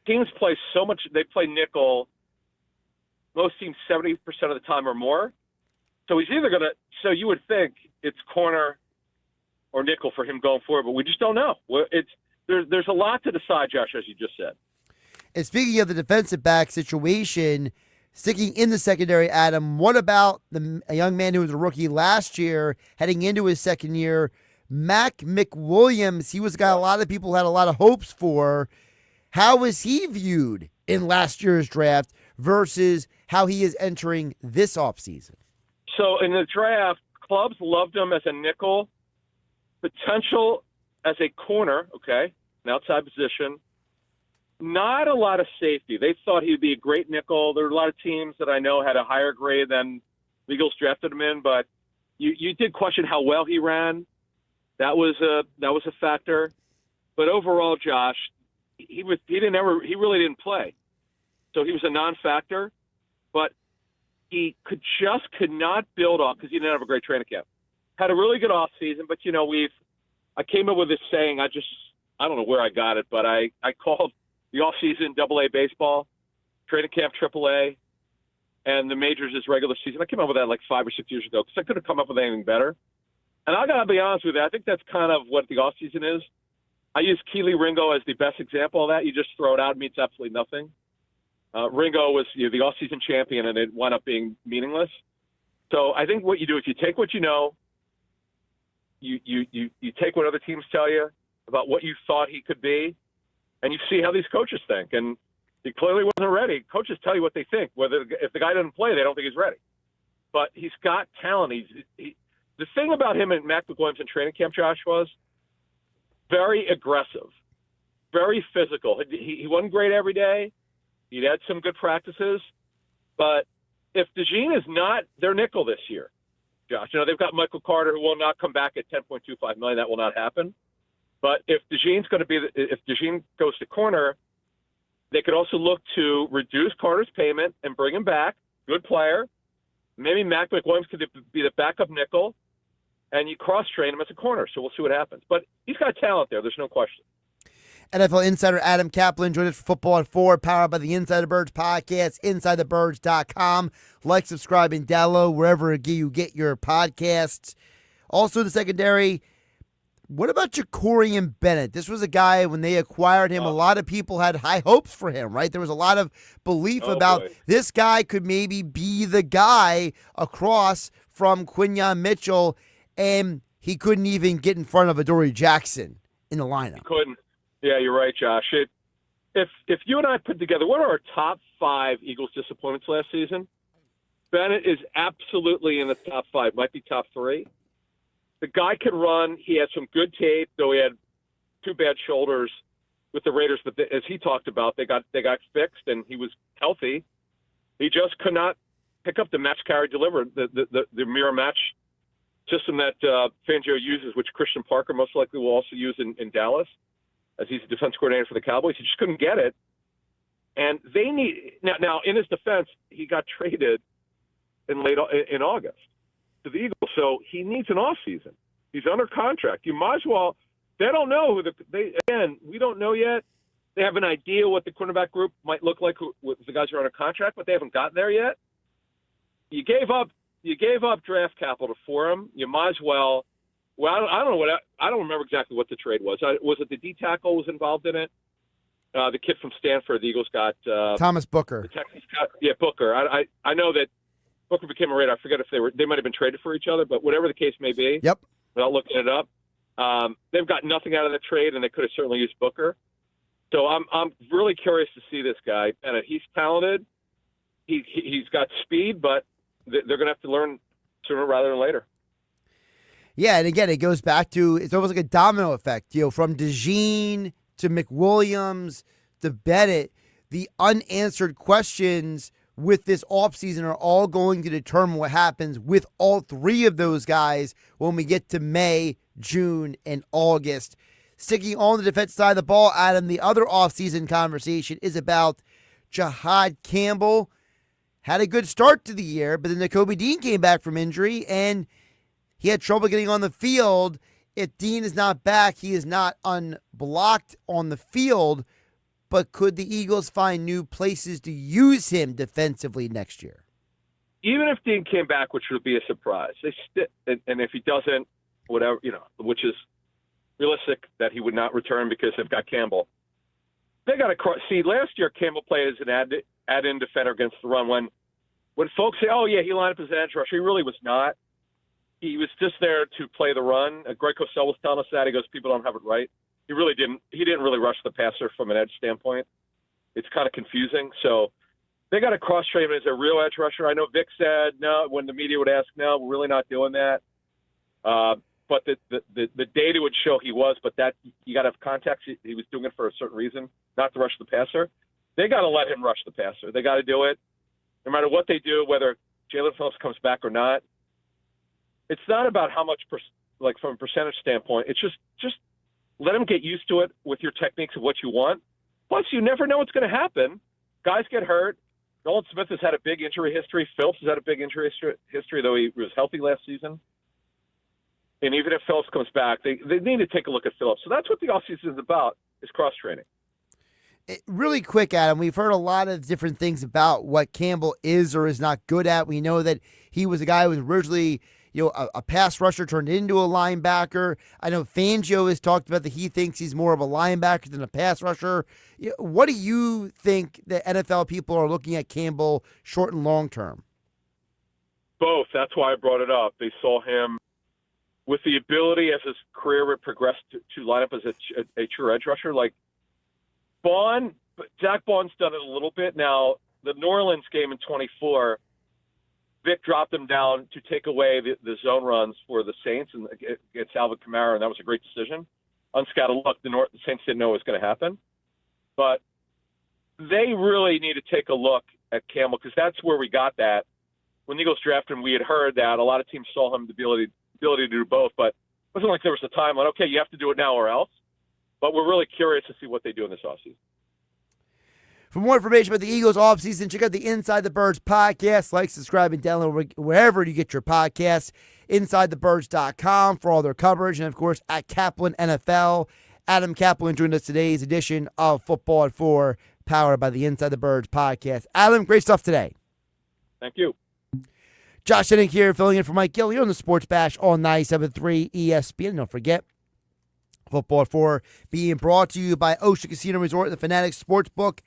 [SPEAKER 16] Teams play so much. They play nickel. Most teams 70% of the time or more. So he's either going to. So you would think it's corner or nickel for him going forward, but we just don't know. There's a lot to decide, Josh, as you just said.
[SPEAKER 3] And speaking of the defensive back situation, sticking in the secondary, Adam, what about a young man who was a rookie last year, heading into his second year, Mac McWilliams? He was a guy a lot of people had a lot of hopes for. How was he viewed in last year's draft versus how he is entering this offseason?
[SPEAKER 16] So in the draft, clubs loved him as a nickel, potential as a corner, okay, an outside position. Not a lot of safety. They thought he'd be a great nickel. There were a lot of teams that I know had a higher grade than the Eagles drafted him in, but you did question how well he ran. That was a factor. But overall, Josh, he really didn't play. So he was a non-factor, but he could not build off because he didn't have a great training camp. Had a really good off season, but I came up with this saying. I don't know where I got it, but I called the off season AA baseball, training camp AAA, and the majors is regular season. I came up with that like 5 or 6 years ago because I couldn't come up with anything better. And I gotta be honest with you, I think that's kind of what the off season is. I use Keely Ringo as the best example of that. You just throw it out, it means absolutely nothing. Ringo was the off-season champion, and it wound up being meaningless. So I think what you do is you take what you know, you take what other teams tell you about what you thought he could be, and you see how these coaches think. And he clearly wasn't ready. Coaches tell you what they think. If the guy doesn't play, they don't think he's ready. But he's got talent. The thing about him and Mac McWilliams in training camp, Josh, was very aggressive, very physical. He wasn't great every day. He'd had some good practices. But if DeJean is not their nickel this year, Josh, they've got Michael Carter, who will not come back at $10.25 million. That will not happen. But if DeJean goes to corner, they could also look to reduce Carter's payment and bring him back. Good player. Maybe Mac McWilliams could be the backup nickel, and you cross-train him as a corner. So we'll see what happens. But he's got talent there. There's no question.
[SPEAKER 3] NFL insider Adam Caplan joined us for Football at 4, powered by the Inside the Birds podcast, InsideTheBirds.com. Like, subscribe, and download wherever you get your podcasts. Also, the secondary, what about Jacorian Bennett? This was a guy, when they acquired him, a lot of people had high hopes for him, right? There was a lot of belief about this guy could maybe be the guy across from Quinyon Mitchell, and he couldn't even get in front of Adoree Jackson in the lineup.
[SPEAKER 16] He couldn't. Yeah, you're right, Josh. If you and I put together what are our top 5 Eagles disappointments last season, Bennett is absolutely in the top 5, might be top 3. The guy can run. He had some good tape, though he had 2 bad shoulders with the Raiders. But as he talked about, they got fixed, and he was healthy. He just could not pick up the match, carry, deliver, the mirror match system that Fangio uses, which Christian Parker most likely will also use in Dallas, as he's a defense coordinator for the Cowboys. He just couldn't get it. And they need now in his defense, he got traded in August to the Eagles, so he needs an off season. He's under contract. You might as well. They don't know we don't know yet. They have an idea what the cornerback group might look like with the guys who are under contract, but they haven't gotten there yet. You gave up draft capital for him. You might as well. Well, I don't remember exactly what the trade was. Was it the D tackle was involved in it? The kid from Stanford, the Eagles got
[SPEAKER 3] Thomas Booker.
[SPEAKER 16] The Texans got, Booker. I know that Booker became a Raider. I forget if they might have been traded for each other, but whatever the case may be.
[SPEAKER 3] Yep.
[SPEAKER 16] Without looking it up, they've got nothing out of the trade, and they could have certainly used Booker. So I'm really curious to see this guy. And he's talented. He's got speed, but they're going to have to learn sooner rather than later.
[SPEAKER 3] Yeah, and again, it goes back to, it's almost like a domino effect, from DeJean to McWilliams to Bennett. the unanswered questions with this offseason are all going to determine what happens with all three of those guys when we get to May, June, and August. Sticking on the defense side of the ball, Adam, the other offseason conversation is about Jahad Campbell. Had a good start to the year, but then Nakobe Dean came back from injury, and he had trouble getting on the field. If Dean is not back, he is not unblocked on the field, but could the Eagles find new places to use him defensively next year?
[SPEAKER 16] Even if Dean came back, which would be a surprise, and if he doesn't, whatever, which is realistic that he would not return because they've got Campbell. They got to see. Last year, Campbell played as an add-in defender against the run. When folks say, "Oh yeah, he lined up as an edge rusher," he really was not. He was just there to play the run. Greg Cosell was telling us that. He goes, "People don't have it right." He really didn't. He didn't really rush the passer from an edge standpoint. It's kind of confusing. So they got to cross-train him as a real edge rusher. I know Vic said no when the media would ask, "No, we're really not doing that." But the data would show he was. But that you got to have context. He was doing it for a certain reason, not to rush the passer. They got to let him rush the passer. They got to do it, no matter what they do, whether Jalen Phillips comes back or not. It's not about how much, from a percentage standpoint. It's just let him get used to it with your techniques of what you want. Plus, you never know what's going to happen. Guys get hurt. Nolan Smith has had a big injury history. Phillips has had a big injury history, though he was healthy last season. And even if Phillips comes back, they need to take a look at Phillips. So that's what the offseason is about, is cross-training.
[SPEAKER 3] Really quick, Adam, we've heard a lot of different things about what Campbell is or is not good at. We know that he was a guy who was originally a pass rusher turned into a linebacker. I know Fangio has talked about that he thinks he's more of a linebacker than a pass rusher. What do you think the NFL people are looking at Campbell short and long term?
[SPEAKER 16] Both. That's why I brought it up. They saw him with the ability as his career would progress to line up as a true edge rusher. Like Zach Baughn's done it a little bit. Now, the New Orleans game in 24, Vic dropped him down to take away the zone runs for the Saints and against Alvin Kamara, and that was a great decision. Unscattered luck, the Saints didn't know what was going to happen. But they really need to take a look at Campbell because that's where we got that. When the Eagles drafted him, we had heard that. A lot of teams saw him the ability to do both, but it wasn't like there was a time like, okay, you have to do it now or else. But we're really curious to see what they do in this offseason.
[SPEAKER 3] For more information about the Eagles offseason, check out the Inside the Birds podcast. Like, subscribe, and download wherever you get your podcasts. InsideTheBirds.com for all their coverage. And, of course, at Caplan NFL. Adam Caplan joined us today's edition of Football at 4, powered by the Inside the Birds podcast. Adam, great stuff today.
[SPEAKER 16] Thank you.
[SPEAKER 3] Josh Hennig here, filling in for Mike Gill. You're on the Sports Bash on 97.3 ESPN. Don't forget, Football at 4 being brought to you by Ocean Casino Resort and the Fanatics Sportsbook.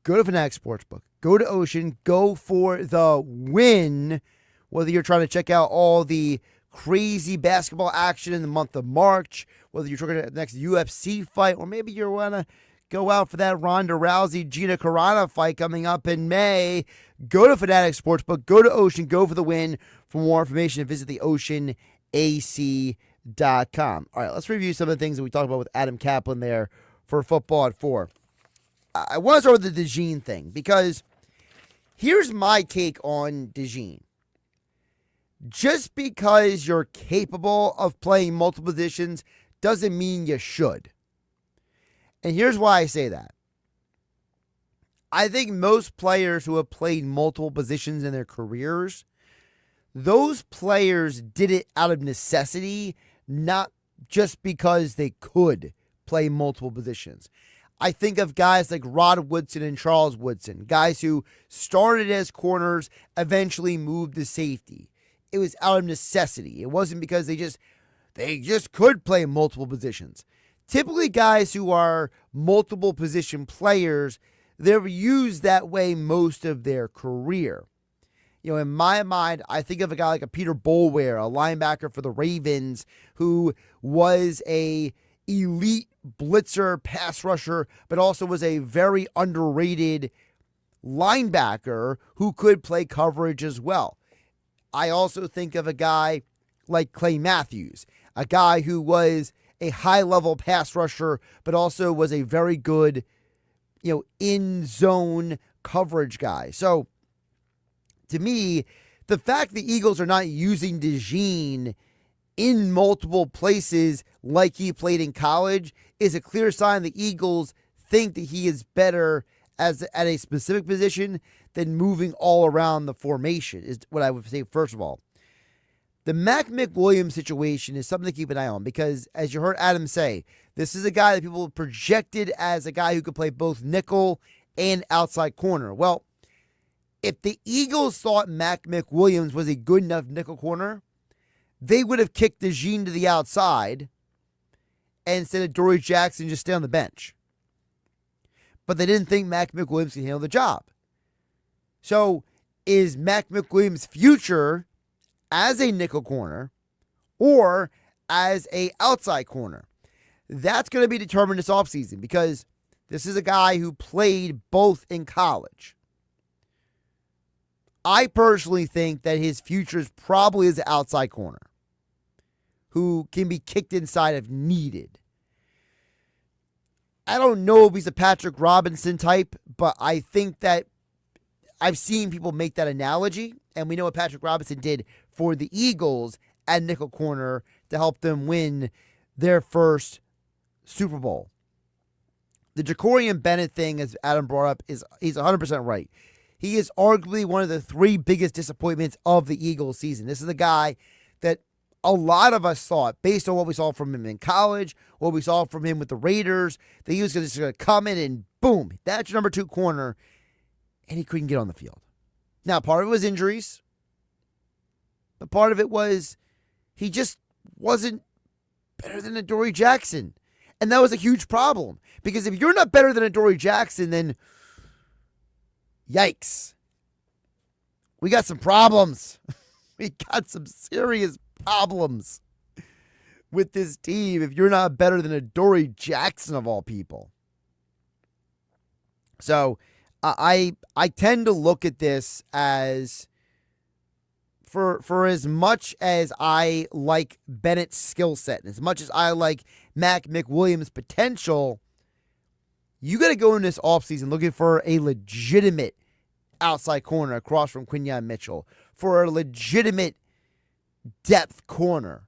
[SPEAKER 3] Go to Fanatics Sportsbook. Go to Ocean. Go for the win. Whether you're trying to check out all the crazy basketball action in the month of March, whether you're trying to the next UFC fight, or maybe you want to go out for that Ronda Rousey, Gina Carano fight coming up in May, go to Fanatics Sportsbook. Go to Ocean. Go for the win. For more information, visit the OceanAC.com. All right, let's review some of the things that we talked about with Adam Caplan there for Football at 4. I want to start with the DeJean thing because here's my take on DeJean. Just because you're capable of playing multiple positions doesn't mean you should. And here's why I say that. I think most players who have played multiple positions in their careers, those players did it out of necessity, not just because they could play multiple positions. I think of guys like Rod Woodson and Charles Woodson, guys who started as corners, eventually moved to safety. It was out of necessity. It wasn't because they just could play multiple positions. Typically, guys who are multiple position players, they're used that way most of their career. In my mind, I think of a guy like a Peter Boulware, a linebacker for the Ravens, who was a elite blitzer, pass rusher, but also was a very underrated linebacker who could play coverage as well. I also think of a guy like Clay Matthews, a guy who was a high-level pass rusher, but also was a very good in zone coverage guy. So to me, the fact the Eagles are not using DeJean in multiple places like he played in college is a clear sign the Eagles think that he is better at a specific position than moving all around the formation, is what I would say first of all. The Mac McWilliams situation is something to keep an eye on because, as you heard Adam say, this is a guy that people projected as a guy who could play both nickel and outside corner. Well, if the Eagles thought Mac McWilliams was a good enough nickel corner, they would have kicked DeJean to the outside and instead of Dory Jackson just stay on the bench. But they didn't think Mac McWilliams could handle the job. So is Mac McWilliams' future as a nickel corner or as a outside corner? That's going to be determined this offseason because this is a guy who played both in college. I personally think that his future is probably as an outside corner who can be kicked inside if needed. I don't know if he's a Patrick Robinson type, but I think that I've seen people make that analogy, and we know what Patrick Robinson did for the Eagles at nickel corner to help them win their first Super Bowl. The Jacorian Bennett thing, as Adam brought up, he's 100% right. He is arguably one of the three biggest disappointments of the Eagles season. This is a guy that a lot of us thought, based on what we saw from him in college, what we saw from him with the Raiders, that he was just going to come in and boom, that's your number 2 corner, and he couldn't get on the field. Now, part of it was injuries, but part of it was he just wasn't better than Adoree Jackson. And that was a huge problem. Because if you're not better than Adoree Jackson, then yikes. We got some problems. We got some serious problems with this team if you're not better than Adoree Jackson of all people. So I tend to look at this as for as much as I like Bennett's skill set and as much as I like Mac McWilliams' potential, you got to go in this offseason looking for a legitimate outside corner across from Quinyon Mitchell, for a legitimate depth corner,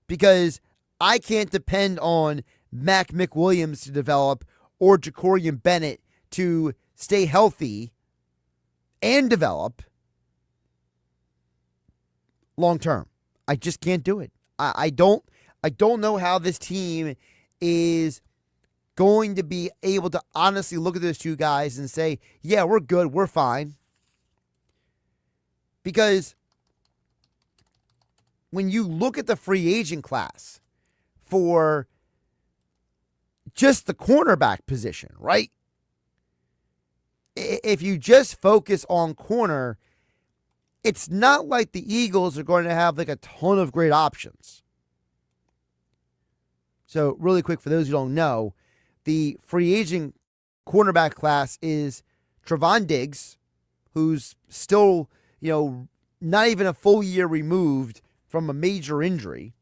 [SPEAKER 3] because I can't depend on Mac McWilliams to develop or Jacorian Bennett to stay healthy and develop long term. I just can't do it. I don't know how this team is going to be able to honestly look at those two guys and say, yeah, we're good, we're fine. Because when you look at the free agent class for just the cornerback position, right? If you just focus on corner, it's not like the Eagles are going to have like a ton of great options. So really quick, for those who don't know, the free agent cornerback class is Trevon Diggs, who's still, not even a full year removed from a major injury.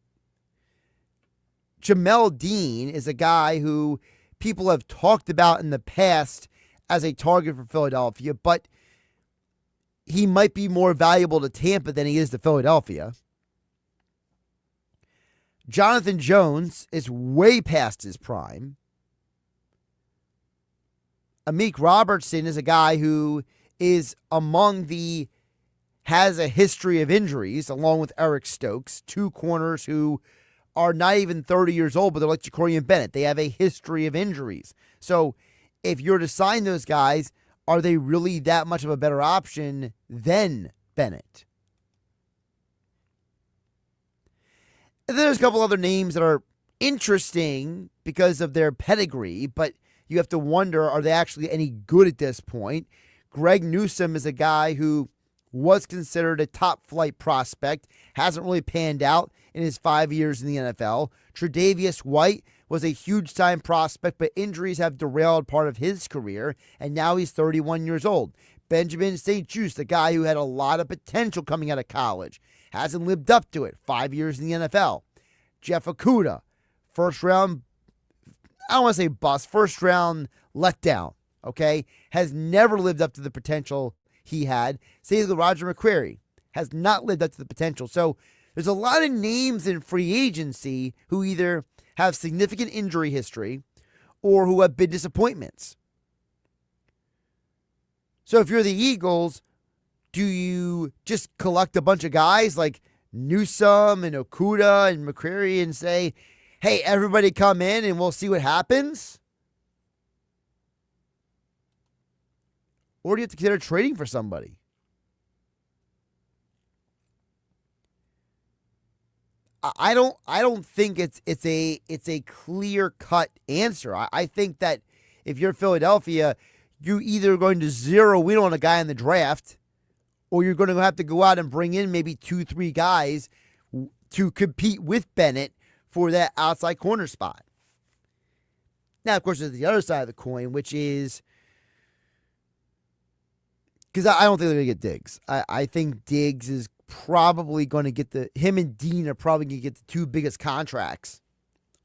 [SPEAKER 3] Jamel Dean is a guy who people have talked about in the past as a target for Philadelphia, but he might be more valuable to Tampa than he is to Philadelphia. Jonathan Jones is way past his prime. Amik Robertson is a guy who is has a history of injuries, along with Eric Stokes, two corners who are not even 30 years old, but they're like Jacorian Bennett. They have a history of injuries. So if you're to sign those guys, are they really that much of a better option than Bennett? And then there's a couple other names that are interesting because of their pedigree, but you have to wonder, are they actually any good at this point? Greg Newsome is a guy who was considered a top-flight prospect, hasn't really panned out in his 5 years in the NFL. Tre'Davious White was a huge-time prospect, but injuries have derailed part of his career, and now he's 31 years old. Benjamin St. Juste, the guy who had a lot of potential coming out of college, hasn't lived up to it. 5 years in the NFL. Jeff Okudah, first-round, I don't want to say bust, first-round letdown okay, has never lived up to the potential he had. Same with Roger McCreary, has not lived up to the potential. So there's a lot of names in free agency who either have significant injury history or who have been disappointments. So if you're the Eagles, do you just collect a bunch of guys like Newsome and Okudah and McCreary and say, hey, everybody come in and we'll see what happens? Or do you have to consider trading for somebody? I don't think it's a clear-cut answer. I think that if you're Philadelphia, you're either going to zero in on a guy in the draft, or you're going to have to go out and bring in maybe 2-3 guys to compete with Bennett for that outside corner spot. Now, of course, there's the other side of the coin, which is, because I don't think they're going to get Diggs. I think Diggs is probably going to get him and Dean are probably going to get the two biggest contracts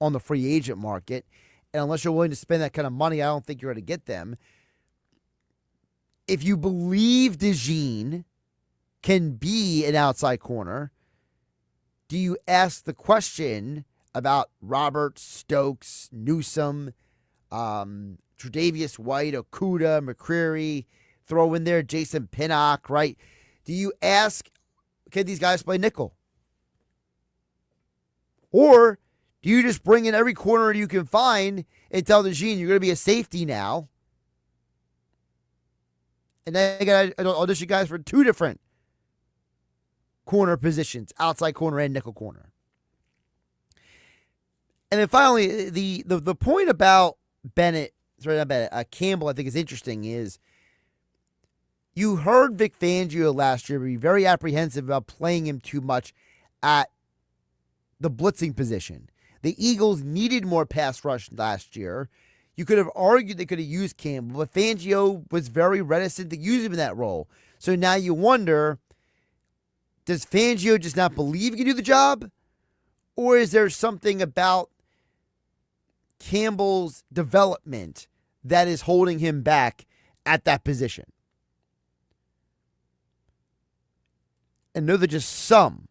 [SPEAKER 3] on the free agent market. And unless you're willing to spend that kind of money, I don't think you're going to get them. If you believe DeJean can be an outside corner, do you ask the question about Roberts, Stokes, Newsome, Tre'Davious White, Okudah, McCreary, throw in there Jason Pinnock, right? Do you ask, can these guys play nickel? Or do you just bring in every corner you can find and tell DeJean you're going to be a safety now? And then I got to audition guys for two different corner positions, outside corner and nickel corner. And then finally, the point about Campbell, I think is interesting, is you heard Vic Fangio last year be very apprehensive about playing him too much at the blitzing position. The Eagles needed more pass rush last year. You could have argued they could have used Campbell, but Fangio was very reticent to use him in that role. So now you wonder, does Fangio just not believe he can do the job? Or is there something about Campbell's development that is holding him back at that position? And those are just some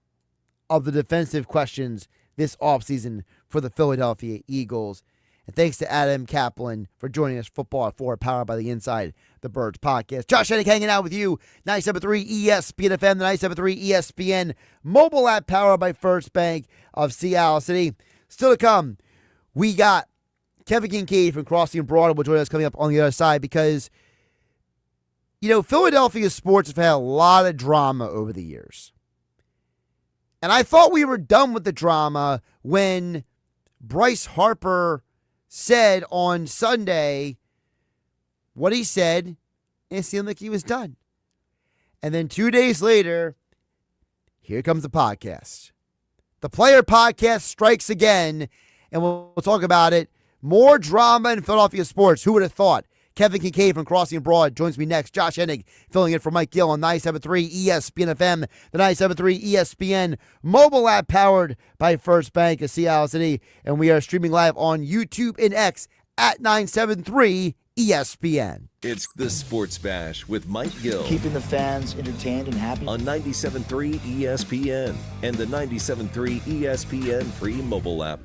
[SPEAKER 3] of the defensive questions this offseason for the Philadelphia Eagles. And thanks to Adam Caplan for joining us. Football at 4, powered by the Inside the Birds podcast. Josh Hennig hanging out with you. 97.3 ESPN FM, the 97.3 ESPN mobile app, powered by First Bank of Seattle City. Still to come, we got Kevin Kinkead from Crossing Broad will join us coming up on the other side because, you know, Philadelphia sports have had a lot of drama over the years. And I thought we were done with the drama when Bryce Harper said on Sunday what he said, and it seemed like he was done. And then 2 days later, here comes the podcast. The Player Podcast strikes again, and we'll talk about it. More drama in Philadelphia sports. Who would have thought? Kevin Kinkead from Crossing Broad joins me next. Josh Hennig filling in for Mike Gill on 97.3 ESPN FM, the 97.3 ESPN mobile app powered by First Bank of Seattle City. And we are streaming live on YouTube and X at 973 ESPN.
[SPEAKER 1] It's the Sports Bash with Mike Gill.
[SPEAKER 17] Keeping the fans entertained and happy.
[SPEAKER 1] On 97.3 ESPN and the 97.3 ESPN free mobile app.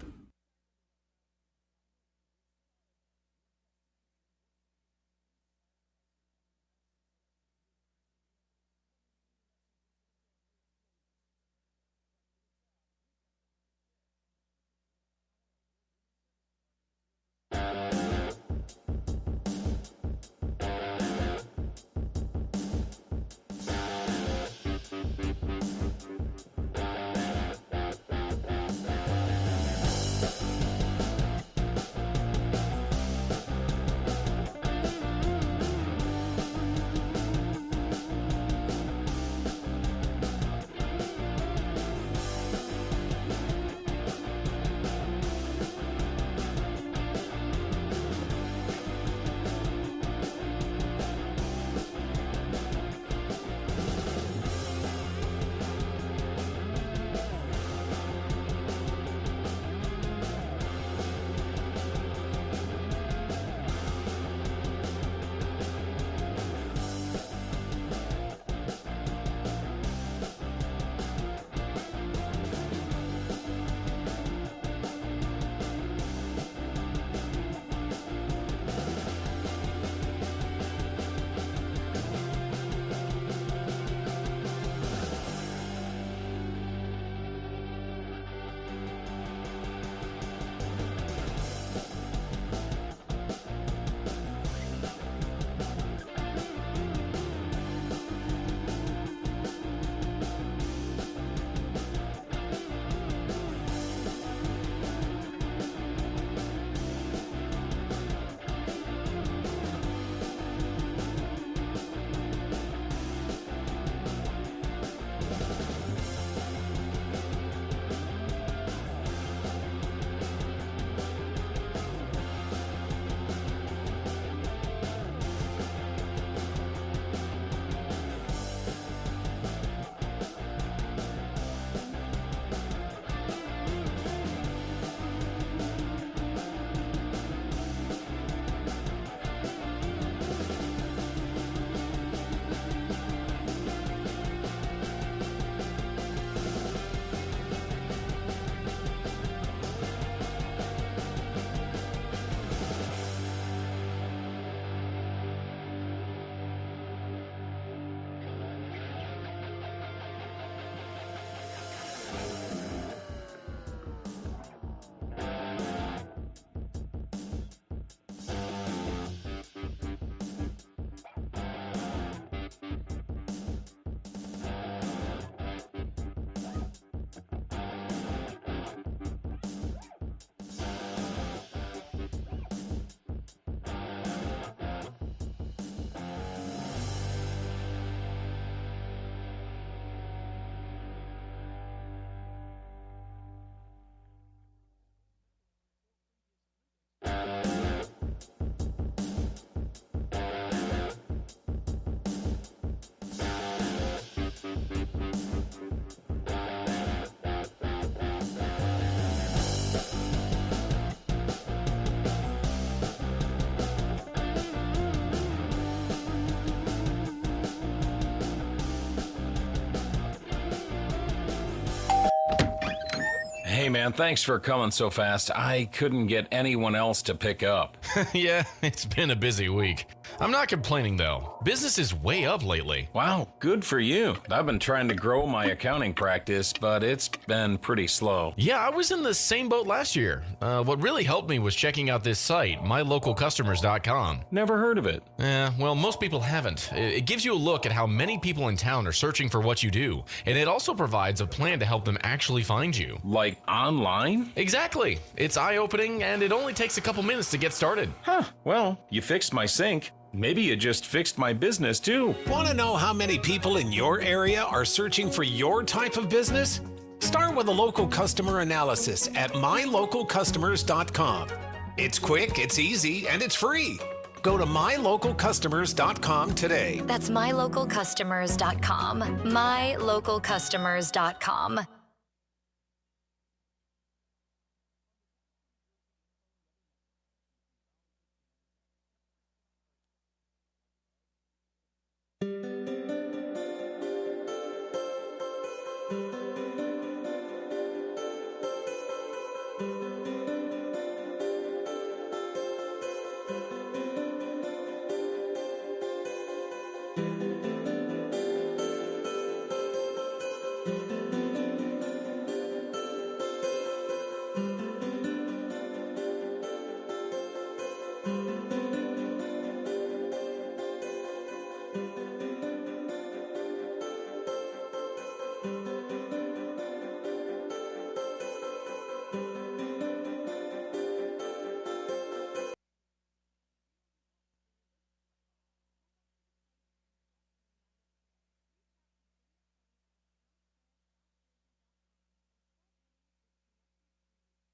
[SPEAKER 18] Hey, man, thanks for coming so fast. I couldn't get anyone else to pick up.
[SPEAKER 19] Yeah, it's been a busy week. I'm not complaining, though. Business is way up lately.
[SPEAKER 18] Wow, good for you. I've been trying to grow my accounting practice, but it's been pretty slow.
[SPEAKER 19] Yeah, I was in the same boat last year. What really helped me was checking out this site, mylocalcustomers.com.
[SPEAKER 18] Never heard of it.
[SPEAKER 19] Yeah, well, most people haven't. It gives you a look at how many people in town are searching for what you do, and it also provides a plan to help them actually find you.
[SPEAKER 18] Like online?
[SPEAKER 19] Exactly. It's eye-opening, and it only takes a couple minutes to get started.
[SPEAKER 18] Huh, well, you fixed my sink. Maybe you just fixed my business, too.
[SPEAKER 20] Want to know how many people in your area are searching for your type of business? Start with a local customer analysis at mylocalcustomers.com. It's quick, it's easy, and it's free. Go to mylocalcustomers.com today.
[SPEAKER 21] That's mylocalcustomers.com. mylocalcustomers.com.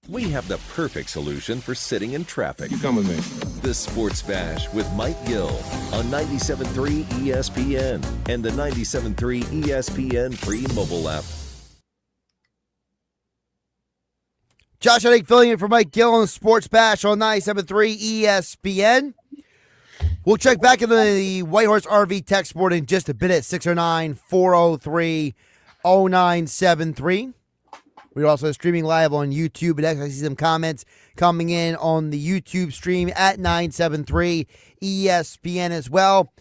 [SPEAKER 1] We have the perfect solution for sitting in traffic.
[SPEAKER 4] You come with me.
[SPEAKER 1] The Sports Bash with Mike Gill on 97.3 ESPN and the 97.3 ESPN free mobile app.
[SPEAKER 3] Josh Hennig filling in for Mike Gill on the Sports Bash on 97.3 ESPN. We'll check back into the Whitehorse RV text board in just a bit at 609-403-0973. We're also streaming live on YouTube, and I see some comments coming in on the YouTube stream at 973 ESPN as well.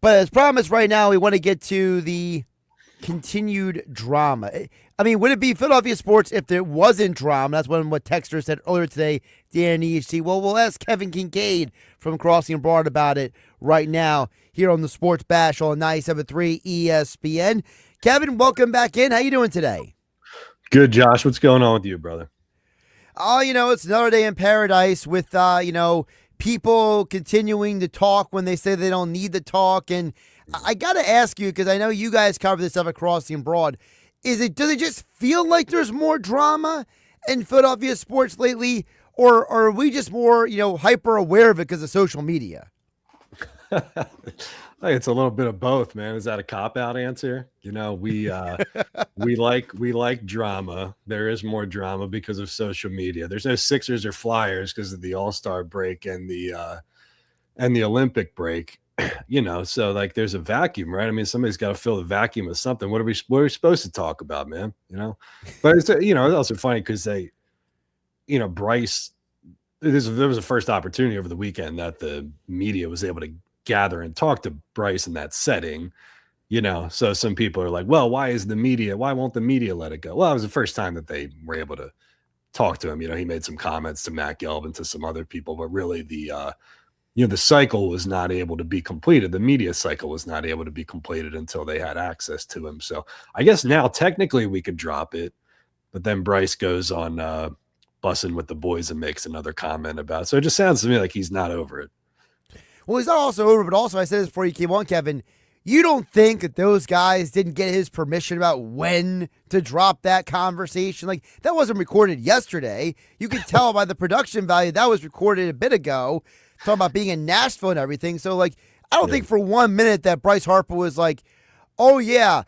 [SPEAKER 3] But as promised, right now we want to get to the continued drama. I mean, would it be Philadelphia sports if there wasn't drama? That's what Texter said earlier today, Dan EHC. Well, we'll ask Kevin Kinkead from Crossing Abroad about it right now here on the Sports Bash on 97.3 ESPN. Kevin, welcome back in. How you doing today?
[SPEAKER 22] Good, Josh. What's going on with you, brother?
[SPEAKER 3] Oh, it's another day in paradise with, people continuing to talk when they say they don't need to talk. And I got to ask you, because I know you guys cover this stuff at Crossing Abroad. Does it just feel like there's more drama in Philadelphia sports lately? Or are we just more, hyper aware of it because of social media?
[SPEAKER 22] I think it's a little bit of both, man. Is that a cop-out answer? We like drama. There is more drama because of social media. There's no Sixers or Flyers because of the All-Star break and the Olympic break. So like there's a vacuum, right? I mean, somebody's got to fill the vacuum with something. What are we supposed to talk about, man? But it's it's also funny because Bryce. There was a first opportunity over the weekend that the media was able to gather and talk to Bryce in that setting, so some people are like, well, why won't the media let it go? Well, it was the first time that they were able to talk to him. He made some comments to Matt Gelb and to some other people, but really the cycle was not able to be completed. The media cycle was not able to be completed until they had access to him. So I guess now technically we could drop it, but then Bryce goes on bussing with the boys and makes another comment about it. So it just sounds to me like he's not over it.
[SPEAKER 3] Well, he's not also over, but also I said this before you came on, Kevin. You don't think that those guys didn't get his permission about when to drop that conversation? Like, that wasn't recorded yesterday. You can tell by the production value that was recorded a bit ago, talking about being in Nashville and everything. So, like, I don't think for 1 minute that Bryce Harper was like, oh, yeah,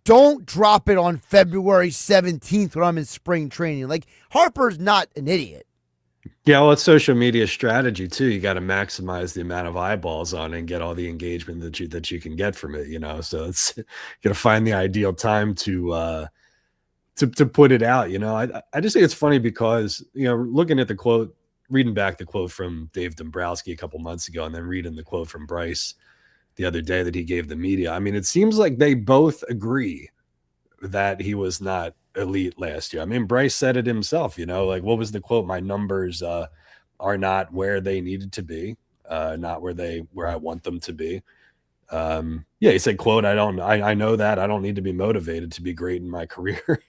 [SPEAKER 3] don't drop it on February 17th when I'm in spring training. Like, Harper's not an idiot.
[SPEAKER 22] Yeah, well, it's social media strategy too. You got to maximize the amount of eyeballs on it and get all the engagement that you can get from it. So it's got to find the ideal time to to put it out. I just think it's funny because, looking at the quote, reading back the quote from Dave Dombrowski a couple months ago, and then reading the quote from Bryce the other day that he gave the media. I mean, it seems like they both agree that he was not elite last year. I mean, Bryce said it himself, like, what was the quote? My numbers are not where they needed to be, not where I want them to be. He said, quote, I know that I don't need to be motivated to be great in my career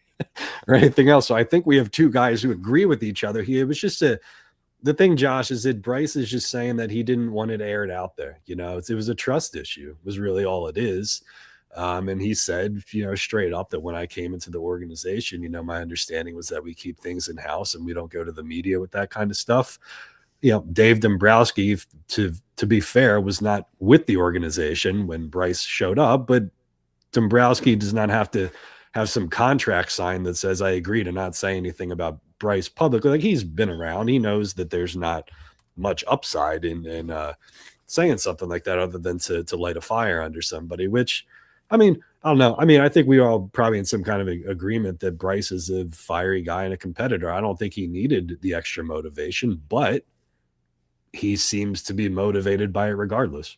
[SPEAKER 22] or anything else. So I think we have two guys who agree with each other here. It was just the thing, Josh, is that Bryce is just saying that he didn't want it aired out there. It was a trust issue, was really all it is. And he said, straight up that when I came into the organization, my understanding was that we keep things in house and we don't go to the media with that kind of stuff. Dave Dombrowski, to be fair, was not with the organization when Bryce showed up, but Dombrowski does not have to have some contract signed that says, I agree to not say anything about Bryce publicly. Like, he's been around. He knows that there's not much upside in saying something like that other than to light a fire under somebody, which, I mean, I don't know. I mean, I think we all probably in some kind of agreement that Bryce is a fiery guy and a competitor. I don't think he needed the extra motivation, but he seems to be motivated by it regardless.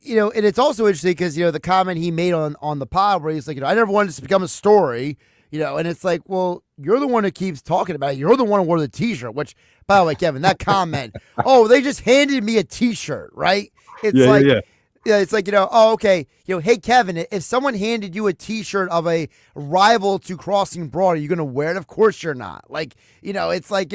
[SPEAKER 3] And it's also interesting because, the comment he made on the pod where he's like, I never wanted this to become a story, and it's like, well, you're the one who keeps talking about it. You're the one who wore the T-shirt, which, by the way, Kevin, that comment, oh, they just handed me a T-shirt, right? It's it's like, oh, okay. Hey, Kevin, if someone handed you a T-shirt of a rival to Crossing Broad, are you going to wear it? Of course you're not. Like, it's like,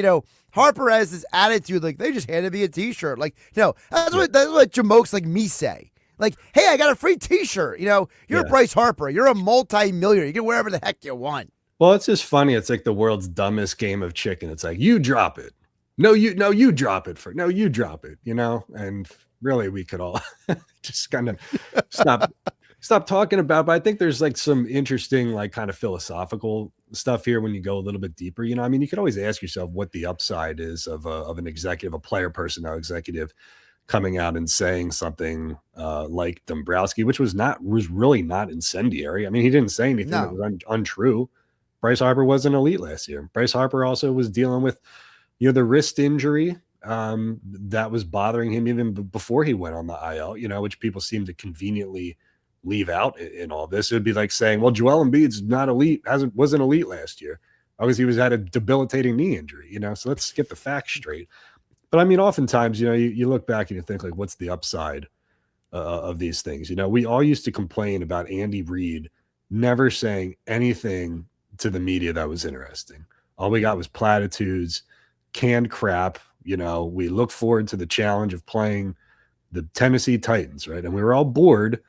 [SPEAKER 3] Harper has this attitude, like, they just handed me a T-shirt. Like, that's what jamokes like me say. Like, hey, I got a free T-shirt. You're Bryce Harper. You're a multi-millionaire. You can wear whatever the heck you want.
[SPEAKER 22] Well, it's just funny. It's like the world's dumbest game of chicken. It's like, you drop it. No, you drop it. You drop it, and really we could all just kind of stop talking about, but I think there's like some interesting, like, kind of philosophical stuff here when you go a little bit deeper. I mean, you could always ask yourself what the upside is of an executive, a player personnel executive coming out and saying something like Dombrowski, which was really not incendiary. I mean, he didn't say anything that was untrue. Bryce Harper wasn't elite last year. Bryce Harper also was dealing with, the wrist injury that was bothering him even before he went on the IL, which people seem to conveniently leave out in all this. It would be like saying, well, Joel Embiid's not elite, wasn't elite last year because he had a debilitating knee injury, so let's get the facts straight. But I mean, oftentimes, you look back and you think, like, what's the upside of these things? We all used to complain about Andy Reid never saying anything to the media that was interesting. All we got was platitudes, canned crap. We look forward to the challenge of playing the Tennessee Titans, right? And we were all bored,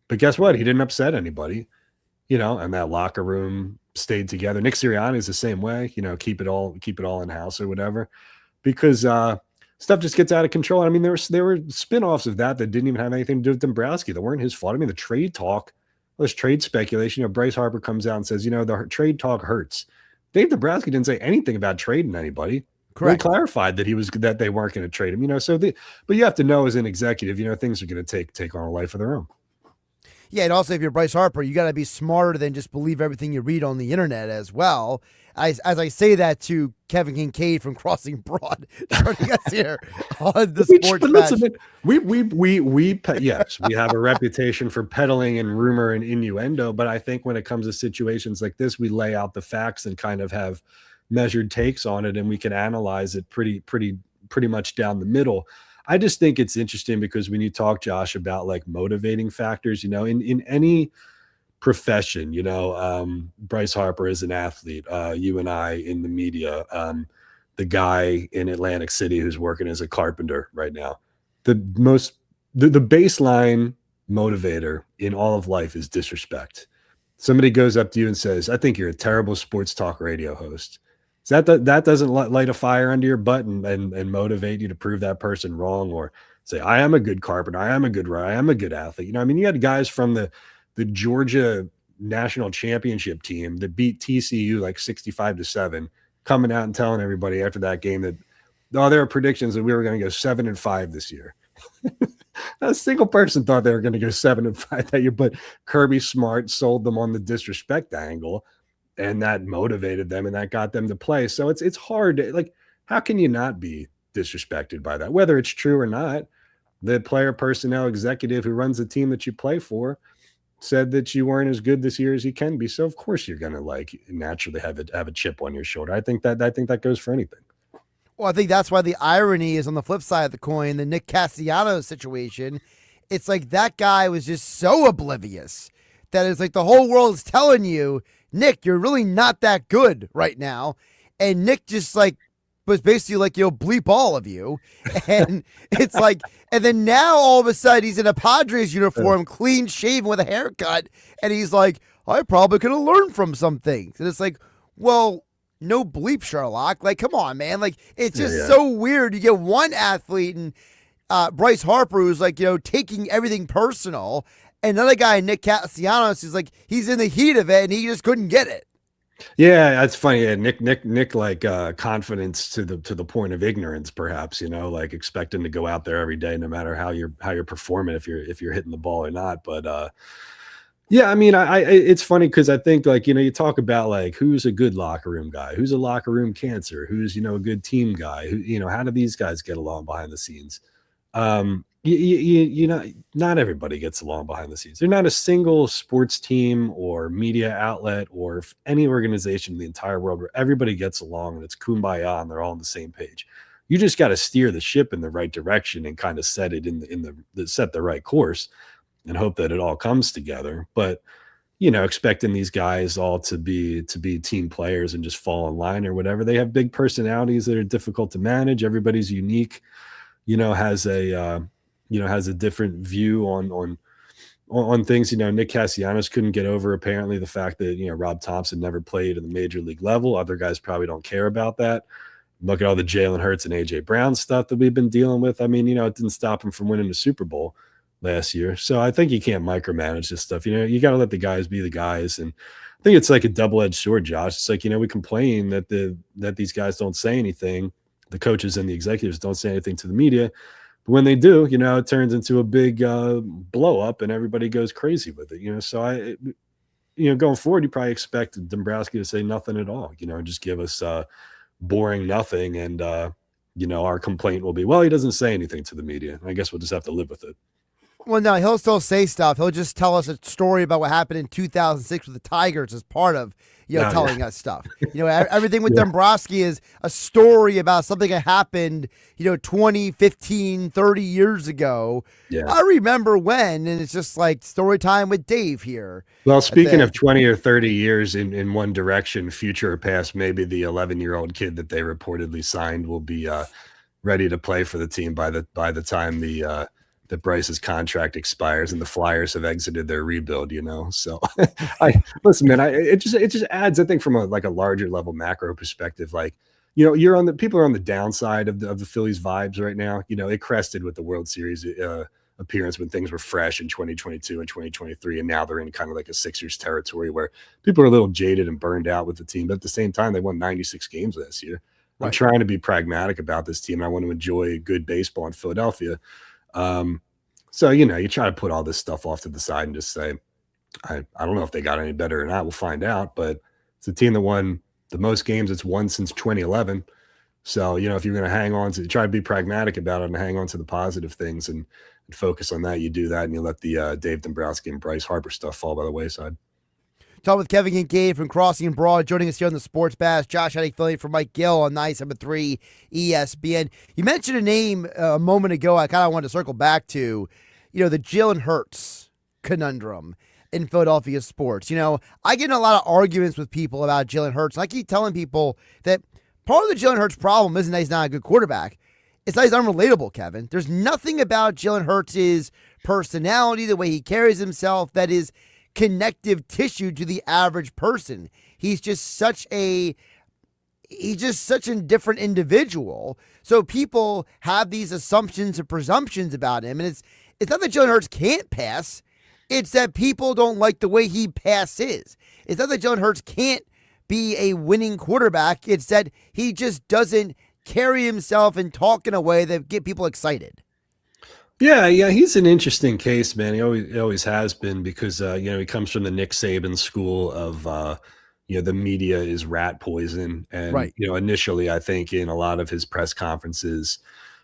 [SPEAKER 22] but guess what? He didn't upset anybody, and that locker room stayed together. Nick Sirianni is the same way, keep it all in house or whatever, because stuff just gets out of control. I mean, there were spinoffs of that didn't even have anything to do with Dombrowski. That weren't his fault. I mean, the trade talk, there's trade speculation. Bryce Harper comes out and says, the trade talk hurts. Dave Dombrowski didn't say anything about trading anybody. Correct. He clarified that they weren't going to trade him. But you have to know as an executive, things are going to take on a life of their own.
[SPEAKER 3] Yeah, and also if you're Bryce Harper, you got to be smarter than just believe everything you read on the internet as well. As I say that to Kevin Kinkead from Crossing Broad, joining us here on the Sports Match.
[SPEAKER 22] Yes, we have a reputation for peddling and rumor and innuendo, but I think when it comes to situations like this, we lay out the facts and kind of have measured takes on it, and we can analyze it pretty much down the middle. I just think it's interesting because when you talk, Josh, about like motivating factors, in any profession, Bryce Harper is an athlete, you and I in the media, the guy in Atlantic City who's working as a carpenter right now. The baseline motivator in all of life is disrespect. Somebody goes up to you and says, I think you're a terrible sports talk radio host. So that doesn't light a fire under your butt and motivate you to prove that person wrong, or say, I am a good carpenter, I am a good writer, I am a good athlete. You had guys from the Georgia national championship team that beat TCU like 65-7 coming out and telling everybody after that game that, there are predictions that we were going to go 7-5 this year. Not a single person thought they were going to go 7-5 that year, but Kirby Smart sold them on the disrespect angle. and that motivated them and that got them to play. So it's hard to, like, how can you not be disrespected by that, whether it's true or not? The player personnel executive who runs the team that you play for said that you weren't as good this year as you can be. So of course you're going to like naturally have a chip on your shoulder. I think that goes for anything.
[SPEAKER 3] Well, I think that's why the irony is on the flip side of the coin, the Nick Castellanos situation. It's like that guy was just so oblivious that it's like the whole world is telling you, Nick, you're really not that good right now. And Nick just like was basically like, bleep all of you. And it's like, and then now all of a sudden he's in a Padres uniform, clean shaven with a haircut. And he's like, I probably could have learned from some things. And it's like, well, no bleep, Sherlock. Like, come on, man. Like, it's just so weird. You get one athlete and Bryce Harper who's like, taking everything personal. And another guy, Nick Castellanos, is like, he's in the heat of it and he just couldn't get it.
[SPEAKER 22] Yeah, that's funny. Yeah, Nick, like confidence to the point of ignorance, perhaps. Like expecting to go out there every day, no matter how you're performing, if you're hitting the ball or not. But yeah, I mean, it's funny because I think like you talk about like who's a good locker room guy, who's a locker room cancer, who's a good team guy, who how do these guys get along behind the scenes? Not everybody gets along behind the scenes. They're not a single sports team or media outlet or any organization in the entire world where everybody gets along and it's kumbaya and they're all on the same page. You just got to steer the ship in the right direction and kind of set it set the right course and hope that it all comes together. But expecting these guys all to be team players and just fall in line or whatever. They have big personalities that are difficult to manage. Everybody's unique. Has a different view on things. Nick Castellanos couldn't get over apparently the fact that Rob Thompson never played at the major league level. Other guys probably don't care about that. Look at all the Jalen Hurts and AJ Brown stuff that we've been dealing with. I mean, it didn't stop him from winning the Super Bowl last year. So I think you can't micromanage this stuff. You got to let the guys be the guys. And I think it's like a double-edged sword, Josh. It's like, we complain that these guys don't say anything. The coaches and the executives don't say anything to the media. But when they do, it turns into a big blow up and everybody goes crazy with it. So going forward, you probably expect Dombrowski to say nothing at all, just give us boring nothing. And, our complaint will be, well, he doesn't say anything to the media. I guess we'll just have to live with it.
[SPEAKER 3] Well, no, he'll still say stuff. He'll just tell us a story about what happened in 2006 with the Tigers as part of, telling us stuff. Everything with Dombrowski is a story about something that happened, 20, 15, 30 years ago. Yeah. I remember when, and it's just like story time with Dave here.
[SPEAKER 22] Well, speaking of 20 or 30 years in one direction, future or past, maybe the 11-year-old kid that they reportedly signed will be ready to play for the team by the time that Bryce's contract expires and the Flyers have exited their rebuild, So listen, man, it just adds, I think, from a larger level macro perspective, like, people are on the downside of the Phillies vibes right now. It crested with the World Series appearance when things were fresh in 2022 and 2023. And now they're in kind of like a Sixers territory where people are a little jaded and burned out with the team. But at the same time, they won 96 games last year. Right. I'm trying to be pragmatic about this team. I want to enjoy good baseball in Philadelphia. So, you try to put all this stuff off to the side and just say, I don't know if they got any better or not. We'll find out. But it's a team that won the most games it's won since 2011. So, if you're going to hang on to, try to be pragmatic about it and hang on to the positive things and focus on that, you do that and you let the Dave Dombrowski and Bryce Harper stuff fall by the wayside.
[SPEAKER 3] Talk with Kevin Kinkead from Crossing and Broad, joining us here on the Sports Bash. Josh Hennig filling for Mike Gill on 97.3 ESPN. You mentioned a name a moment ago I kind of wanted to circle back to, the Jalen Hurts conundrum in Philadelphia sports. I get in a lot of arguments with people about Jalen Hurts. I keep telling people that part of the Jalen Hurts problem isn't that he's not a good quarterback. It's that he's unrelatable, Kevin. There's nothing about Jalen Hurts' personality, the way he carries himself, that is connective tissue to the average person. He's just such a different individual. So people have these assumptions and presumptions about him. And it's not that Jalen Hurts can't pass. It's that people don't like the way he passes. It's not that Jalen Hurts can't be a winning quarterback. It's that he just doesn't carry himself and talk in a way that get people excited.
[SPEAKER 22] Yeah, he's an interesting case, man. He always has been because he comes from the Nick Saban school of the media is rat poison. And,
[SPEAKER 3] Right.
[SPEAKER 22] Initially, I think in a lot of his press conferences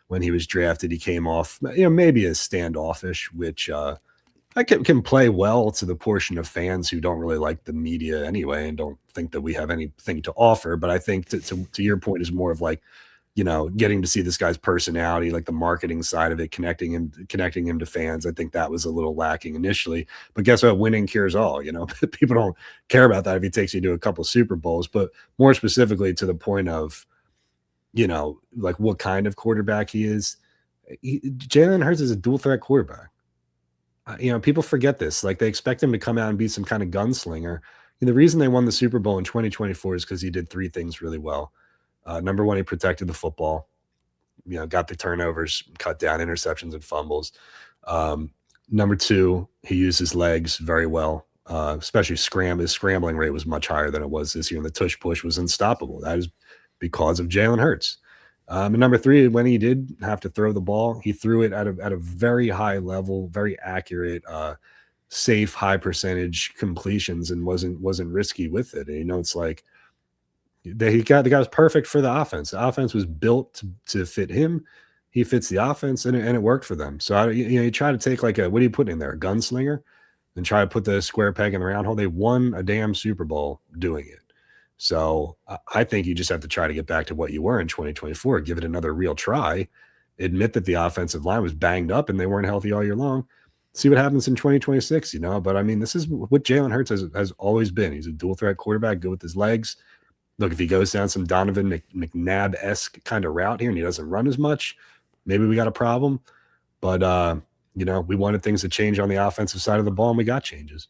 [SPEAKER 22] when he was drafted, he came off, maybe as standoffish, which I can play well to the portion of fans who don't really like the media anyway and don't think that we have anything to offer. But I think to your point is more of like, getting to see this guy's personality, like the marketing side of it, connecting him to fans. I think that was a little lacking initially, but guess what? Winning cures all. People don't care about that if he takes you to a couple Super Bowls, but more specifically to the point of, like what kind of quarterback he is. Jalen Hurts is a dual threat quarterback. People forget this. Like they expect him to come out and be some kind of gunslinger. And the reason they won the Super Bowl in 2024 is because he did three things really well. Number one, he protected the football, got the turnovers, cut down interceptions and fumbles. Number two, he used his legs very well, especially his scrambling rate was much higher than it was this year, and the tush push was unstoppable. That is because of Jalen Hurts. And number three, when he did have to throw the ball, he threw it at a very high level, very accurate, safe, high percentage completions, and wasn't risky with it. And, it's like the guy was perfect for the offense. The offense was built to fit him. He fits the offense, and it worked for them. So you try to take what are you putting in there, a gunslinger, and try to put the square peg in the round hole. They won a damn Super Bowl doing it. So I think you just have to try to get back to what you were in 2024, give it another real try, admit that the offensive line was banged up and they weren't healthy all year long. See what happens in 2026, But I mean, this is what Jalen Hurts has always been. He's a dual threat quarterback, good with his legs. Look, if he goes down some Donovan McNabb-esque kind of route here and he doesn't run as much, maybe we got a problem. But, we wanted things to change on the offensive side of the ball, and we got changes.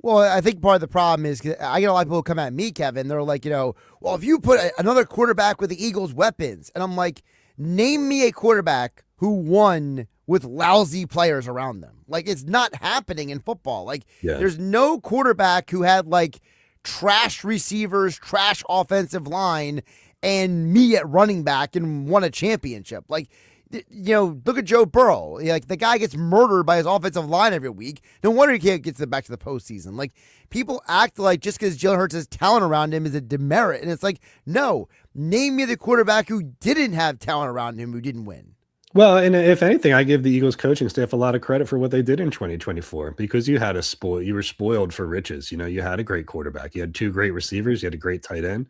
[SPEAKER 3] Well, I think part of the problem is I get a lot of people come at me, Kevin. They're like, well, if you put another quarterback with the Eagles' weapons, and I'm like, name me a quarterback who won with lousy players around them. Like, it's not happening in football. Like, There's no quarterback who had like trash receivers, trash offensive line, and me at running back and won a championship. Like, look at Joe Burrow. Like, the guy gets murdered by his offensive line every week. No wonder he can't get back to the postseason. Like, people act like just because Jalen Hurts has talent around him is a demerit. And it's like, no, name me the quarterback who didn't have talent around him who didn't win.
[SPEAKER 22] Well, and if anything, I give the Eagles coaching staff a lot of credit for what they did in 2024 because you were spoiled for riches. You had a great quarterback. You had two great receivers. You had a great tight end.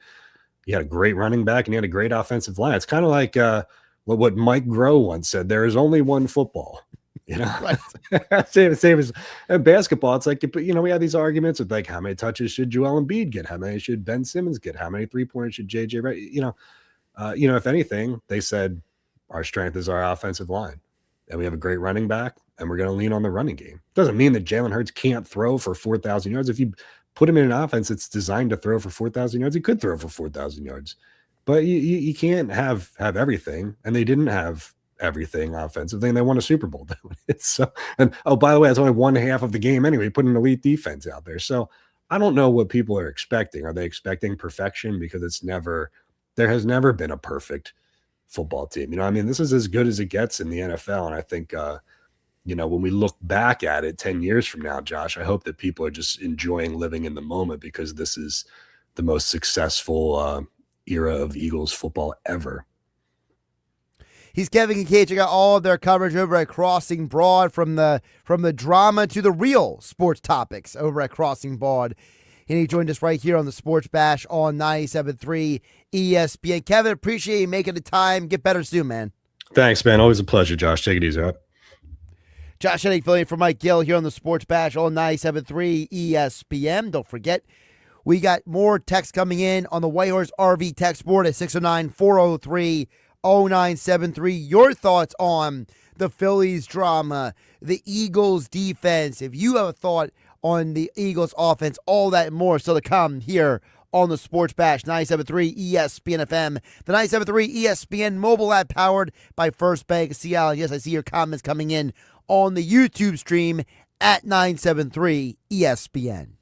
[SPEAKER 22] You had a great running back, and you had a great offensive line. It's kind of like what Mike Groh once said: "There is only one football."
[SPEAKER 3] Right.
[SPEAKER 22] same as basketball. It's like, we had these arguments of like, how many touches should Joel Embiid get? How many should Ben Simmons get? How many 3-pointers should JJ? Right? If anything, they said our strength is our offensive line, and we have a great running back, and we're going to lean on the running game. Doesn't mean that Jalen Hurts can't throw for 4,000 yards. If you put him in an offense that's designed to throw for 4,000 yards, he could throw for 4,000 yards. But you can't have everything, and they didn't have everything offensively, and they won a Super Bowl doing it. So, and by the way, that's only one half of the game anyway. Put an elite defense out there. So I don't know what people are expecting. Are they expecting perfection? Because there has never been a perfect football team. This is as good as it gets in the NFL. And I think, when we look back at it 10 years from now, Josh, I hope that people are just enjoying living in the moment because this is the most successful era of Eagles football ever.
[SPEAKER 3] He's Kevin Kinkead. Check out all of their coverage over at Crossing Broad, from the drama to the real sports topics over at Crossing Broad. And he joined us right here on the Sports Bash on 97.3 ESPN. Kevin, appreciate you making the time. Get better soon, man.
[SPEAKER 22] Thanks, man. Always a pleasure, Josh. Take it easy, all right?
[SPEAKER 3] Josh Hennig filling in for Mike Gill here on the Sports Bash on 97.3 ESPN. Don't forget, we got more text coming in on the Whitehorse RV text board at 609-403-0973. Your thoughts on the Phillies drama, the Eagles defense. If you have a thought on the Eagles offense, all that and more still to come here on the Sports Bash, 97.3 ESPN FM, the 97.3 ESPN mobile app powered by First Bank of Seattle. Yes, I see your comments coming in on the YouTube stream at 973 ESPN.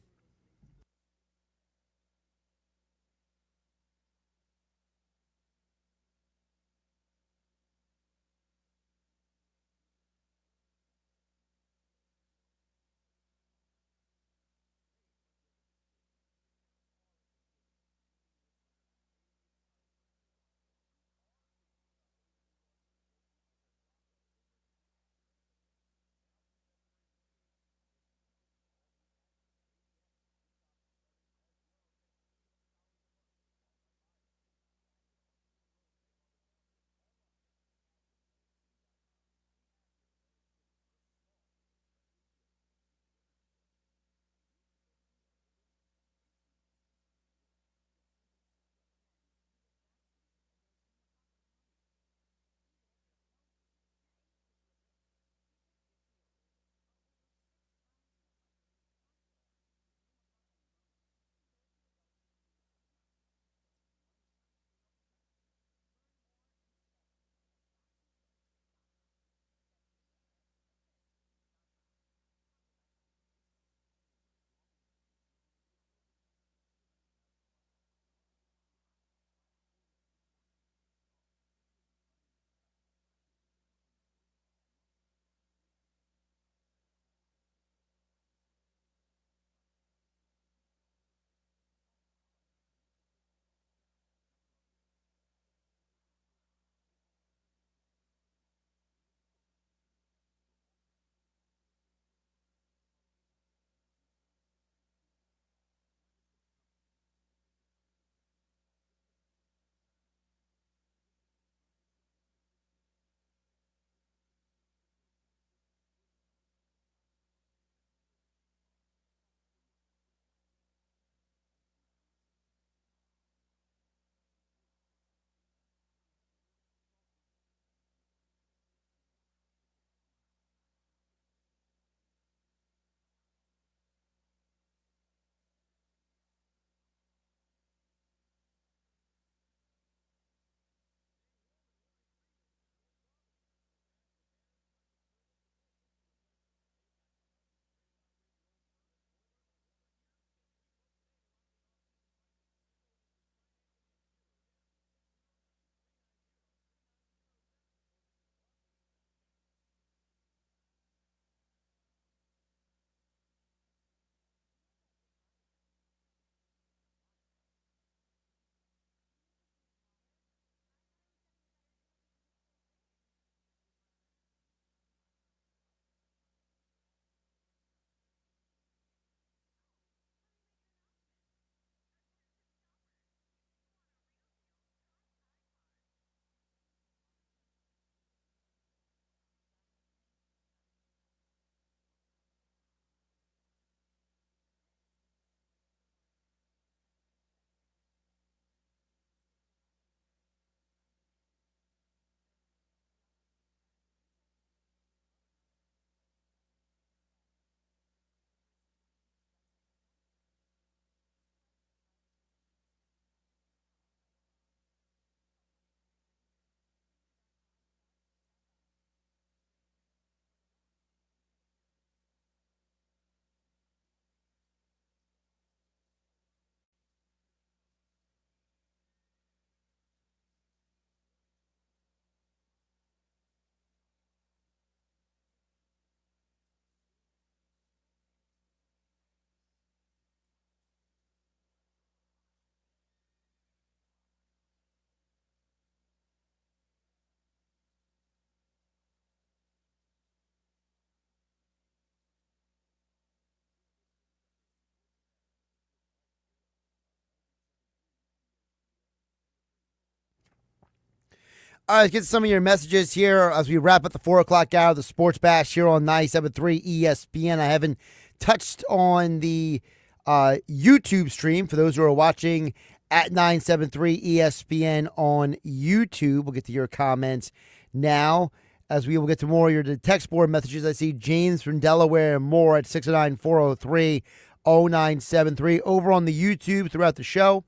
[SPEAKER 3] All right, let's get some of your messages here as we wrap up the 4 o'clock hour of the Sports Bash here on 97.3 ESPN. I haven't touched on the YouTube stream for those who are watching at 973 ESPN on YouTube. We'll get to your comments now as we will get to more of your text board messages. I see James from Delaware and more at 609-403-0973 over on the YouTube throughout the show.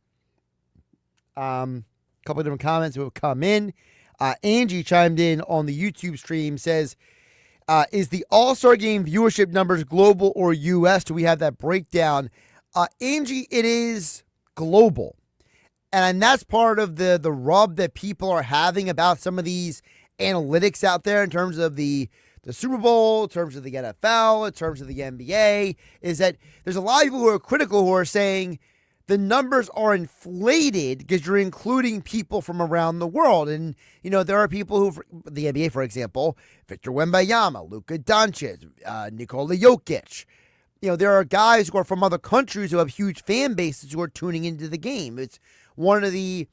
[SPEAKER 3] A couple of different comments will come in. Angie chimed in on the YouTube stream, says, is the All-Star Game viewership numbers global or U.S.? Do we have that breakdown? Angie, it is global. And that's part of the rub that people are having about some of these analytics out there in terms of the Super Bowl, in terms of the NFL, in terms of the NBA, is that there's a lot of people who are critical who are saying the numbers are inflated because you're including people from around the world. And, there are people who, the NBA, for example, Victor Wembanyama, Luka Doncic, Nikola Jokic. There are guys who are from other countries who have huge fan bases who are tuning into the game. It's one of the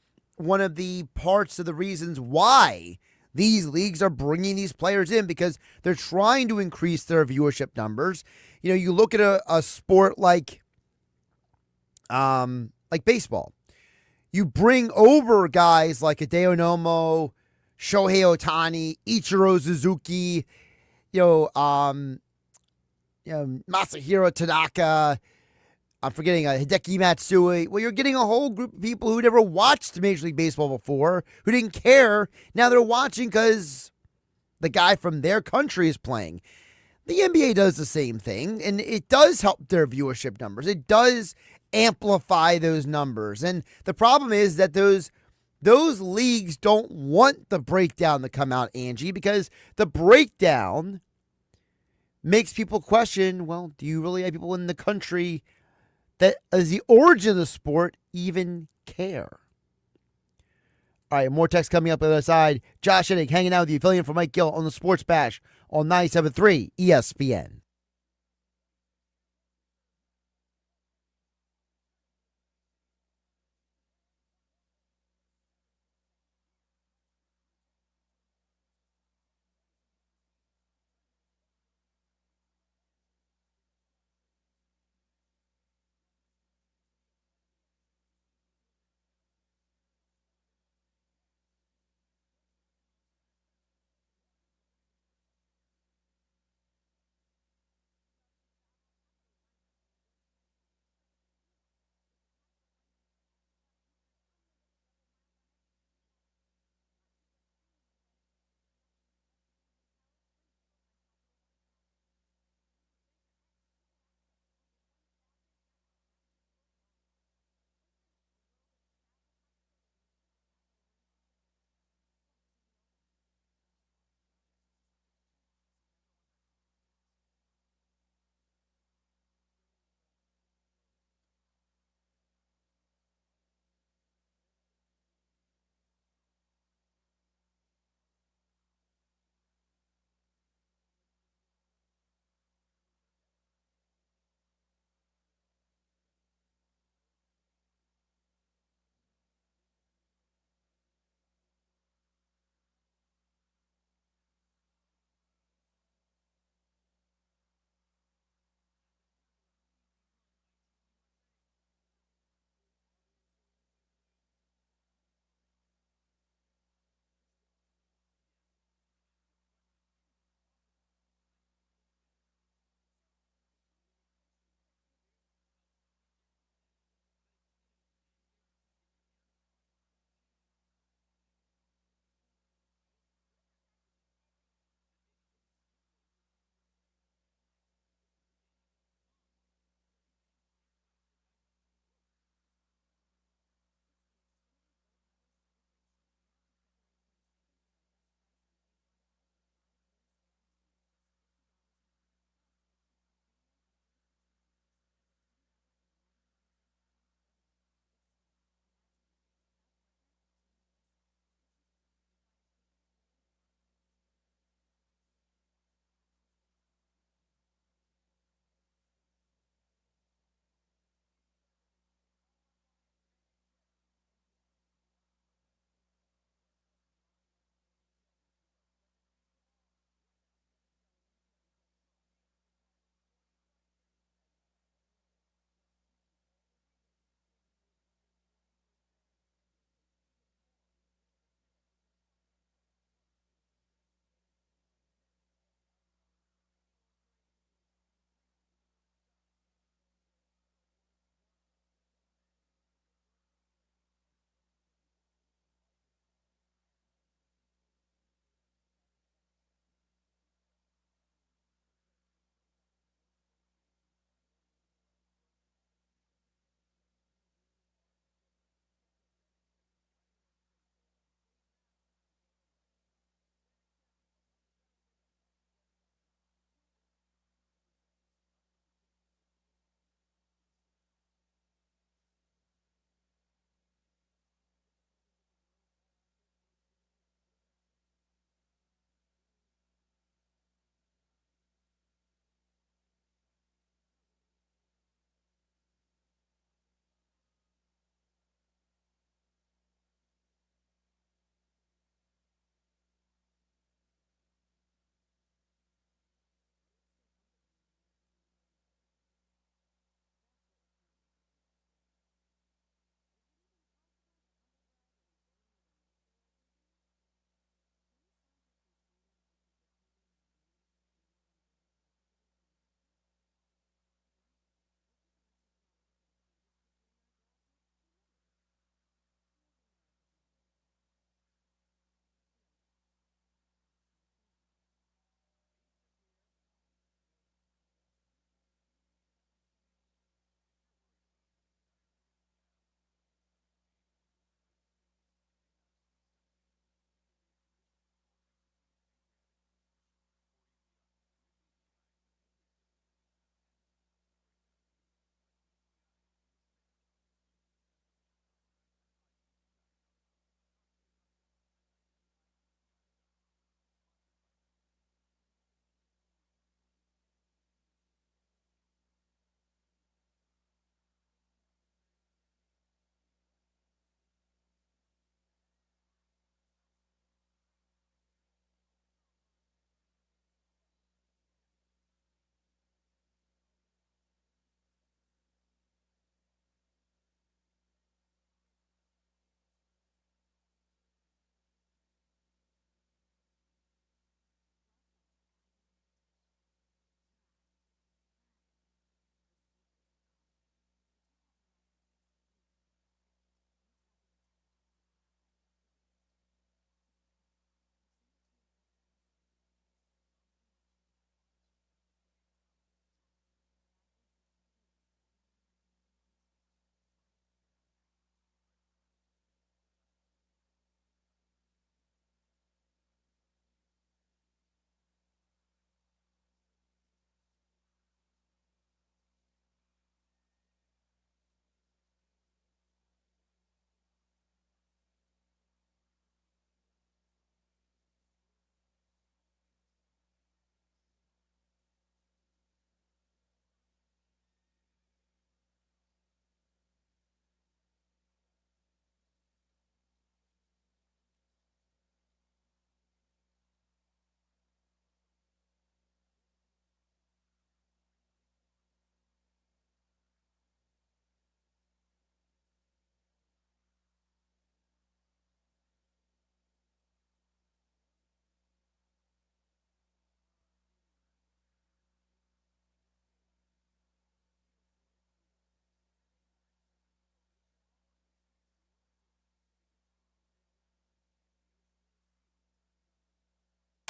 [SPEAKER 3] parts of the reasons why these leagues are bringing these players in, because they're trying to increase their viewership numbers. You look at a sport like baseball. You bring over guys like Hideo Nomo, Shohei Ohtani, Ichiro Suzuki, Masahiro Tanaka. I'm forgetting Hideki Matsui. Well, you're getting a whole group of people who never watched Major League Baseball before, who didn't care. Now they're watching because the guy from their country is playing. The NBA does the same thing, and it does help their viewership numbers. It does amplify those numbers. And the problem is that those leagues don't want the breakdown to come out, Angie, because the breakdown makes people question, well, do you really have people in the country that is the origin of the sport even care? All right, more text coming up on the other side. Josh Hennig hanging out with you, filling in for Mike Gill on the Sports Bash on 97.3 ESPN.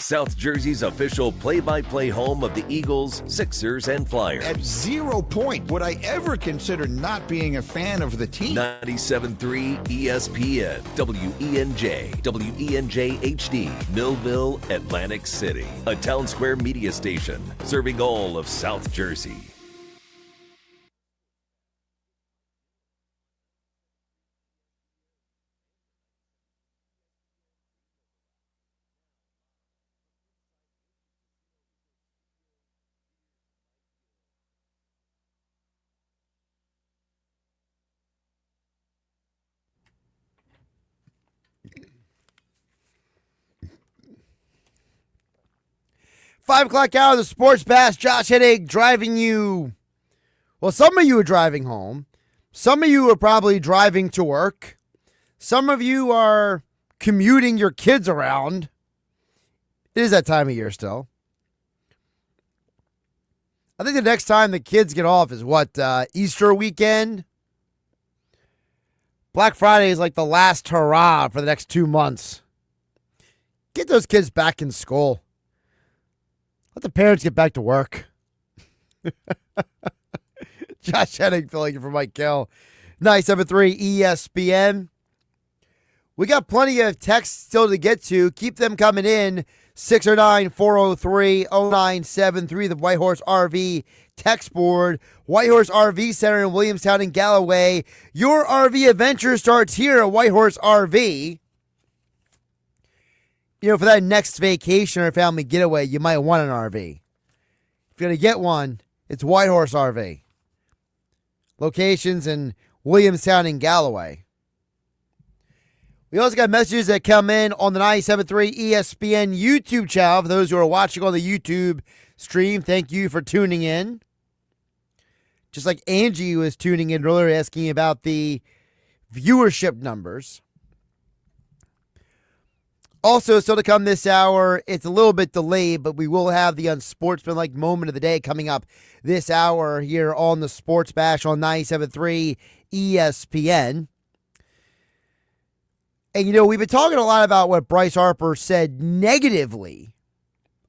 [SPEAKER 1] South Jersey's official play-by-play home of the Eagles, Sixers, and Flyers.
[SPEAKER 9] At 0 point would I ever consider not being a fan of the team.
[SPEAKER 1] 97.3 ESPN, WENJ, WENJ HD, Millville, Atlantic City. A Town Square media station serving all of South Jersey.
[SPEAKER 3] Five o'clock hour of the Sports Bash. Josh Hennig driving you. Well, some of you are driving home. Some of you are probably driving to work. Some of you are commuting your kids around. It is that time of year still. I think the next time the kids get off is what, Easter weekend? Black Friday is like the last hurrah for the next 2 months. Get those kids back in school. Let the parents get back to work. Josh Hennig filling in for Mike Gill. 97.3 ESPN. We got plenty of texts still to get to. Keep them coming in. 609-403-0973. The Whitehorse RV text board. Whitehorse RV Center in Williamstown and Galloway. Your RV adventure starts here at Whitehorse RV. You know, for that next vacation or family getaway, you might want an RV. If you're going to get one, it's Whitehorse RV. Locations in Williamstown and Galloway. We also got messages that come in on the 97.3 ESPN YouTube channel. For those who are watching on the YouTube stream, thank you for tuning in. Just like Angie was tuning in earlier asking about the viewership numbers. Also, still to come this hour, it's a little bit delayed, but we will have the unsportsmanlike moment of the day coming up this hour here on the Sports Bash on 97.3 ESPN. And, you know, we've been talking a lot about what Bryce Harper said negatively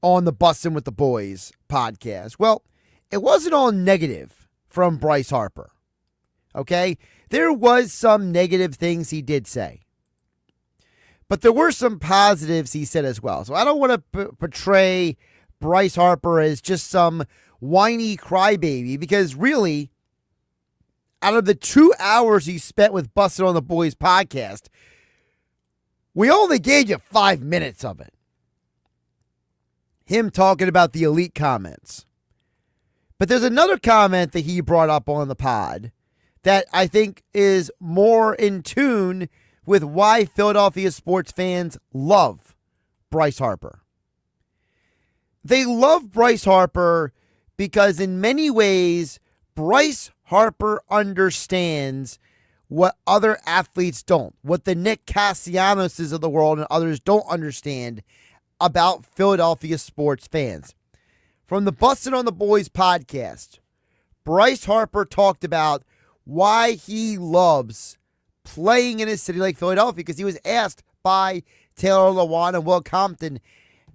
[SPEAKER 3] on the Bussin' with the Boys podcast. Well, it wasn't all negative from Bryce Harper, okay? There was some negative things he did say. But there were some positives he said as well. So I don't want to portray Bryce Harper as just some whiny crybaby, because really, out of the 2 hours he spent with Bustin' on the Boys podcast, we only gave you 5 minutes of it. Him talking about the elite comments. But there's another comment that he brought up on the pod that I think is more in tune with why Philadelphia sports fans love Bryce Harper. They love Bryce Harper because in many ways, Bryce Harper understands what other athletes don't, what the Nick Cassianoses of the world and others don't understand about Philadelphia sports fans. From the Bustin' on the Boys podcast, Bryce Harper talked about why he loves playing in a city like Philadelphia, because he was asked by Taylor Lewan and Will Compton,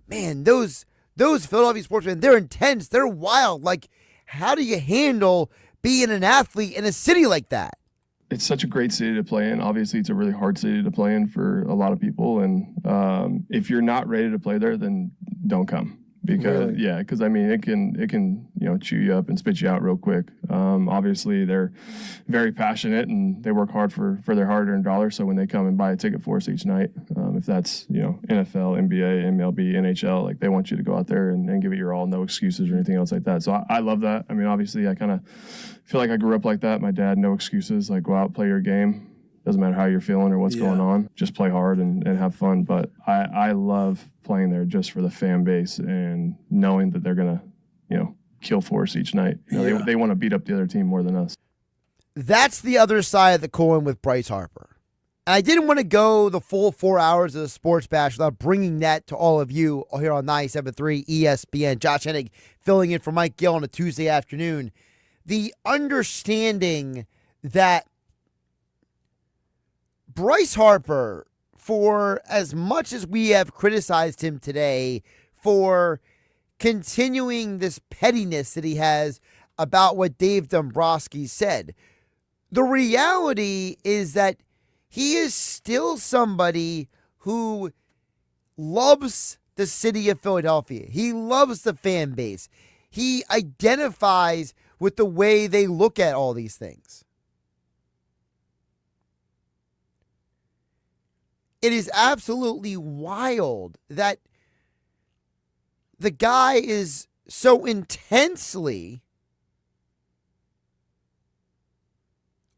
[SPEAKER 3] man, those Philadelphia sportsmen, they're intense, they're wild. Like, how do you handle being an athlete in a city like that?
[SPEAKER 4] It's such a great city to play in. Obviously, it's a really hard city to play in for a lot of people. And if you're not ready to play there, then don't come. Because because I mean it can chew you up and spit you out real quick. Obviously they're very passionate and they work hard for their hard-earned dollars. So when they come and buy a ticket for us each night, if that's NFL, NBA, MLB, NHL, like they want you to go out there and give it your all, no excuses or anything else like that. So I love that. I mean, obviously I kind of feel like I grew up like that. My dad, no excuses, like go out, play your game. Doesn't matter how you're feeling or what's going on. Just play hard and have fun. But I love playing there just for the fan base and knowing that they're going to, kill for us each night. They want to beat up the other team more than us.
[SPEAKER 3] That's the other side of the coin with Bryce Harper. And I didn't want to go the full 4 hours of the Sports Bash without bringing that to all of you here on 97.3 ESPN. Josh Hennig filling in for Mike Gill on a Tuesday afternoon. The understanding that Bryce Harper, for as much as we have criticized him today for continuing this pettiness that he has about what Dave Dombrowski said. The reality is that he is still somebody who loves the city of Philadelphia. He loves the fan base. He identifies with the way they look at all these things. It is absolutely wild that the guy is so intensely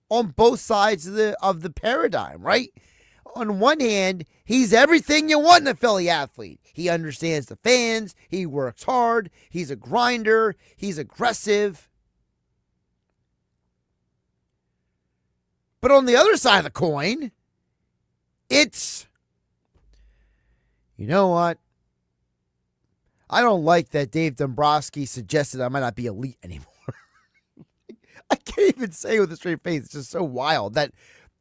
[SPEAKER 3] on both sides of the paradigm, right? On one hand, he's everything you want in a Philly athlete. He understands the fans. He works hard. He's a grinder. He's aggressive. But on the other side of the coin, it's, you know what? I don't like that Dave Dombrowski suggested I might not be elite anymore. I can't even say it with a straight face. It's just so wild that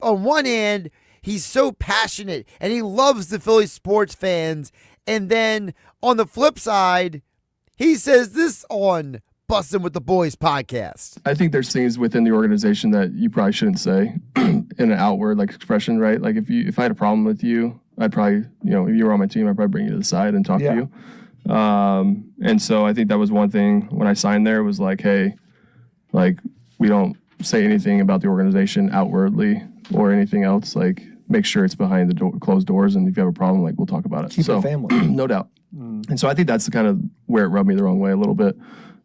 [SPEAKER 3] on one hand, he's so passionate and he loves the Philly sports fans. And then on the flip side, he says this on Bussin' with the Boys podcast.
[SPEAKER 4] I think there's things within the organization that you probably shouldn't say in an outward like expression, right? Like if I had a problem with you, I'd probably, if you were on my team, I'd probably bring you to the side and talk to you. And so I think that was one thing when I signed there was like, hey, like we don't say anything about the organization outwardly or anything else. Like make sure it's behind the closed doors. And if you have a problem, like we'll talk about it.
[SPEAKER 5] Keep it family.
[SPEAKER 4] No doubt. And so I think that's the kind of where it rubbed me the wrong way a little bit.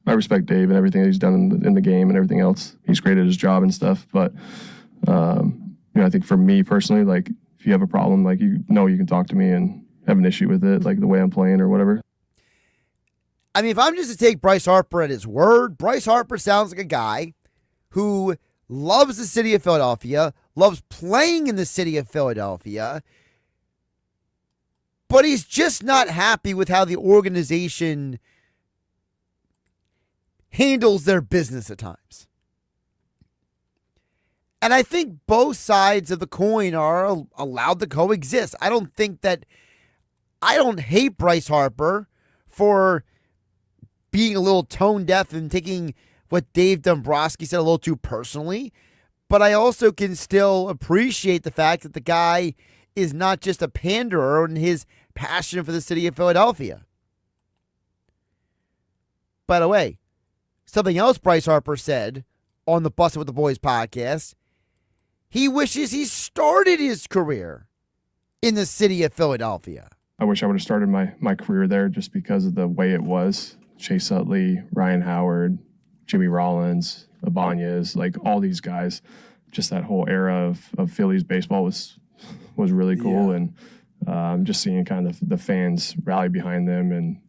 [SPEAKER 4] I respect Dave and everything that he's done in the game and everything else. He's great at his job and stuff. But, I think for me personally, like if you have a problem, like you can talk to me and have an issue with it, like the way I'm playing or whatever.
[SPEAKER 3] I mean, if I'm just to take Bryce Harper at his word, Bryce Harper sounds like a guy who loves the city of Philadelphia, loves playing in the city of Philadelphia, but he's just not happy with how the organization handles their business at times. And I think both sides of the coin are allowed to coexist. I don't hate Bryce Harper for being a little tone deaf and taking what Dave Dombrowski said a little too personally. But I also can still appreciate the fact that the guy is not just a panderer in his passion for the city of Philadelphia. By the way, something else Bryce Harper said on the Bussin' with the Boys podcast, he wishes he started his career in the city of Philadelphia.
[SPEAKER 4] I wish I would have started my career there just because of the way it was. Chase Utley, Ryan Howard, Jimmy Rollins, Ibanez, like all these guys, just that whole era of Phillies baseball was really cool. Yeah. And just seeing kind of the fans rally behind them. And,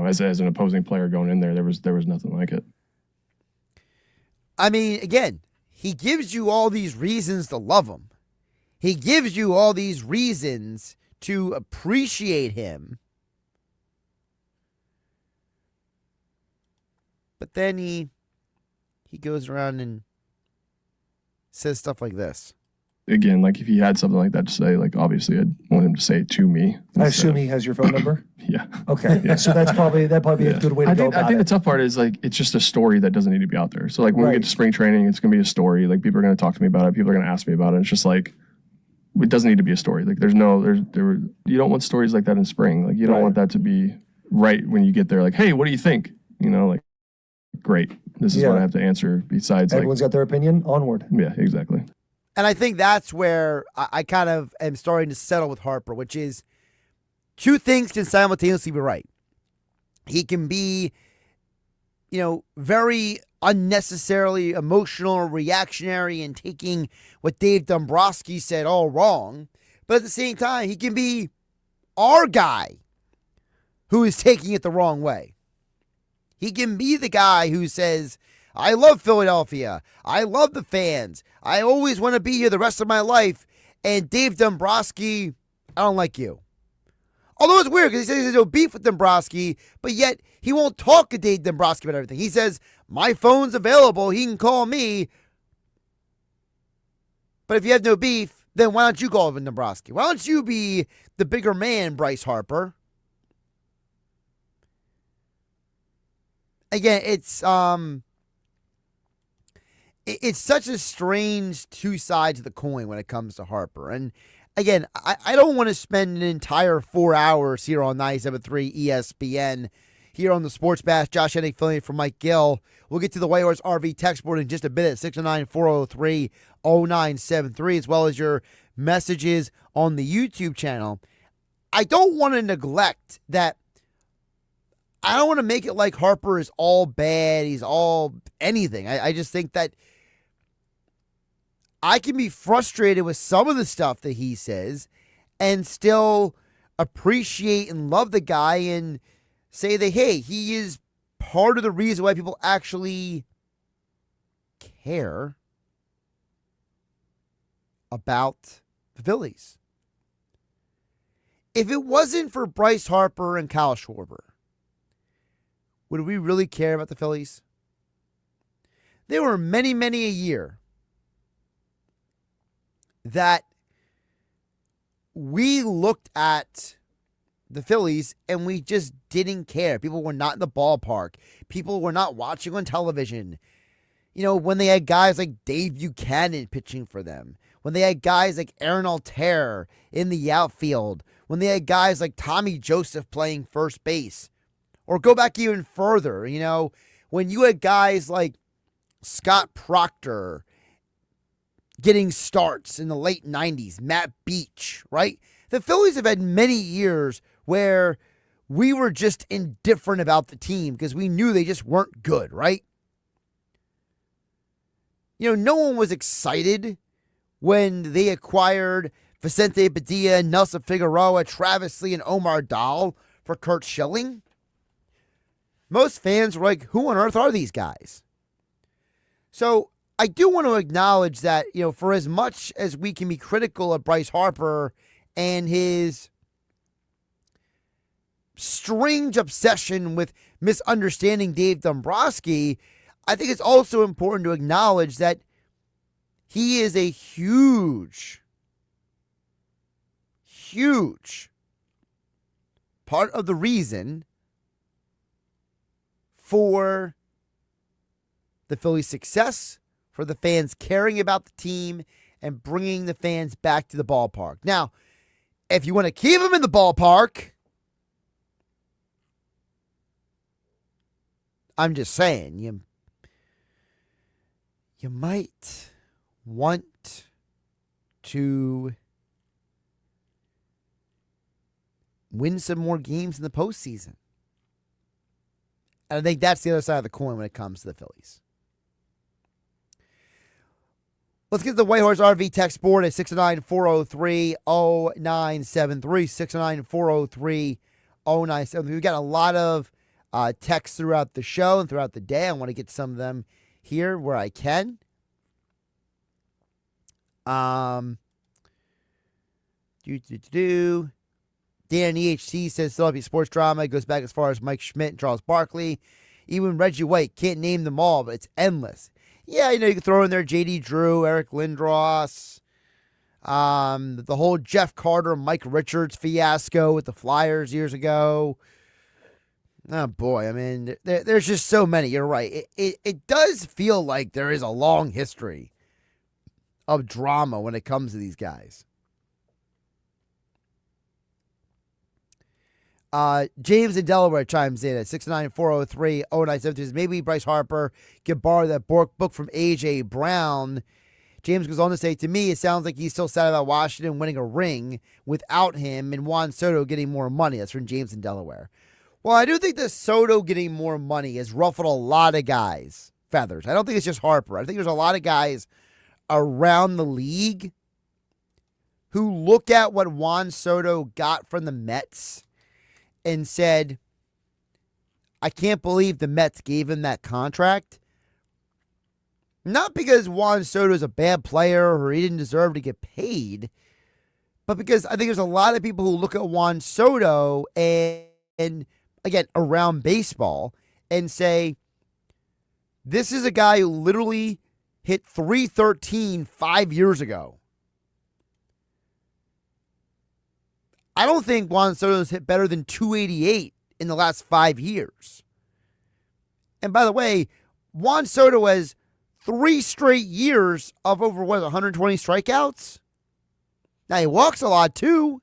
[SPEAKER 4] as an opposing player going in there was nothing like it.
[SPEAKER 3] I mean, again, he gives you all these reasons to love him. He gives you all these reasons to appreciate him. But then he goes around and says stuff like this.
[SPEAKER 4] Again, like if he had something like that to say, like obviously I'd want him to say it to me.
[SPEAKER 5] I assume he has your phone number?
[SPEAKER 4] Yeah.
[SPEAKER 5] Okay. Yeah. So that'd probably be a good way to go about it.
[SPEAKER 4] I think the tough part is like it's just a story that doesn't need to be out there. So like when we get to spring training, it's gonna be a story. Like people are gonna talk to me about it. People are gonna ask me about it. It's just like it doesn't need to be a story. Like you don't want stories like that in spring. Like you don't want that to be right when you get there. Like, hey, what do you think? Like great. This is what I have to answer. Besides,
[SPEAKER 5] everyone's got their opinion. Onward.
[SPEAKER 4] Yeah, exactly.
[SPEAKER 3] And I think that's where I kind of am starting to settle with Harper, which is two things can simultaneously be right. He can be, very unnecessarily emotional or reactionary and taking what Dave Dombrowski said all wrong. But at the same time, he can be our guy who is taking it the wrong way. He can be the guy who says, I love Philadelphia. I love the fans. I always want to be here the rest of my life. And Dave Dombrowski, I don't like you. Although it's weird because he says he has no beef with Dombrowski, but yet he won't talk to Dave Dombrowski about everything. He says, my phone's available. He can call me. But if you have no beef, then why don't you call Dombrowski? Why don't you be the bigger man, Bryce Harper? again, it's such a strange two sides of the coin when it comes to Harper. And again, I don't want to spend an entire 4 hours here on 97.3 ESPN here on the Sports Bash. Josh Hennig filling in for Mike Gill. We'll get to the White Horse RV text board in just a bit at 609-403-0973, as well as your messages on the YouTube channel. I don't want to neglect that. I don't want to make it like Harper is all bad. He's all anything. I just think that I can be frustrated with some of the stuff that he says and still appreciate and love the guy and say that, hey, he is part of the reason why people actually care about the Phillies. If it wasn't for Bryce Harper and Kyle Schwarber, would we really care about the Phillies? There were many, many a year that we looked at the Phillies and we just didn't care. People were not in the ballpark. People were not watching on television. You know, when they had guys like Dave Buchanan pitching for them, when they had guys like Aaron Altair in the outfield, when they had guys like Tommy Joseph playing first base, or go back even further, you know, when you had guys like Scott Proctor getting starts in the late 90s, Matt Beach, right? The Phillies have had many years where we were just indifferent about the team because we knew they just weren't good, right? You know, no one was excited when they acquired Vicente Padilla, Nelson Figueroa, Travis Lee, and Omar Dahl for Curt Schilling. Most fans were like, who on earth are these guys? So I do want to acknowledge that, you know, for as much as we can be critical of Bryce Harper and his strange obsession with misunderstanding Dave Dombrowski, I think it's also important to acknowledge that he is a huge part of the reason for the Phillies' success, for the fans caring about the team, and bringing the fans back to the ballpark. Now, if you want to keep them in the ballpark, I'm just saying, you might want to win some more games in the postseason. And I think that's the other side of the coin when it comes to the Phillies. Let's get to the White Horse RV text board at 609-403-0973, 609-403-0973. We've got a lot of texts throughout the show and throughout the day. I want to get some of them here where I can. Dan EHC says Philadelphia sports drama. It goes back as far as Mike Schmidt and Charles Barkley. Even Reggie White. Can't name them all, but it's endless. Yeah, you know, you can throw in there J.D. Drew, Eric Lindros, the whole Jeff Carter, Mike Richards fiasco with the Flyers years ago. Oh, boy. I mean, there's just so many. You're right. It does feel like there is a long history of drama when it comes to these guys. James in Delaware chimes in at 69403-0973. Maybe Bryce Harper can borrow that book from A.J. Brown. James goes on to say, to me, it sounds like he's still sad about Washington winning a ring without him and Juan Soto getting more money. That's from James in Delaware. Well, I do think that Soto getting more money has ruffled a lot of guys' feathers. I don't think it's just Harper. I think there's a lot of guys around the league who look at what Juan Soto got from the Mets and said, I can't believe the Mets gave him that contract. Not because Juan Soto is a bad player or he didn't deserve to get paid, but because I think there's a lot of people who look at Juan Soto and again, around baseball and say, this is a guy who literally hit .313 5 years ago. I don't think Juan Soto's hit better than .288 in the last 5 years. And by the way, Juan Soto has 3 straight years of over, 120 strikeouts? Now, he walks a lot, too.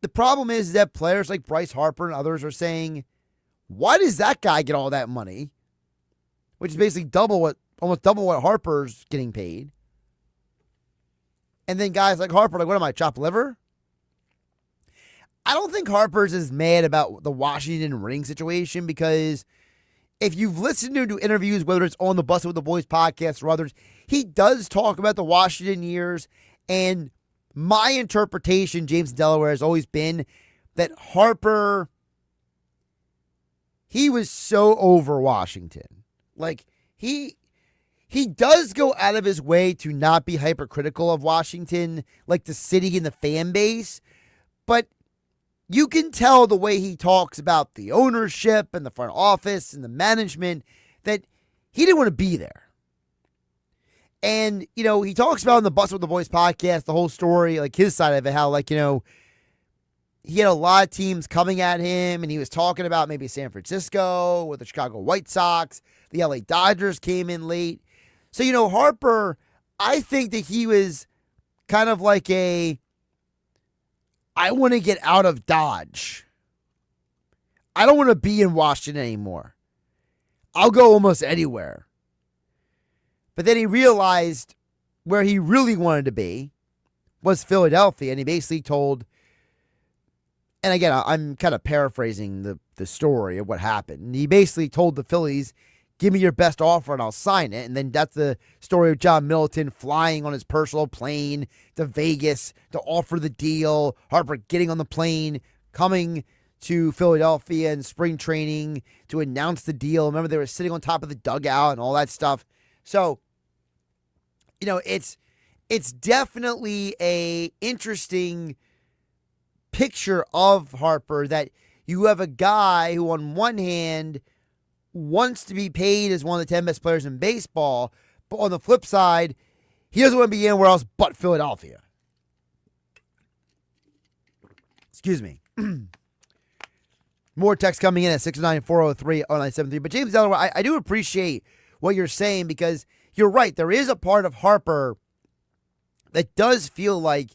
[SPEAKER 3] The problem is that players like Bryce Harper and others are saying, why does that guy get all that money? Which is basically almost double what Harper's getting paid. And then guys like Harper, like, what am I, chopped liver? I don't think Harper's as mad about the Washington ring situation because if you've listened to interviews, whether it's on the Bus with the Boys podcast or others, he does talk about the Washington years. And my interpretation, James Delaware, has always been that Harper, he was so over Washington. Like, he does go out of his way to not be hypercritical of Washington, like the city and the fan base, but you can tell the way he talks about the ownership and the front office and the management that he didn't want to be there. And, he talks about in the Bus with the Boys podcast, the whole story, like his side of it, how, like, he had a lot of teams coming at him, and he was talking about maybe San Francisco with the Chicago White Sox. The LA Dodgers came in late. So, Harper, I think that he was kind of like I want to get out of Dodge. I don't want to be in Washington anymore. I'll go almost anywhere. But then he realized where he really wanted to be was Philadelphia, and he basically told, and again, I'm kind of paraphrasing the story of what happened. He basically told the Phillies, give me your best offer and I'll sign it. And then that's the story of John Middleton flying on his personal plane to Vegas to offer the deal. Harper getting on the plane, coming to Philadelphia in spring training to announce the deal. Remember, they were sitting on top of the dugout and all that stuff. So, it's definitely a interesting picture of Harper that you have a guy who on one hand wants to be paid as one of the 10 best players in baseball, but on the flip side, he doesn't want to be anywhere else but Philadelphia. Excuse me. More text coming in at 69403-0973. But James Delaware, I do appreciate what you're saying because you're right. There is a part of Harper that does feel like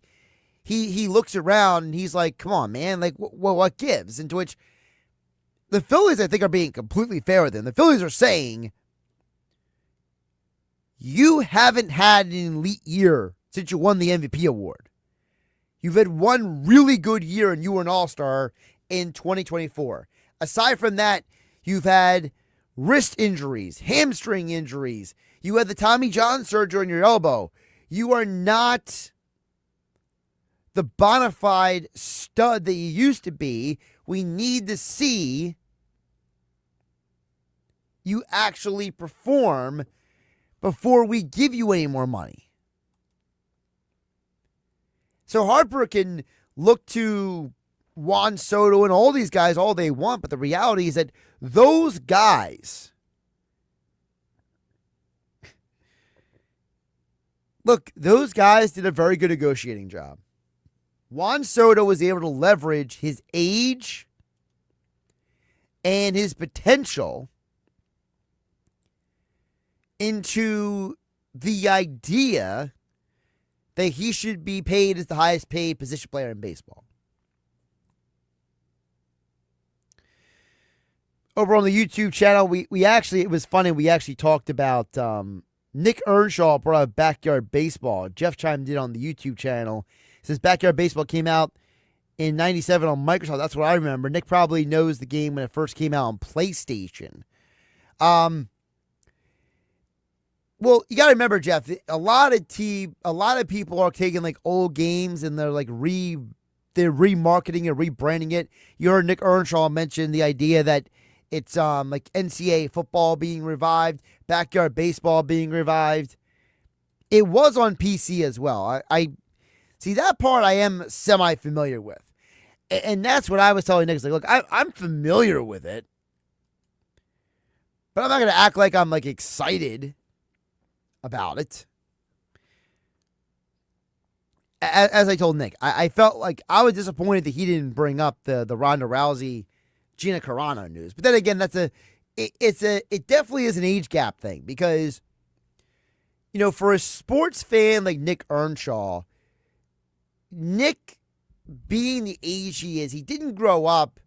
[SPEAKER 3] he looks around and he's like, come on, man, like, what gives? And to which the Phillies, I think, are being completely fair with him. The Phillies are saying, you haven't had an elite year since you won the MVP award. You've had one really good year and you were an all-star in 2024. Aside from that, you've had wrist injuries, hamstring injuries. You had the Tommy John surgery on your elbow. You are not the bona fide stud that you used to be. We need to see you actually perform before we give you any more money. So Harper can look to Juan Soto and all these guys all they want, but the reality is that those guys, look, those guys did a very good negotiating job. Juan Soto was able to leverage his age and his potential into the idea that he should be paid as the highest paid position player in baseball. Over on the YouTube channel, we actually, it was funny, we actually talked about Nick Earnshaw brought up Backyard Baseball. Jeff chimed in on the YouTube channel. He says Backyard Baseball came out in 97 on Microsoft. That's what I remember. Nick probably knows the game when it first came out on PlayStation. Well, you got to remember, Jeff, a lot of people are taking like old games and they're like they're remarketing and rebranding it. You heard Nick Earnshaw mention the idea that it's like NCAA football being revived, Backyard Baseball being revived. It was on PC as well. I see that part I am semi-familiar with. And that's what I was telling Nick. Like, look, I'm familiar with it, but I'm not going to act like I'm like excited about it. As I told Nick, I felt like I was disappointed that he didn't bring up the Ronda Rousey Gina Carano news. But then again, that's a it definitely is an age gap thing because, for a sports fan like Nick Earnshaw, Nick being the age he is, he didn't grow up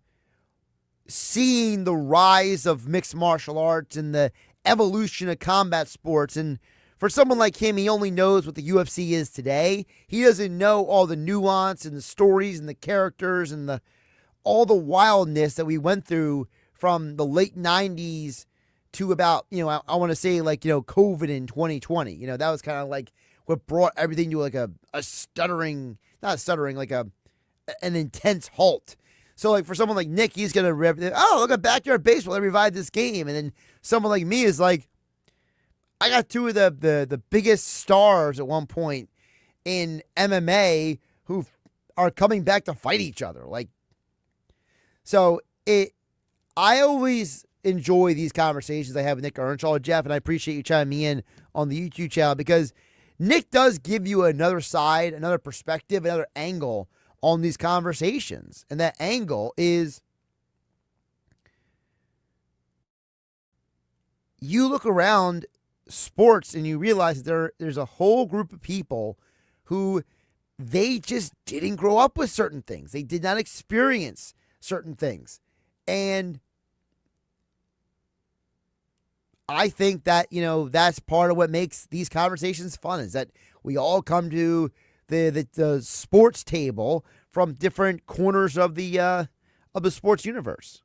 [SPEAKER 3] seeing the rise of mixed martial arts and the evolution of combat sports. And for someone like him, he only knows what the UFC is today. He doesn't know all the nuance and the stories and the characters and all the wildness that we went through from the late 90s to about, I want to say like, COVID in 2020. That was kind of like what brought everything to like a stuttering, not stuttering, like an intense halt. So, like, for someone like Nick, he's going to look at backyard baseball. They revived this game. And then someone like me is like, I got two of the biggest stars at one point in MMA who are coming back to fight each other. I always enjoy these conversations I have with Nick Earnshaw, Jeff, and I appreciate you chiming me in on the YouTube channel because Nick does give you another side, another perspective, another angle on these conversations. And that angle is you look around sports and you realize there's a whole group of people who they just didn't grow up with certain things. They did not experience certain things. And I think that, that's part of what makes these conversations fun is that we all come to the sports table from different corners of the sports universe.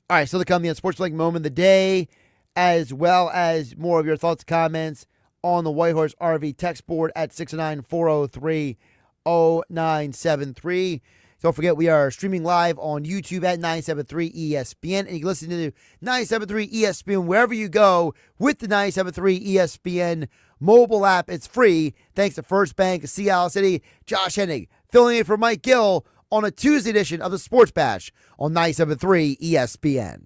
[SPEAKER 3] All right, so the coming on Sports Link moment of the day, as well as more of your thoughts and comments on the Whitehorse RV text board at 609-403-0973. Don't forget, we are streaming live on YouTube at 973 ESPN, and you can listen to 973 ESPN wherever you go with the 973 ESPN mobile app. It's free, thanks to First Bank of Seattle City. Josh Hennig filling in for Mike Gill on a Tuesday edition of the Sports Bash on 973 ESPN.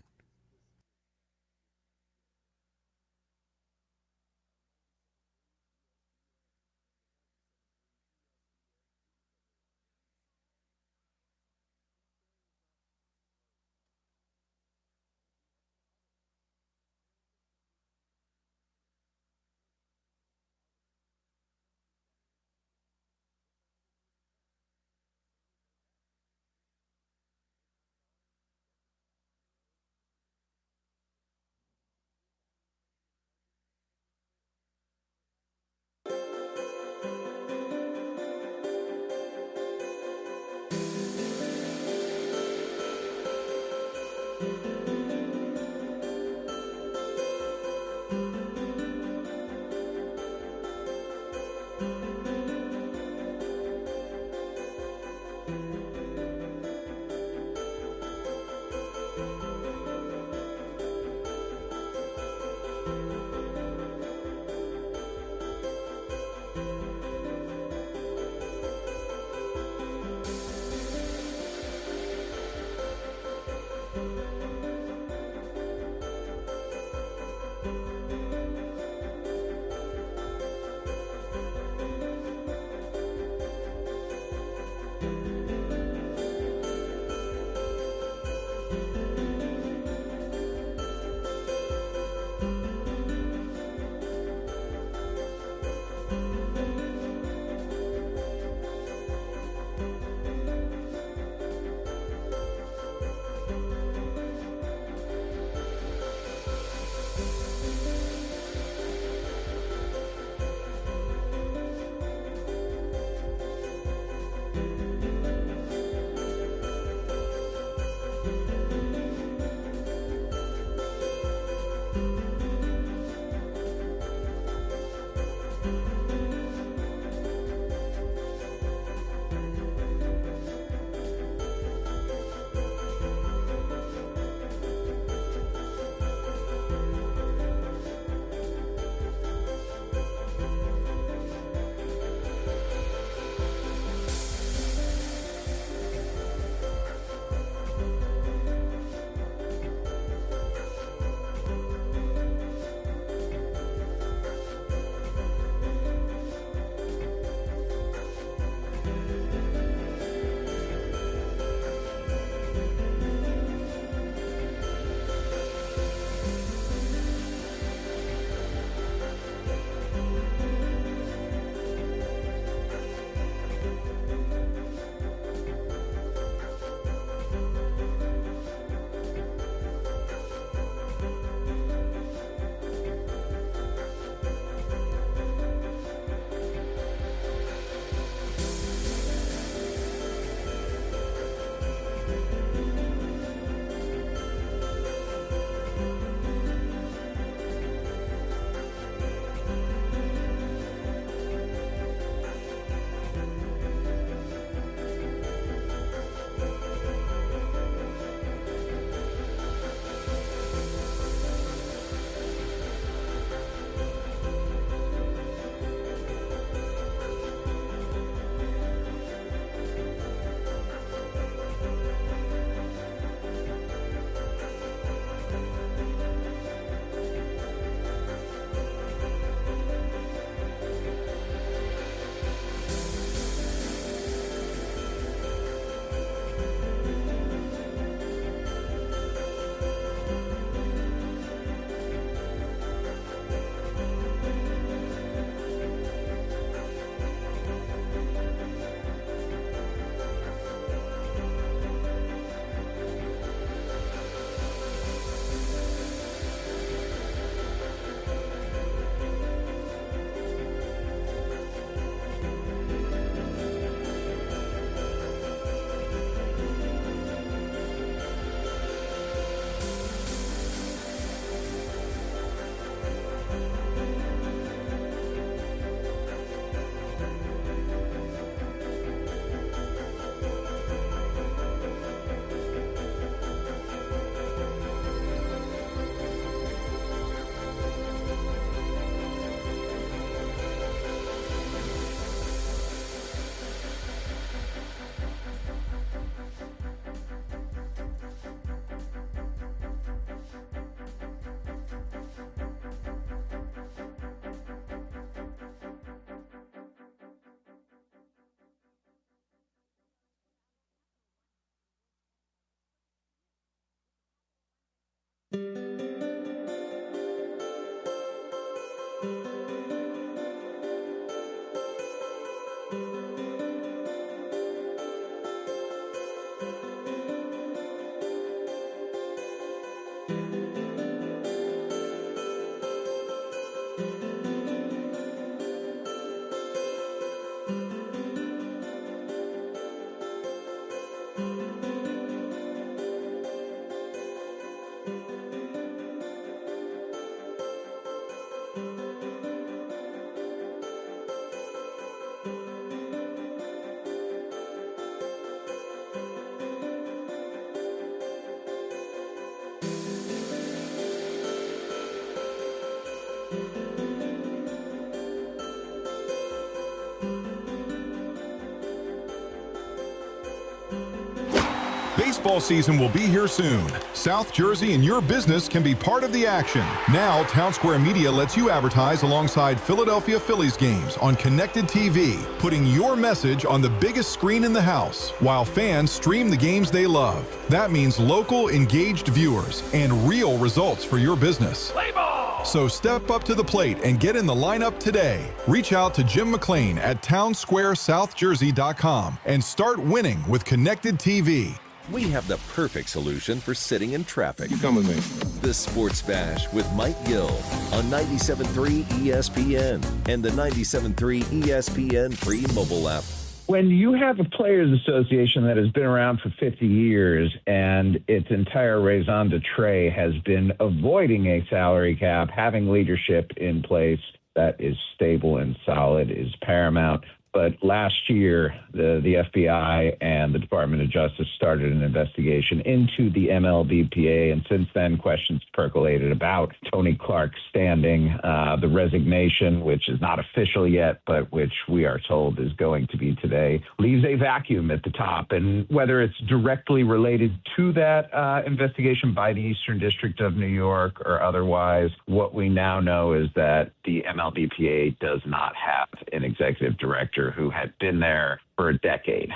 [SPEAKER 8] Baseball season will be here soon. South Jersey and your business can be part of the action. Now, Town Square Media lets you advertise alongside Philadelphia Phillies games on Connected TV, putting your message on the biggest screen in the house while fans stream the games they love. That means local, engaged viewers and real results for your business.
[SPEAKER 9] Play ball!
[SPEAKER 8] So step up to the plate and get in the lineup today. Reach out to Jim McLean at townsquaresouthjersey.com and start winning with Connected TV.
[SPEAKER 1] We have the perfect solution for sitting in traffic.
[SPEAKER 4] You come with me.
[SPEAKER 1] The Sports Bash with Mike Gill on 97.3 ESPN and the 97.3 ESPN free mobile app.
[SPEAKER 10] When you have a players association that has been around for 50 years and its entire raison d'etre has been avoiding a salary cap, having leadership in place that is stable and solid is paramount. But last year, the FBI and the Department of Justice started an investigation into the MLBPA, and since then, questions percolated about Tony Clark's standing. The resignation, which is not official yet, but which we are told is going to be today, leaves a vacuum at the top. And whether it's directly related to that investigation by the Eastern District of New York or otherwise, what we now know is that the MLBPA does not have an executive director who had been there for a decade.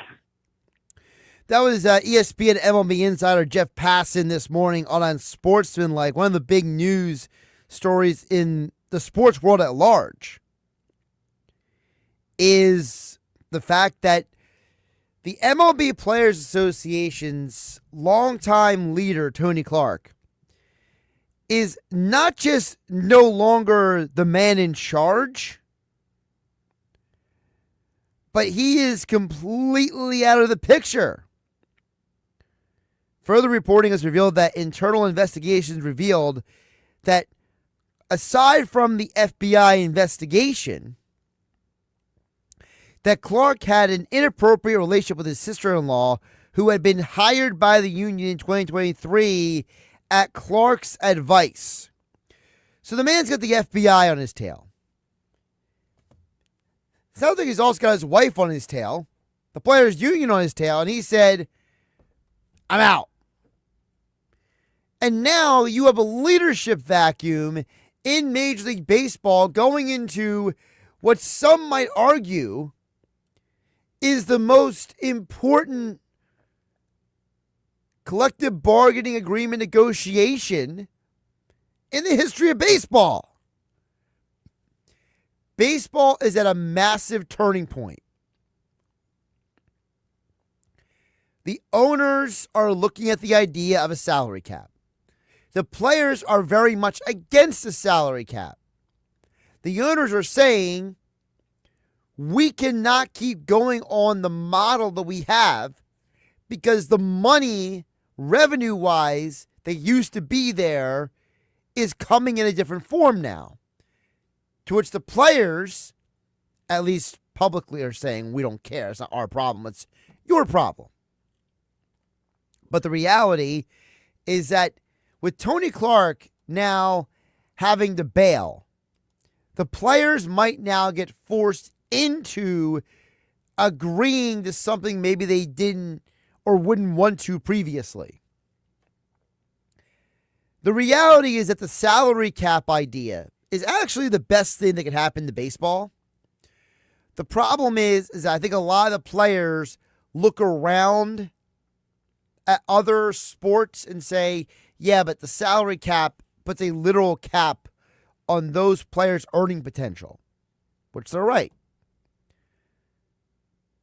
[SPEAKER 3] That was ESPN MLB insider Jeff Passan this morning on Unsportsmanlike. One of the big news stories in the sports world at large is the fact that the MLB Players Association's longtime leader, Tony Clark, is not just no longer the man in charge, but he is completely out of the picture. Further reporting has revealed that internal investigations revealed that aside from the FBI investigation, that Clark had an inappropriate relationship with his sister-in-law who had been hired by the union in 2023 at Clark's advice. So the man's got the FBI on his tail. Sounds like he's also got his wife on his tail, the players' union on his tail, and he said, I'm out. And now you have a leadership vacuum in Major League Baseball going into what some might argue is the most important collective bargaining agreement negotiation in the history of baseball. Baseball is at a massive turning point. The owners are looking at the idea of a salary cap. The players are very much against the salary cap. The owners are saying, we cannot keep going on the model that we have because the money, revenue-wise, that used to be there is coming in a different form now. To which the players, at least publicly, are saying, we don't care. It's not our problem. It's your problem. But the reality is that with Tony Clark now having to bail, the players might now get forced into agreeing to something maybe they didn't or wouldn't want to previously. The reality is that the salary cap idea is actually the best thing that can happen to baseball. The problem is I think a lot of the players look around at other sports and say, Yeah, but the salary cap puts a literal cap on those players' earning potential, which they're right.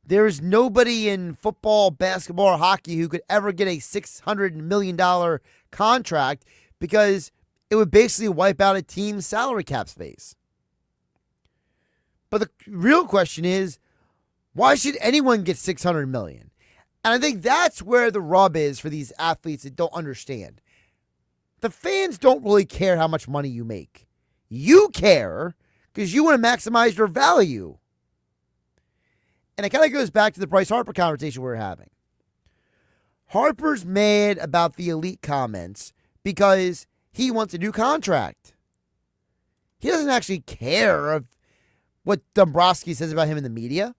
[SPEAKER 3] There is nobody in football, basketball, or hockey who could ever get a $600 million contract because it would basically wipe out a team's salary cap space. But the real question is, why should anyone get $600 million? And I think that's where the rub is for these athletes that don't understand. The fans don't really care how much money you make. You care because you want to maximize your value. And it kind of goes back to the Bryce Harper conversation we were having. Harper's mad about the elite comments because he wants a new contract. He doesn't actually care of what Dombrowski says about him in the media.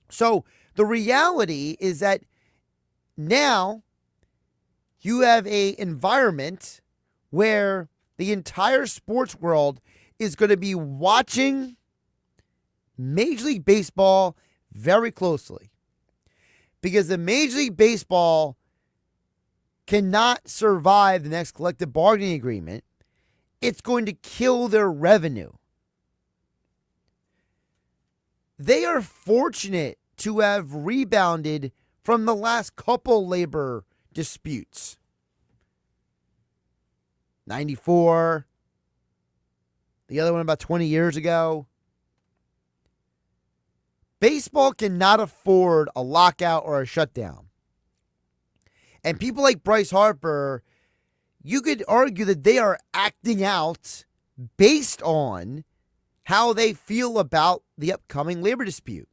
[SPEAKER 3] So the reality is that now you have an environment where the entire sports world is going to be watching Major League Baseball very closely. Because the Major League Baseball cannot survive the next collective bargaining agreement. It's going to kill their revenue. They are fortunate to have rebounded from the last couple labor disputes. 94, the other one about 20 years ago. Baseball cannot afford a lockout or a shutdown. And people like Bryce Harper, you could argue that they are acting out based on how they feel about the upcoming labor dispute.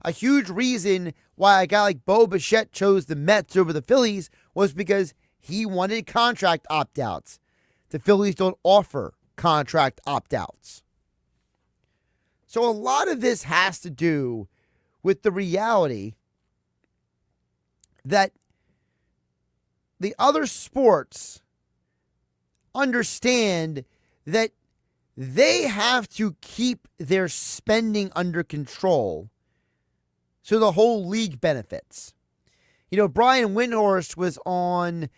[SPEAKER 3] A huge reason why a guy like Bo Bichette chose the Mets over the Phillies was because he wanted contract opt-outs. The Phillies don't offer contract opt-outs. So a lot of this has to do with the reality that the other sports understand that they have to keep their spending under control so the whole league benefits. You know, Brian Windhorst was on,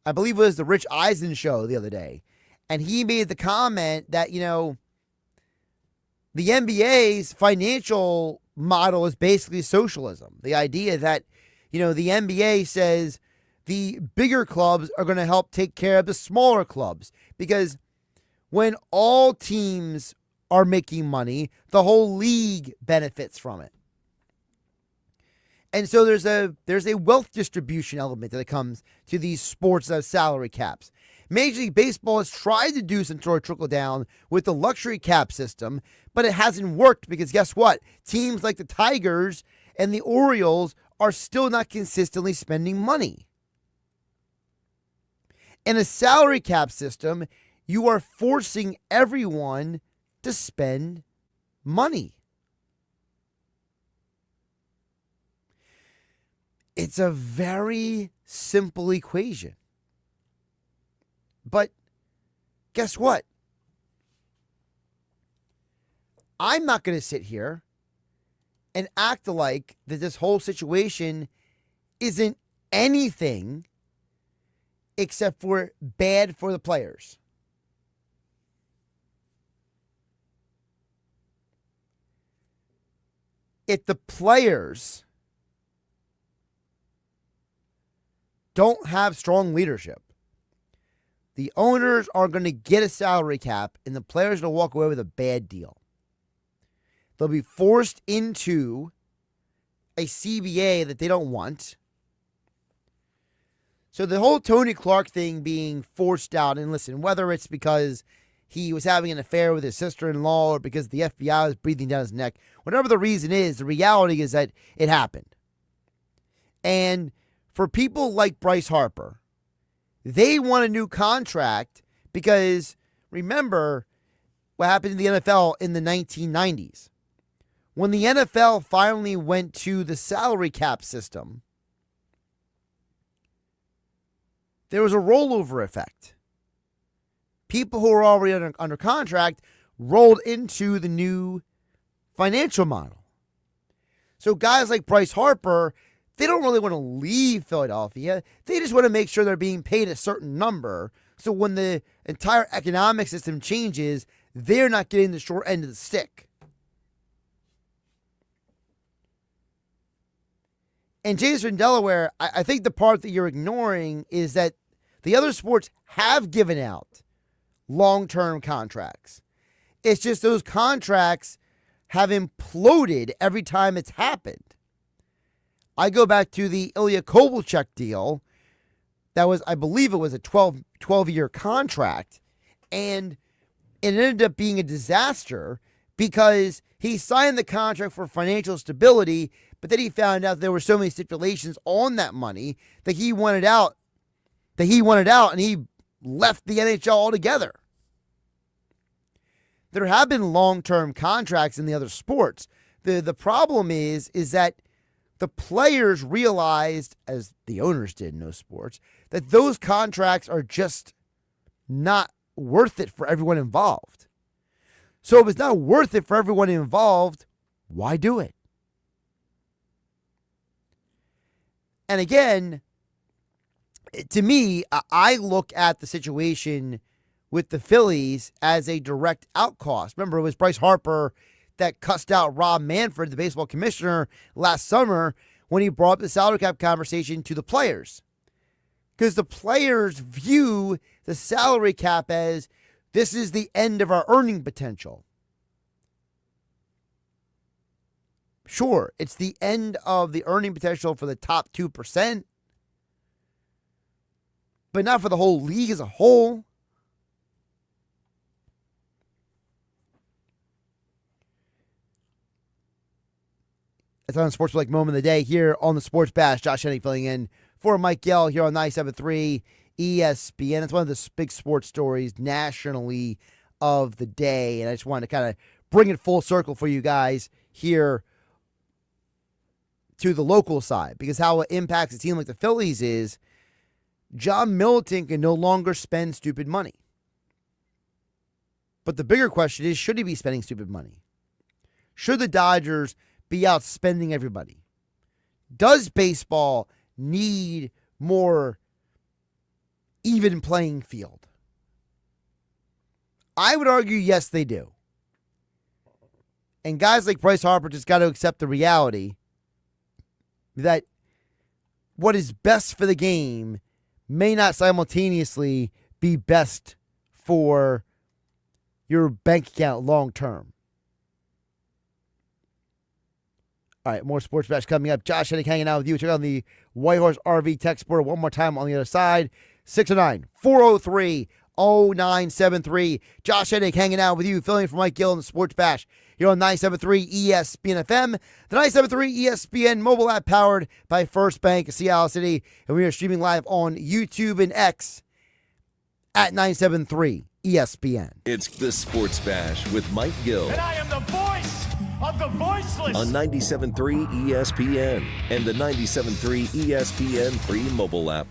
[SPEAKER 3] I believe it was the Rich Eisen show the other day, and he made the comment that, you know, the NBA's financial model is basically socialism. The idea that, you know, the NBA says the bigger clubs are going to help take care of the smaller clubs because when all teams are making money, the whole league benefits from it. And so there's a wealth distribution element that comes to these sports that have salary caps. Major League Baseball has tried to do some sort of trickle down with the luxury cap system, but it hasn't worked because guess what? Teams like the Tigers and the Orioles are still not consistently spending money. In a salary cap system, you are forcing everyone to spend money. It's a very simple equation. But guess what? I'm not going to sit here and act like that this whole situation isn't anything except for bad for the players. If the players don't have strong leadership, the owners are going to get a salary cap and the players are going to walk away with a bad deal. They'll be forced into a CBA that they don't want. So the whole Tony Clark thing being forced out, and listen, whether it's because he was having an affair with his sister-in-law or because the FBI was breathing down his neck, whatever the reason is, the reality is that it happened. And for people like Bryce Harper, they want a new contract because, remember what happened in the NFL in the 1990s. When the NFL finally went to the salary cap system, there was a rollover effect. People who were already under contract rolled into the new financial model. So guys like Bryce Harper, they don't really want to leave Philadelphia. They just want to make sure they're being paid a certain number. So when the entire economic system changes, they're not getting the short end of the stick. And Jason Delaware, I think the part that you're ignoring is that the other sports have given out long-term contracts. It's just those contracts have imploded every time it's happened. I go back to the Ilya Kovalchuk deal. That was, I believe it was a 12-year contract. And it ended up being a disaster because he signed the contract for financial stability, but then he found out there were so many stipulations on that money that he wanted out, and he left the NHL altogether. There have been long-term contracts in the other sports. The problem is that the players realized, as the owners did in those sports, that those contracts are just not worth it for everyone involved. So if it's not worth it for everyone involved, why do it? And again, to me, I look at the situation with the Phillies as a direct outcast. Remember, it was Bryce Harper that cussed out Rob Manfred, the baseball commissioner, last summer when he brought up the salary cap conversation to the players. Because the players view the salary cap as this is the end of our earning potential. Sure, it's the end of the earning potential for the top 2%, but not for the whole league as a whole. It's on the Sports Like Moment of the Day here on the Sports Bash. Josh Hennig filling in for Mike Gill here on 97.3 ESPN. It's one of the big sports stories nationally of the day, and I just wanted to kind of bring it full circle for you guys here to the local side, because how it impacts a team like the Phillies is John Middleton can no longer spend stupid money. But the bigger question is, should he be spending stupid money? Should the Dodgers be out spending everybody? Does baseball need more even playing field? I would argue yes, they do. And guys like Bryce Harper just got to accept the reality that what is best for the game may not simultaneously be best for your bank account long term. All right, more Sports Bash coming up. Josh Hennig hanging out with you. Check out the Whitehorse RV text board one more time on the other side. 609-403-0973. Josh Hennig hanging out with you, filling in for Mike Gill in the Sports Bash here on 97.3 ESPN FM, the 97.3 ESPN mobile app powered by First Bank of Seattle City. And we are streaming live on YouTube and X at 97.3 ESPN.
[SPEAKER 1] It's the Sports Bash with Mike Gill.
[SPEAKER 9] And I am the voice of the voiceless.
[SPEAKER 1] On 97.3 ESPN and the 97.3 ESPN free mobile app.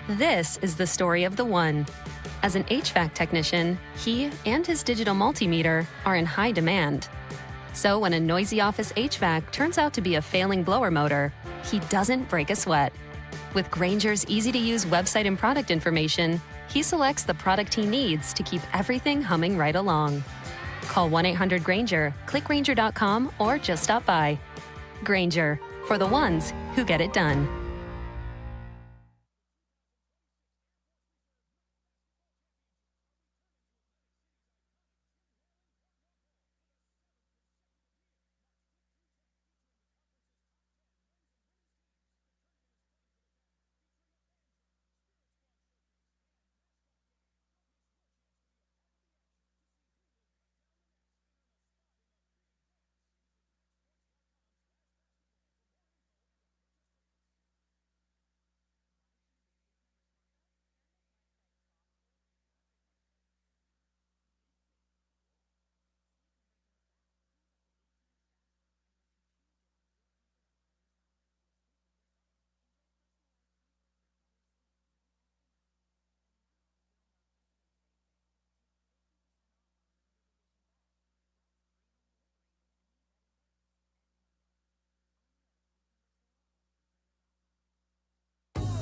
[SPEAKER 11] This is the story of the one. As an HVAC technician, he and his digital multimeter are in high demand. So when a noisy office HVAC turns out to be a failing blower motor, he doesn't break a sweat. With Grainger's easy-to-use website and product information, he selects the product he needs to keep everything humming right along. Call 1-800-GRAINGER, click Grainger.com, or just stop by. Grainger, for the ones who get it done.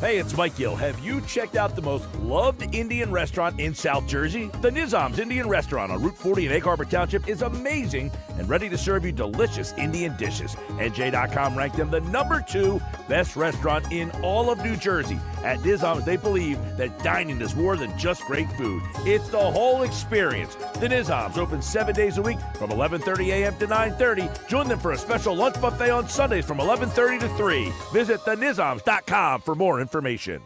[SPEAKER 12] Hey, it's Mike Gill. Have you checked out the most loved Indian restaurant in South Jersey? The Nizam's Indian Restaurant on Route 40 in Egg Harbor Township is amazing and ready to serve you delicious Indian dishes. NJ.com ranked them the #2 best restaurant in all of New Jersey. At Nizam's, they believe that dining is more than just great food. It's the whole experience. The Nizam's open 7 days a week from 11:30 a.m. to 9:30. Join them for a special lunch buffet on Sundays from 11:30 to 3. Visit thenizams.com for more information.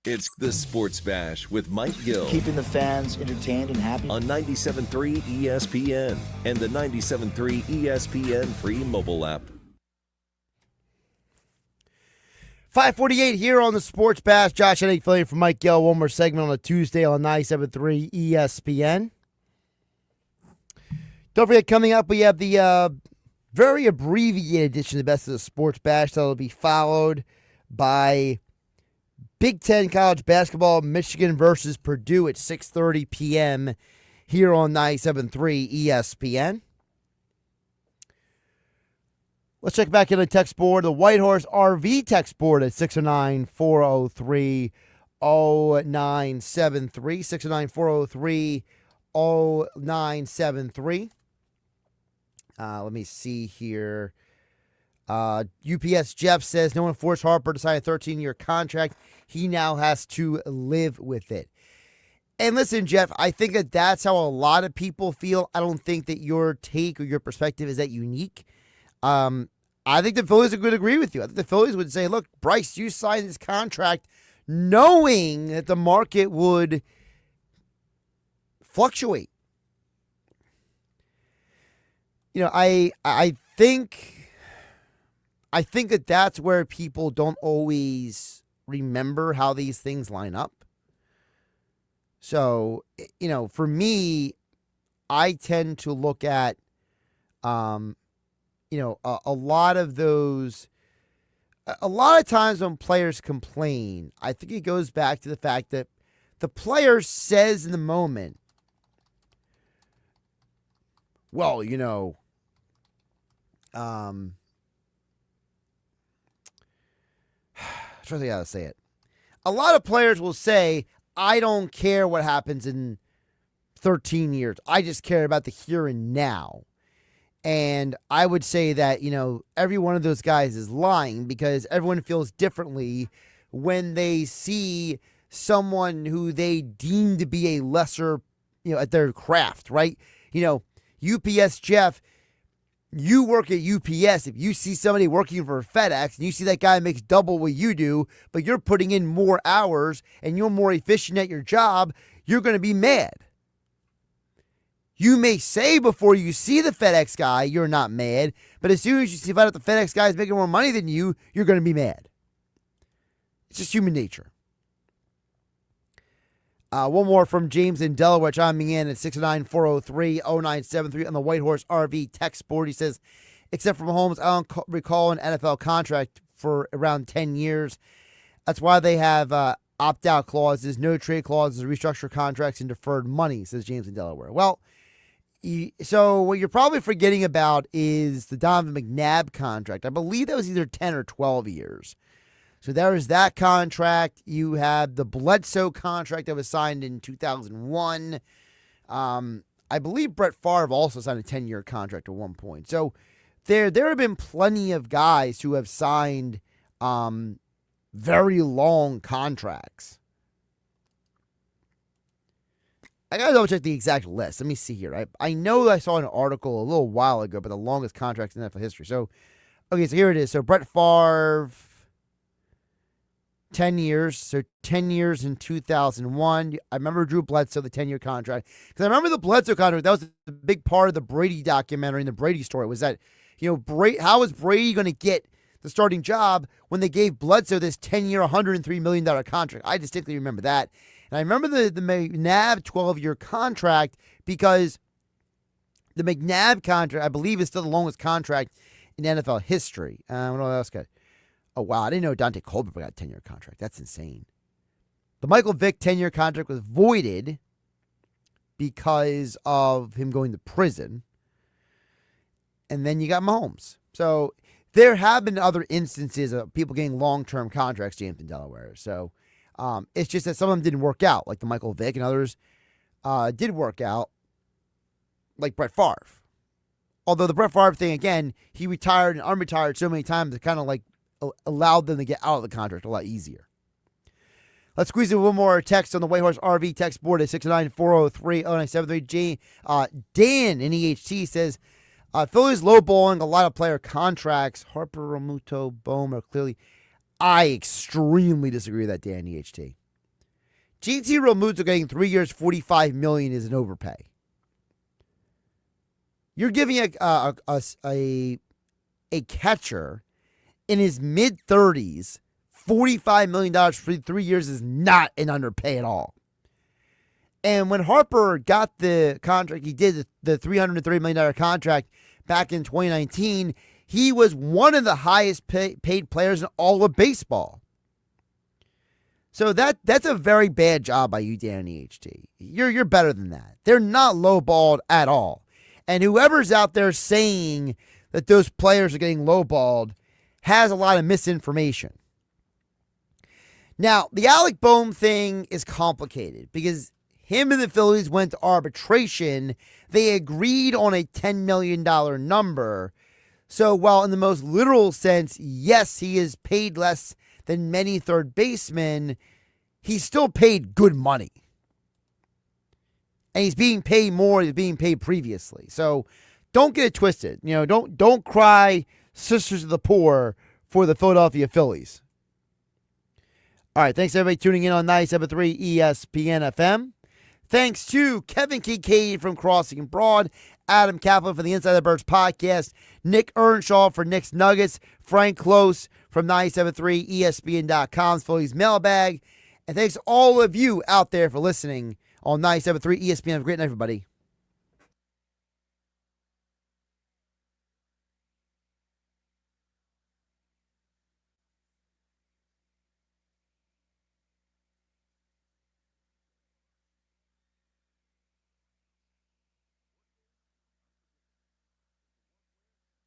[SPEAKER 1] It's the Sports Bash with Mike Gill.
[SPEAKER 17] Keeping the fans entertained and happy.
[SPEAKER 1] On 97.3 ESPN and the 97.3 ESPN free mobile app.
[SPEAKER 3] 5:48 here on the Sports Bash. Josh Hennig filling in for Mike Gill. One more segment on a Tuesday on 97.3 ESPN. Don't forget, coming up, we have the very abbreviated edition of the Best of the Sports Bash that will be followed by Big Ten college basketball, Michigan versus Purdue at 6:30 p.m. here on 97.3 ESPN. Let's check back in the text board. The Whitehorse RV text board at 609-403-0973. 609-403-0973. Let me see here. UPS Jeff says, no one forced Harper to sign a 13-year contract. He now has to live with it. And listen, Jeff, I think that that's how a lot of people feel. I don't think that your take or your perspective is that unique. I think the Phillies would agree with you. I think the Phillies would say, look, Bryce, you signed this contract knowing that the market would fluctuate. You know, I think that that's where people don't always remember how these things line up. So, for me, I tend to look at, a lot of those. A lot of times when players complain, I think it goes back to the fact that the player says in the moment, well, I'm trying to think how to say it. A lot of players will say, I don't care what happens in 13 years. I just care about the here and now. And I would say that, every one of those guys is lying because everyone feels differently when they see someone who they deem to be a lesser, at their craft, right? UPS Jeff, you work at UPS. If you see somebody working for FedEx and you see that guy makes double what you do, but you're putting in more hours and you're more efficient at your job, you're going to be mad. You may say before you see the FedEx guy, you're not mad, but as soon as you see that the FedEx guy is making more money than you, you're going to be mad. It's just human nature. One more from James in Delaware, chiming in at 609-403-0973 on the White Horse RV text board. He says, except for Mahomes, I don't recall an NFL contract for around 10 years. That's why they have opt-out clauses, no trade clauses, restructure contracts, and deferred money, says James in Delaware. Well, so what you're probably forgetting about is the Donovan McNabb contract. I believe that was either 10 or 12 years. So there is that contract. You have the Bledsoe contract that was signed in 2001. I believe Brett Favre also signed a 10-year contract at one point. So there have been plenty of guys who have signed very long contracts. I got to double check the exact list. Let me see here. I know I saw an article a little while ago about the longest contracts in NFL history. So, okay, so here it is. So Brett Favre, 10 years. So 10 years in 2001. I remember Drew Bledsoe, the 10-year contract. Because I remember the Bledsoe contract. That was a big part of the Brady documentary and the Brady story was that, how was Brady going to get the starting job when they gave Bledsoe this 10-year, $103 million contract? I distinctly remember that. And I remember the McNabb 12-year contract because the McNabb contract, I believe, is still the longest contract in NFL history. What else got? Oh, wow. I didn't know Dante Culpepper got a 10-year contract. That's insane. The Michael Vick 10-year contract was voided because of him going to prison. And then you got Mahomes. So there have been other instances of people getting long-term contracts, James in Delaware. So it's just that some of them didn't work out, like the Michael Vick, and others did work out, like Brett Favre. Although the Brett Favre thing, again, he retired and unretired so many times, it kind of like allowed them to get out of the contract a lot easier. Let's squeeze in one more text on the White Horse RV text board at 609-403-0973. Dan in EHT says, Phillies lowballing a lot of player contracts. Harper, Romuto, Bohm are clearly... I extremely disagree with that, Dan EHT. GT Realmuto getting 3 years, $45 million is an overpay. You're giving a catcher in his mid-30s $45 million for 3 years is not an underpay at all. And when Harper got the contract, he did the $330 million contract back in 2019, he was one of the highest paid players in all of baseball. So that's a very bad job by you, Dan EHT. You're better than that. They're not lowballed at all. And whoever's out there saying that those players are getting lowballed has a lot of misinformation. Now, the Alec Bohm thing is complicated because him and the Phillies went to arbitration. They agreed on a $10 million number. So while in the most literal sense, yes, he is paid less than many third basemen, he's still paid good money. And he's being paid more than being paid previously. So don't get it twisted. Don't cry sisters of the poor for the Philadelphia Phillies. All right, thanks everybody tuning in on 97.3 ESPN FM. Thanks to Kevin Kinkead from Crossing Broad, Adam Caplan for the Inside the Birds podcast, Nick Earnshsaw for Nick's Nuggets, Frank Klose from 97.3 ESPN.com's Phillies mailbag. And thanks to all of you out there for listening on 97.3 ESPN. Have a great night, everybody.